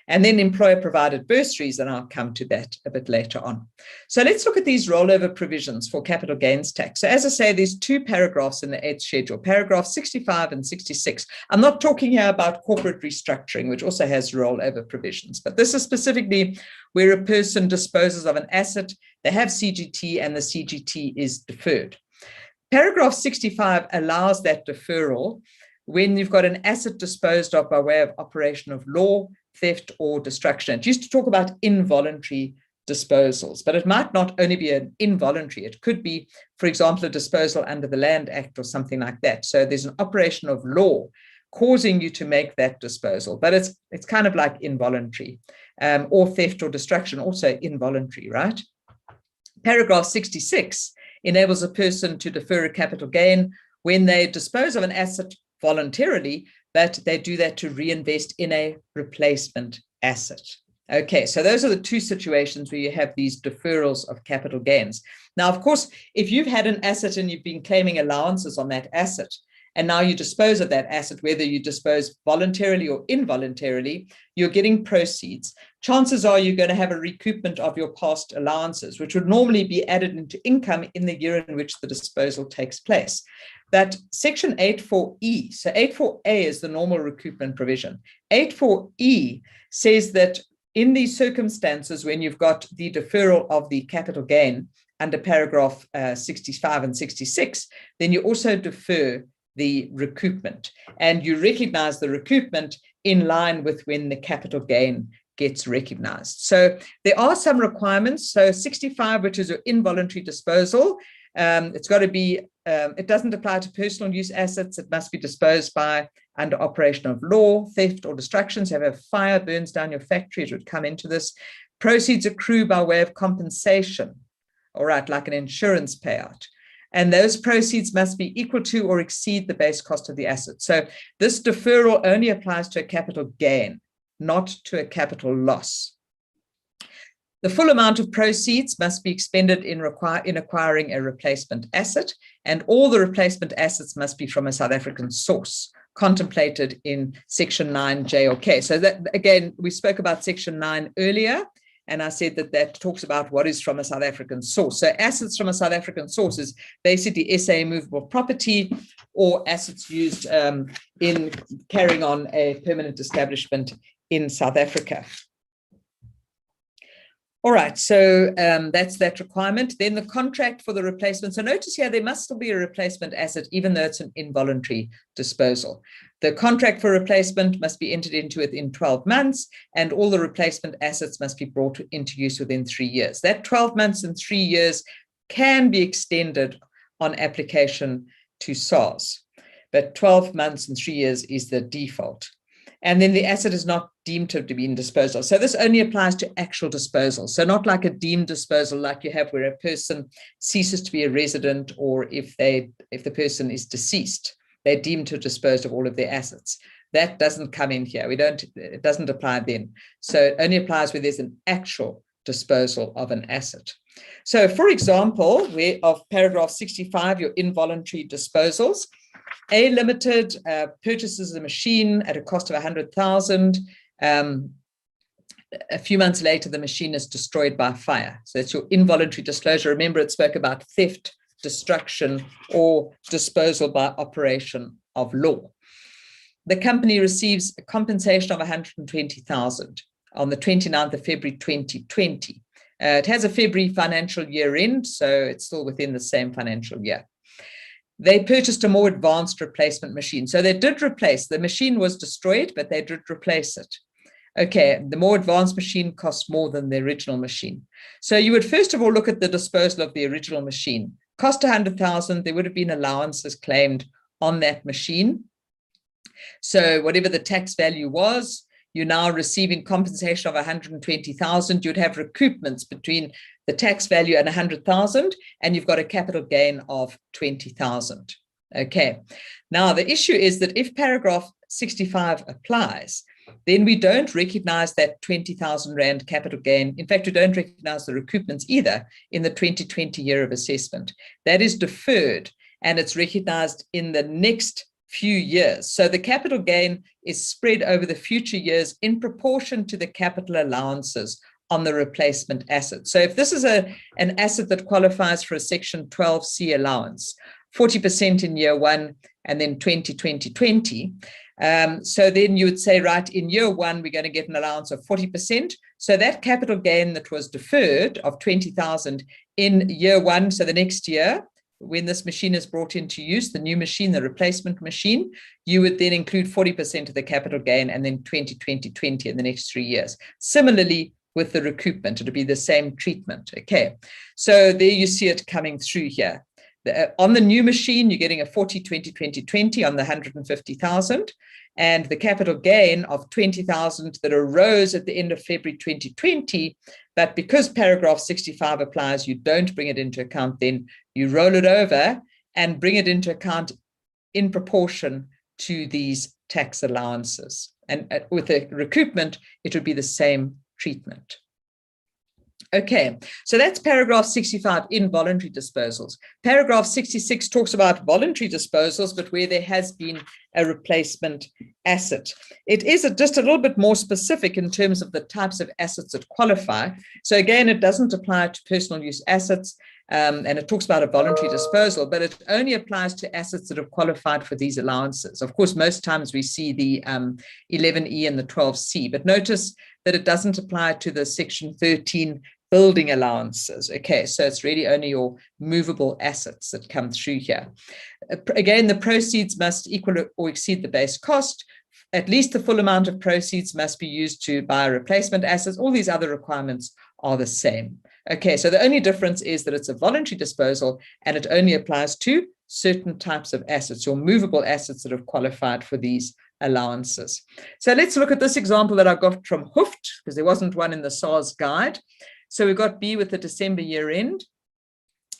And then employer provided bursaries, and I'll come to that a bit later on. So let's look at these rollover provisions for capital gains tax. So as I say, there's 2 paragraphs in the 8th schedule, paragraph 65 and 66. I'm not talking here about corporate restructuring, which also has rollover provisions, but this is specifically where a person disposes of an asset, they have CGT, and the CGT is deferred. Paragraph 65 allows that deferral when you've got an asset disposed of by way of operation of law, theft, or destruction. It used to talk about involuntary disposals, but it might not only be an involuntary. It could be, for example, a disposal under the Land Act or something like that. So there's an operation of law causing you to make that disposal, but it's kind of like involuntary, or theft or destruction, also involuntary, right? Paragraph 66 enables a person to defer a capital gain when they dispose of an asset voluntarily, but they do that to reinvest in a replacement asset. Okay, so those are the 2 situations where you have these deferrals of capital gains. Now, of course, if you've had an asset and you've been claiming allowances on that asset, and now you dispose of that asset, whether you dispose voluntarily or involuntarily, you're getting proceeds. Chances are you're going to have a recoupment of your past allowances, which would normally be added into income in the year in which the disposal takes place. That section 84E, so 84A is the normal recoupment provision. 84E says that in these circumstances, when you've got the deferral of the capital gain under paragraph 65 and 66, then you also defer the recoupment, and you recognize the recoupment in line with when the capital gain gets recognized. So there are some requirements. So 65, which is your involuntary disposal, it's got to be, it doesn't apply to personal use assets. It must be disposed by under operation of law, theft or destruction. So if a fire burns down your factory, it would come into this. Proceeds accrue by way of compensation, all right, like an insurance payout. And those proceeds must be equal to or exceed the base cost of the asset. So this deferral only applies to a capital gain, not to a capital loss. The full amount of proceeds must be expended in acquiring a replacement asset, and all the replacement assets must be from a South African source, contemplated in Section 9J or K. So that, again, we spoke about Section 9 earlier, and I said that that talks about what is from a South African source. So assets from a South African source is basically SA movable property or assets used in carrying on a permanent establishment in South Africa. All right, so that's that requirement. Then the contract for the replacement. So notice here, there must still be a replacement asset, even though it's an involuntary disposal. The contract for replacement must be entered into within 12 months, and all the replacement assets must be brought into use within 3 years. That 12 months and 3 years can be extended on application to SARS, but 12 months and 3 years is the default. and then the asset is not deemed to have been disposed of. So this only applies to actual disposal. So not like a deemed disposal like you have where a person ceases to be a resident, or if the person is deceased, they're deemed to have disposed of all of their assets. That doesn't come in here. It doesn't apply then. So it only applies where there's an actual disposal of an asset. So for example, of paragraph 65, your involuntary disposals, A Limited purchases a machine at a cost of 100,000. A few months later, the machine is destroyed by fire. So it's your involuntary disclosure. Remember, it spoke about theft, destruction, or disposal by operation of law. The company receives a compensation of 120,000 on the 29th of February 2020. It has a February financial year end, so it's still within the same financial year. They purchased a more advanced replacement machine. So they did replace, the machine was destroyed, but they did replace it. Okay, the more advanced machine costs more than the original machine. So you would first of all look at the disposal of the original machine. Cost 100,000, there would have been allowances claimed on that machine. So whatever the tax value was, you're now receiving compensation of 120,000. You'd have recoupments between the tax value and 100,000, and you've got a capital gain of 20,000. Okay. Now the issue is that if paragraph 65 applies, then we don't recognize that 20,000 Rand capital gain. In fact, we don't recognize the recoupments either in the 2020 year of assessment. That is deferred, and it's recognized in the next few years. So the capital gain is spread over the future years in proportion to the capital allowances on the replacement asset. So if this is an asset that qualifies for a Section 12C allowance, 40% in year one and then 2020. So then you would say, right, in year one, we're going to get an allowance of 40%. So that capital gain that was deferred of 20,000 in year one, so the next year, when this machine is brought into use, the new machine, the replacement machine, you would then include 40% of the capital gain and then 20 in the next 3 years. Similarly, with the recoupment, it'll be the same treatment. Okay, so there you see it coming through here. On the new machine, you're getting a 40, 20 on the 150,000, and the capital gain of 20,000 that arose at the end of February 2020. But because paragraph 65 applies, you don't bring it into account then. You roll it over and bring it into account in proportion to these tax allowances. And with a recoupment, it would be the same treatment. Okay, so that's paragraph 65, involuntary disposals. Paragraph 66 talks about voluntary disposals, but where there has been a replacement asset. It is just a little bit more specific in terms of the types of assets that qualify. So again, it doesn't apply to personal use assets, and it talks about a voluntary disposal, but it only applies to assets that have qualified for these allowances. Of course, most times we see the 11E and the 12C, but notice that it doesn't apply to the Section 13 building allowances. Okay, so it's really only your movable assets that come through here. Again, the proceeds must equal or exceed the base cost. At least the full amount of proceeds must be used to buy replacement assets. All these other requirements are the same. Okay, so the only difference is that it's a voluntary disposal and it only applies to certain types of assets or movable assets that have qualified for these allowances. So let's look at this example that I got from Hooft, because there wasn't one in the SARS guide. So we've got B with the December year end.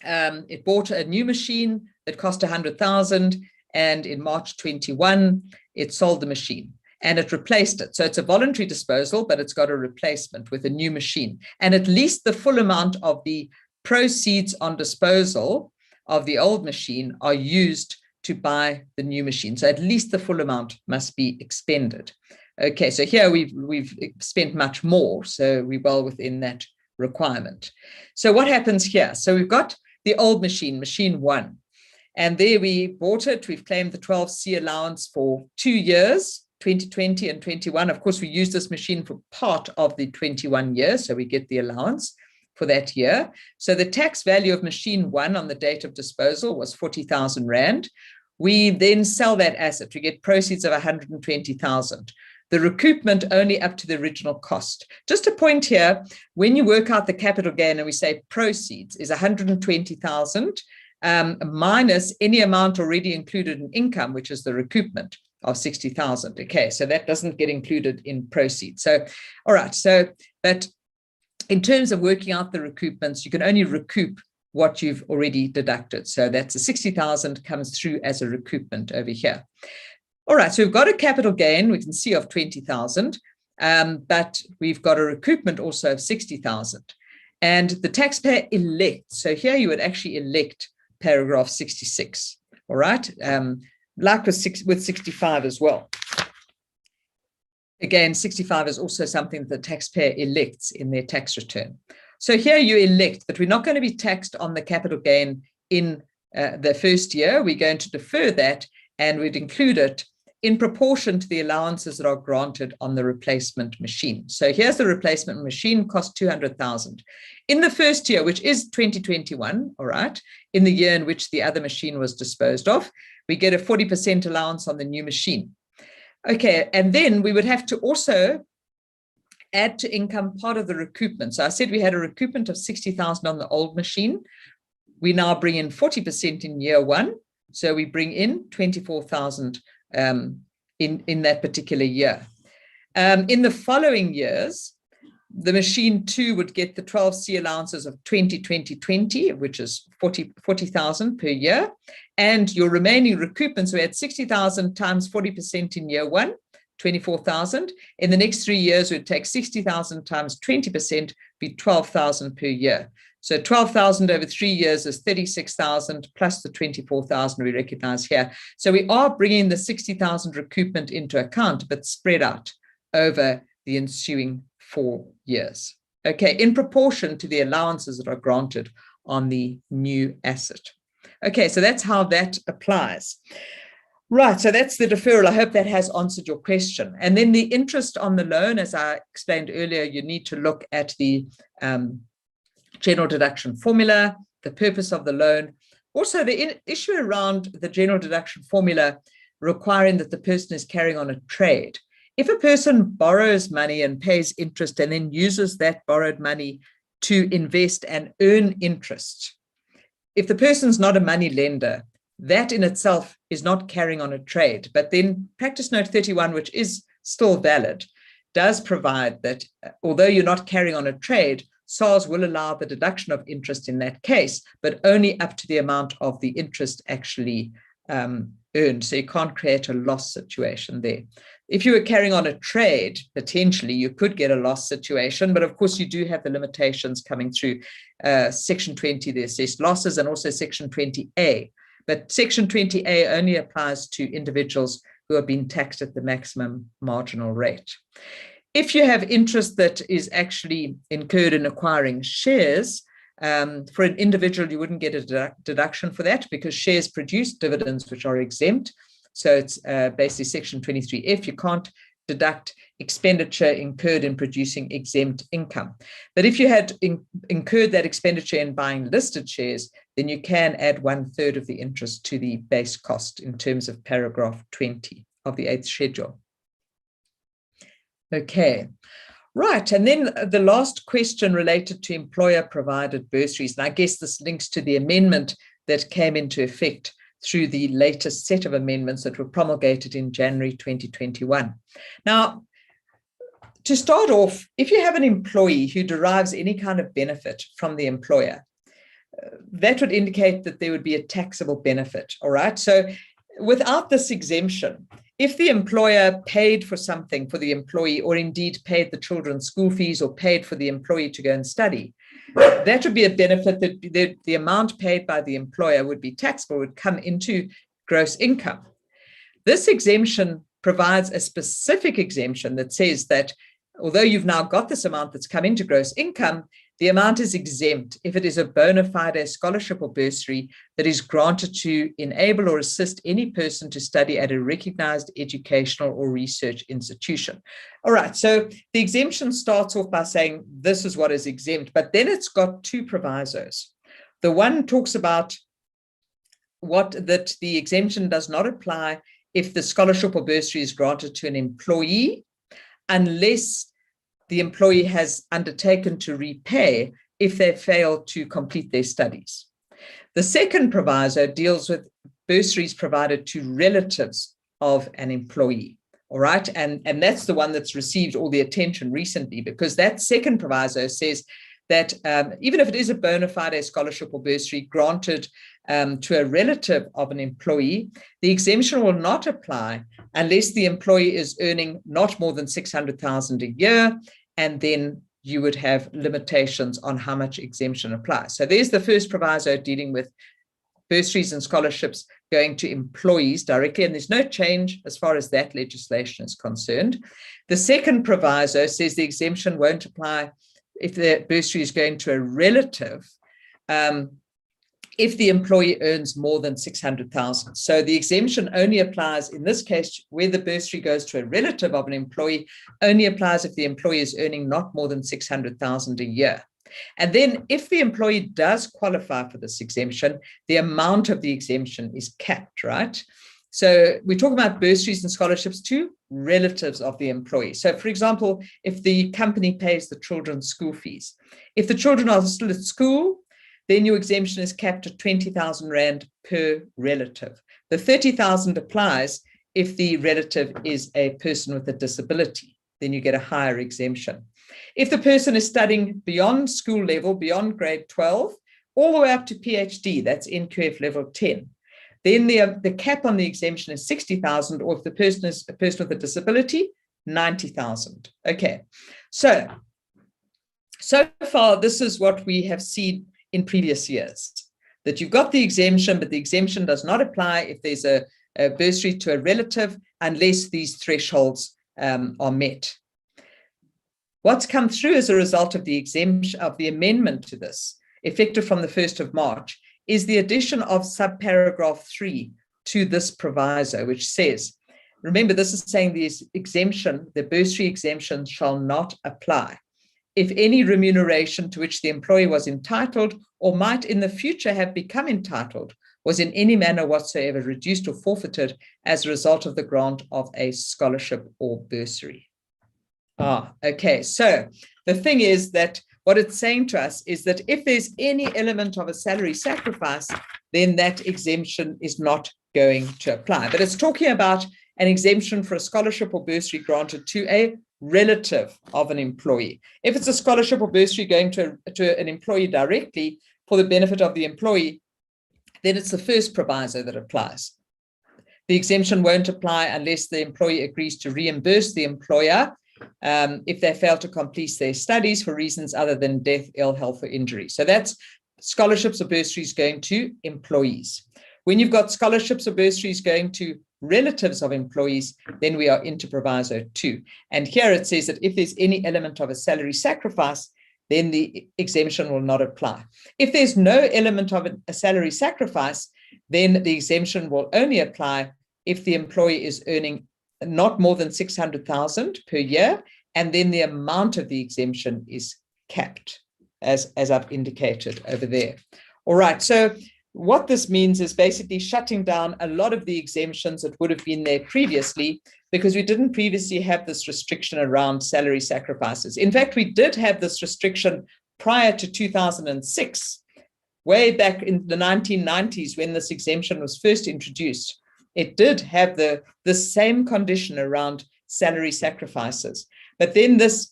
It bought a new machine that cost 100,000, and in March 21, it sold the machine and it replaced it. So it's a voluntary disposal, but it's got a replacement with a new machine. And at least the full amount of the proceeds on disposal of the old machine are used to buy the new machine. So at least the full amount must be expended. Okay, so here we've spent much more, so we're well within that requirement. So what happens here? So we've got the old machine, machine one, and there we bought it. We've claimed the 12C allowance for 2 years, 2020 and 21. Of course, we use this machine for part of the 21 years, so we get the allowance for that year. So the tax value of machine one on the date of disposal was 40,000 Rand. We then sell that asset. We get proceeds of 120,000. The recoupment only up to the original cost. Just a point here, when you work out the capital gain and we say proceeds is 120,000 minus any amount already included in income, which is the recoupment. of 60,000. Okay, so that doesn't get included in proceeds. So, all right, so that in terms of working out the recoupments, you can only recoup what you've already deducted. So that's a 60,000 comes through as a recoupment over here. All right, so we've got a capital gain, we can see, of 20,000, but we've got a recoupment also of 60,000. And the taxpayer elects, so here you would actually elect paragraph 66, all right? Like with 65 as well. Again, 65 is also something that the taxpayer elects in their tax return. So here you elect that we're not going to be taxed on the capital gain in the first year. We're going to defer that, and we'd include it in proportion to the allowances that are granted on the replacement machine. So here's the replacement machine, cost 200,000. In the first year, which is 2021, all right, in the year in which the other machine was disposed of, we get a 40% allowance on the new machine. Okay, and then we would have to also add to income part of the recoupment. So I said we had a recoupment of 60,000 on the old machine. We now bring in 40% in year one. So we bring in 24,000 in that particular year. In the following years, the machine 2 would get the 12C allowances of 20, which is 40,000 per year. And your remaining recoupments, we had 60,000 times 40% in year one, 24,000. In the next 3 years, we'd take 60,000 times 20%, be 12,000 per year. So 12,000 over 3 years is 36,000 plus the 24,000 we recognize here. So we are bringing the 60,000 recoupment into account, but spread out over the ensuing 4 years. Okay, in proportion to the allowances that are granted on the new asset. Okay, so that's how that applies. Right, so that's the deferral. I hope that has answered your question. And then the interest on the loan, as I explained earlier, you need to look at the general deduction formula, the purpose of the loan. Also, the issue around the general deduction formula requiring that the person is carrying on a trade. If a person borrows money and pays interest and then uses that borrowed money to invest and earn interest, if the person's not a money lender, that in itself is not carrying on a trade. But then Practice Note 31, which is still valid, does provide that although you're not carrying on a trade, SARS will allow the deduction of interest in that case, but only up to the amount of the interest actually earned. So you can't create a loss situation there. If you were carrying on a trade, potentially you could get a loss situation, but of course you do have the limitations coming through Section 20, the assessed losses, and also Section 20A. But Section 20A only applies to individuals who have been taxed at the maximum marginal rate. If you have interest that is actually incurred in acquiring shares, for an individual, you wouldn't get a deduction for that because shares produce dividends which are exempt. So it's basically Section 23F. You can't deduct expenditure incurred in producing exempt income. But if you had incurred that expenditure in buying listed shares, then you can add 1/3 of the interest to the base cost in terms of paragraph 20 of the 8th schedule. Okay, right. And then the last question related to employer-provided bursaries. And I guess this links to the amendment that came into effect through the latest set of amendments that were promulgated in January 2021. Now, to start off, if you have an employee who derives any kind of benefit from the employer, that would indicate that there would be a taxable benefit, all right? So without this exemption, if the employer paid for something for the employee, or indeed paid the children's school fees or paid for the employee to go and study, that would be a benefit that the amount paid by the employer would be taxable, would come into gross income. This exemption provides a specific exemption that says that although you've now got this amount that's come into gross income, the amount is exempt if it is a bona fide scholarship or bursary that is granted to enable or assist any person to study at a recognized educational or research institution. All right, so the exemption starts off by saying this is what is exempt, but then it's got two provisos. The one talks about that the exemption does not apply if the scholarship or bursary is granted to an employee unless the employee has undertaken to repay if they fail to complete their studies. The second proviso deals with bursaries provided to relatives of an employee. All right. And that's the one that's received all the attention recently, because that second proviso says that even if it is a bona fide scholarship or bursary granted to a relative of an employee, the exemption will not apply unless the employee is earning not more than 600,000 a year, and then you would have limitations on how much exemption applies. So there's the first proviso dealing with bursaries and scholarships going to employees directly, and there's no change as far as that legislation is concerned. The second proviso says the exemption won't apply if the bursary is going to a relative, if the employee earns more than 600,000. So the exemption only applies in this case where the bursary goes to a relative of an employee, only applies if the employee is earning not more than 600,000 a year. And then if the employee does qualify for this exemption, the amount of the exemption is capped, right? So we talk about bursaries and scholarships to relatives of the employee. So for example, if the company pays the children's school fees, if the children are still at school, then your exemption is capped at 20,000 Rand per relative. The 30,000 applies if the relative is a person with a disability, then you get a higher exemption. If the person is studying beyond school level, beyond grade 12, all the way up to PhD, that's NQF level 10, then the cap on the exemption is 60,000, or if the person is a person with a disability, 90,000. Okay, so far, this is what we have seen in previous years, that you've got the exemption, but the exemption does not apply if there's a bursary to a relative unless these thresholds are met. What's come through as a result of the exemption of the amendment to this, effective from the 1st of March, is the addition of subparagraph 3 to this proviso, which says, remember, this is saying the bursary exemption shall not apply if any remuneration to which the employee was entitled or might in the future have become entitled was in any manner whatsoever reduced or forfeited as a result of the grant of a scholarship or bursary. Okay, so the thing is that what it's saying to us is that if there's any element of a salary sacrifice, then that exemption is not going to apply. But it's talking about an exemption for a scholarship or bursary granted to a relative of an employee. If it's a scholarship or bursary going to an employee directly for the benefit of the employee, then it's the first proviso that applies. The exemption won't apply unless the employee agrees to reimburse the employer if they fail to complete their studies for reasons other than death, ill health, or injury. So that's scholarships or bursaries going to employees. When you've got scholarships or bursaries going to relatives of employees, then we are into proviso 2. And here it says that if there's any element of a salary sacrifice, then the exemption will not apply. If there's no element of a salary sacrifice, then the exemption will only apply if the employee is earning not more than 600,000 per year, and then the amount of the exemption is capped, as I've indicated over there. All right, so what this means is basically shutting down a lot of the exemptions that would have been there previously, because we didn't previously have this restriction around salary sacrifices. In fact, we did have this restriction prior to 2006, way back in the 1990s when this exemption was first introduced. It did have the same condition around salary sacrifices. But then this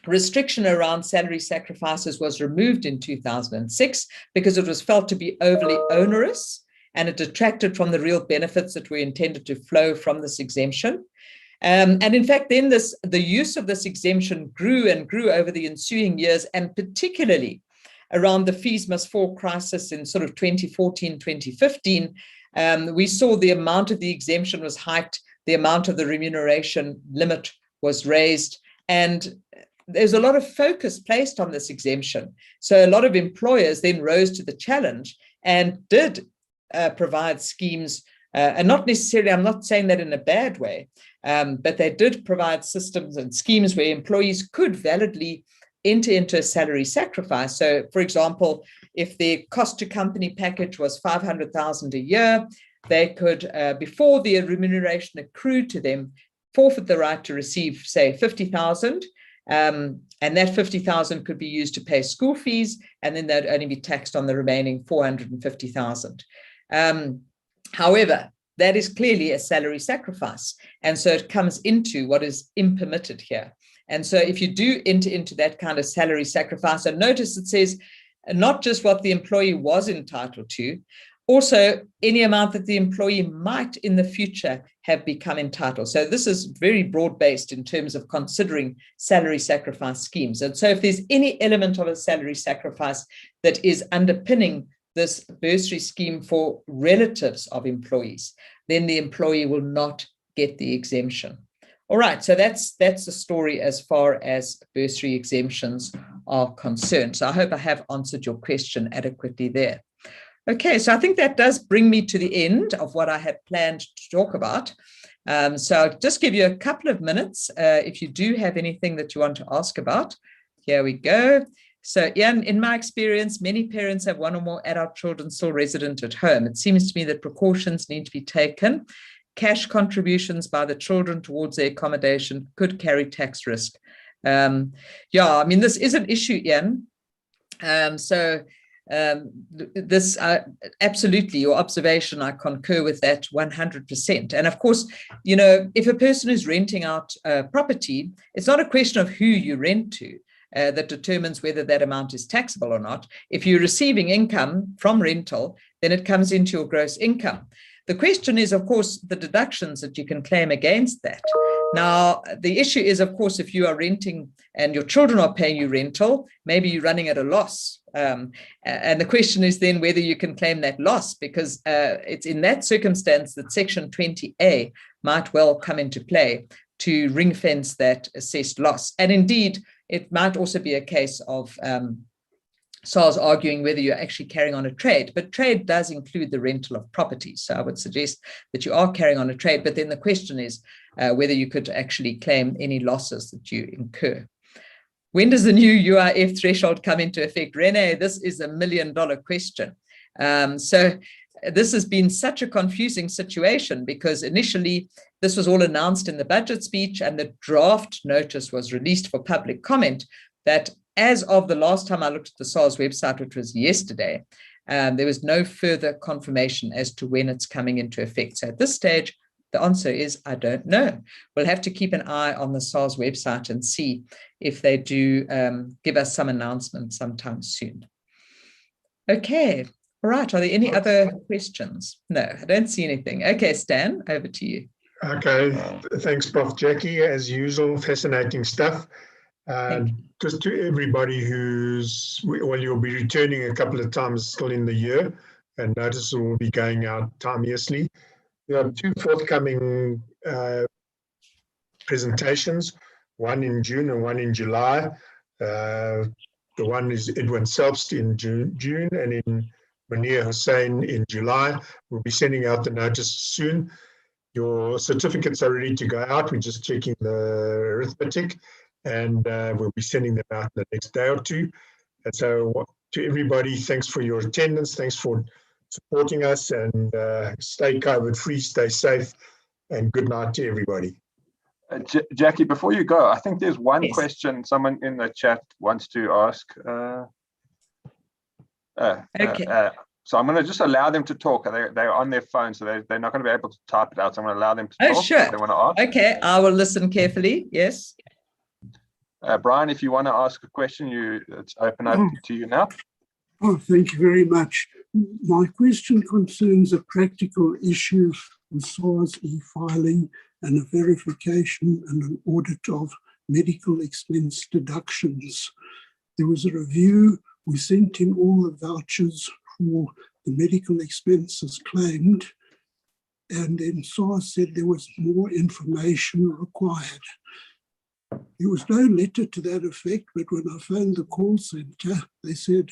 restriction around salary sacrifices was removed in 2006 because it was felt to be overly onerous, and it detracted from the real benefits that were intended to flow from this exemption. And in fact, then the use of this exemption grew and grew over the ensuing years, and particularly around the fees must fall crisis in sort of 2014, 2015, we saw the amount of the exemption was hiked, the amount of the remuneration limit was raised, and there's a lot of focus placed on this exemption. So a lot of employers then rose to the challenge and did provide schemes, and not necessarily, I'm not saying that in a bad way, but they did provide systems and schemes where employees could validly enter into a salary sacrifice. So, for example, if the cost to company package was 500,000 a year, they could, before the remuneration accrued to them, forfeit the right to receive, say, 50,000. And that 50,000 could be used to pay school fees, and then they'd only be taxed on the remaining 450,000. However, that is clearly a salary sacrifice. And so it comes into what is impermitted here. And so if you do enter into that kind of salary sacrifice, and notice it says not just what the employee was entitled to, also any amount that the employee might in the future have become entitled. So this is very broad-based in terms of considering salary sacrifice schemes. And so if there's any element of a salary sacrifice that is underpinning this bursary scheme for relatives of employees, then the employee will not get the exemption. All right, so that's the story as far as bursary exemptions are concerned. So I hope I have answered your question adequately there. Okay, so I think that does bring me to the end of what I had planned to talk about. So I'll just give you a couple of minutes if you do have anything that you want to ask about. Here we go. So Ian, in my experience, many parents have one or more adult children still resident at home. It seems to me that precautions need to be taken. Cash contributions by the children towards their accommodation could carry tax risk. Yeah, I mean, this is an issue, Ian. This absolutely, your observation, I concur with that 100%. And of course, you know, if a person is renting out property, it's not a question of who you rent to that determines whether that amount is taxable or not. If you're receiving income from rental, then it comes into your gross income. The question is, of course, the deductions that you can claim against that. Now, the issue is, of course, if you are renting and your children are paying you rental, maybe you're running at a loss. And the question is then whether you can claim that loss, because it's in that circumstance that Section 20A might well come into play to ring fence that assessed loss. And indeed, it might also be a case of SARS arguing whether you're actually carrying on a trade, but trade does include the rental of property. So I would suggest that you are carrying on a trade, but then the question is whether you could actually claim any losses that you incur. When does the new UIF threshold come into effect? Renee, this is $1 million question. So this has been such a confusing situation because initially this was all announced in the budget speech and the draft notice was released for public comment that as of the last time I looked at the SARS website, which was yesterday, there was no further confirmation as to when it's coming into effect. So at this stage, the answer is, I don't know. We'll have to keep an eye on the SARS website and see if they do give us some announcement sometime soon. Okay, all right. Are there any other questions? No, I don't see anything. Okay, Stan, over to you. Okay, thanks, Prof. Jackie. As usual, fascinating stuff. Just to everybody you'll be returning a couple of times still in the year, and notices will be going out timeously. We have 2 forthcoming presentations, one in June and one in July. The one is Edwin Selbst in June and in Munir Hussain in July. We'll be sending out the notice soon. Your certificates are ready to go out. We're just checking the arithmetic, and we'll be sending them out the next day or two. And so to everybody, thanks for your attendance. Thanks for supporting us, and stay COVID-free, stay safe, and good night to everybody. Jackie, before you go, I think there's one Yes. question someone in the chat wants to ask. Okay. So I'm going to just allow them to talk. They're on their phone, so they're not going to be able to type it out. So I'm going to allow them to talk. Sure. If they want to ask. Okay, I will listen carefully. Yes. Brian, if you want to ask a question, it's open up to you now. Oh, thank you very much. My question concerns a practical issue with SARS e-filing and a verification and an audit of medical expense deductions. There was a review. We sent in all the vouchers for the medical expenses claimed, and then SARS said there was more information required. There was no letter to that effect, but when I phoned the call center, they said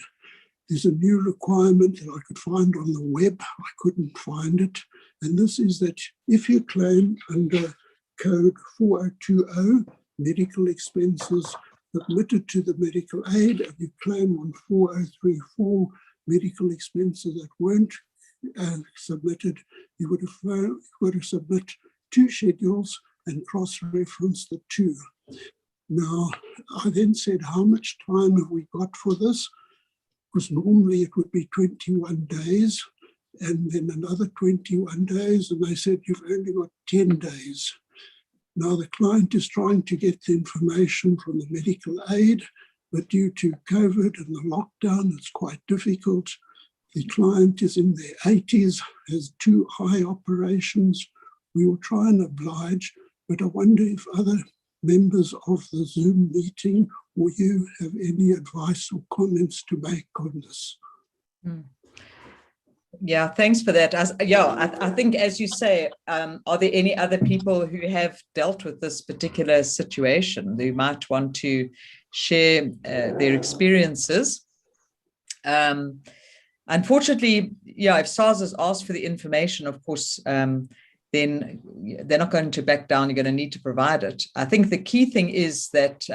there's a new requirement that I could find on the web. I couldn't find it. And this is that if you claim under code 4020, medical expenses submitted to the medical aid, and you claim on 4034, medical expenses that weren't submitted, you would have got to submit 2 schedules and cross-reference the 2. Now, I then said, how much time have we got for this? Because normally it would be 21 days. and then another 21 days, and they said, you've only got 10 days. Now the client is trying to get the information from the medical aid, but due to COVID and the lockdown, it's quite difficult. The client is in their 80s, has 2 eye operations. We will try and oblige, but I wonder if other members of the Zoom meeting or you have any advice or comments to make on this. Yeah, thanks for that. I think, as you say, are there any other people who have dealt with this particular situation who might want to share their experiences? Unfortunately, if SARS has asked for the information, of course, then they're not going to back down. You're going to need to provide it. I think the key thing is that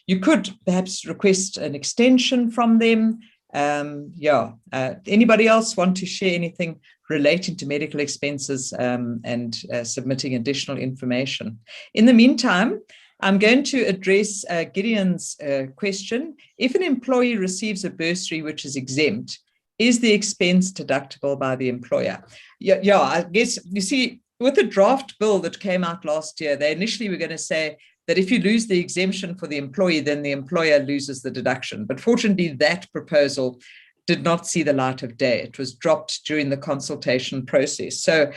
you could perhaps request an extension from them. Anybody else want to share anything relating to medical expenses and submitting additional information? In the meantime, I'm going to address Gideon's question. If an employee receives a bursary which is exempt, is the expense deductible by the employer? I guess, you see, with the draft bill that came out last year, they initially were going to say that if you lose the exemption for the employee, then the employer loses the deduction. But fortunately, that proposal did not see the light of day. It was dropped during the consultation process. So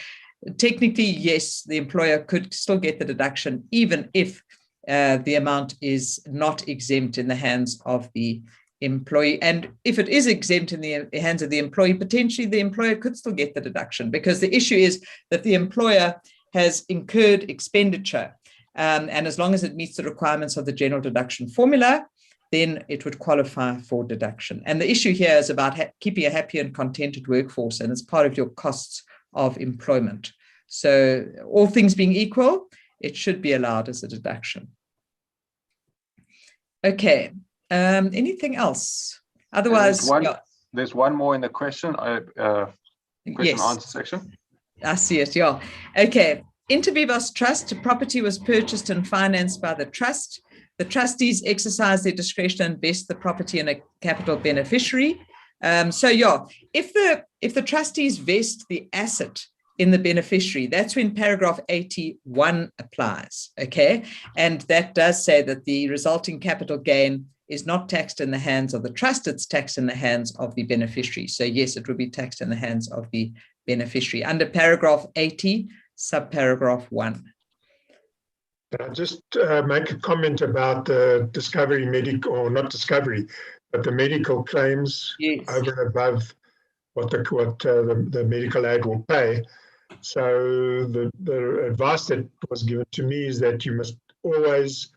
technically, yes, the employer could still get the deduction, even if the amount is not exempt in the hands of the employee. And if it is exempt in the hands of the employee, potentially the employer could still get the deduction, because the issue is that the employer has incurred expenditure. And as long as it meets the requirements of the general deduction formula, then it would qualify for deduction. And the issue here is about keeping a happy and contented workforce, and it's part of your costs of employment. So all things being equal, it should be allowed as a deduction. Okay, anything else? Otherwise, there's one more in the question answer section. I see it, yeah. Okay. Inter vivos trust, property was purchased and financed by the trust. The trustees exercise their discretion and invest the property in a capital beneficiary. If the trustees vest the asset in the beneficiary, that's when paragraph 81 applies, okay? And that does say that the resulting capital gain is not taxed in the hands of the trust, it's taxed in the hands of the beneficiary. So yes, it would be taxed in the hands of the beneficiary. Under paragraph 80, subparagraph 1. I'll just make a comment about the discovery medical, or not discovery, but the medical claims over and above what the medical aid will pay. So the advice that was given to me is that you must always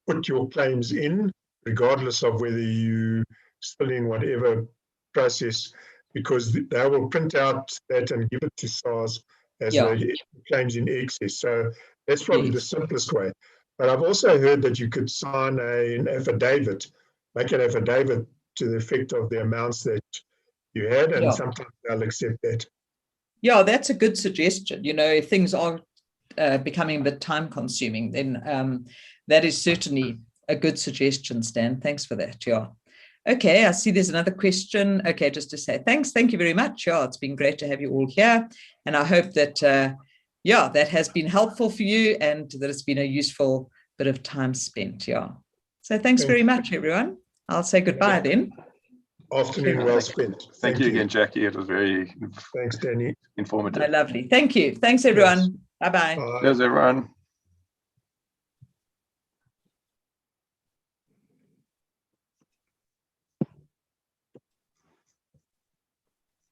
put your claims in, regardless of whether you still in whatever process, because they will print out that and give it to SARS as the claims in excess. So that's probably the simplest way. But I've also heard that you could sign an affidavit, make an affidavit to the effect of the amounts that you had, and sometimes they'll accept that. Yeah, that's a good suggestion. If things are becoming a bit time consuming, then that is certainly a good suggestion, Stan. Thanks for that. Yeah. Okay, I see there's another question. Okay, just to say thanks. Thank you very much. Yeah, it's been great to have you all here. And I hope that, that has been helpful for you and that it's been a useful bit of time spent. Yeah. So thanks very much, everyone. I'll say goodbye then. Afternoon well spent. Thank you again, Jackie. It was very Danny. Informative. Lovely. Thank you. Thanks, everyone. Bye-bye. Cheers, everyone.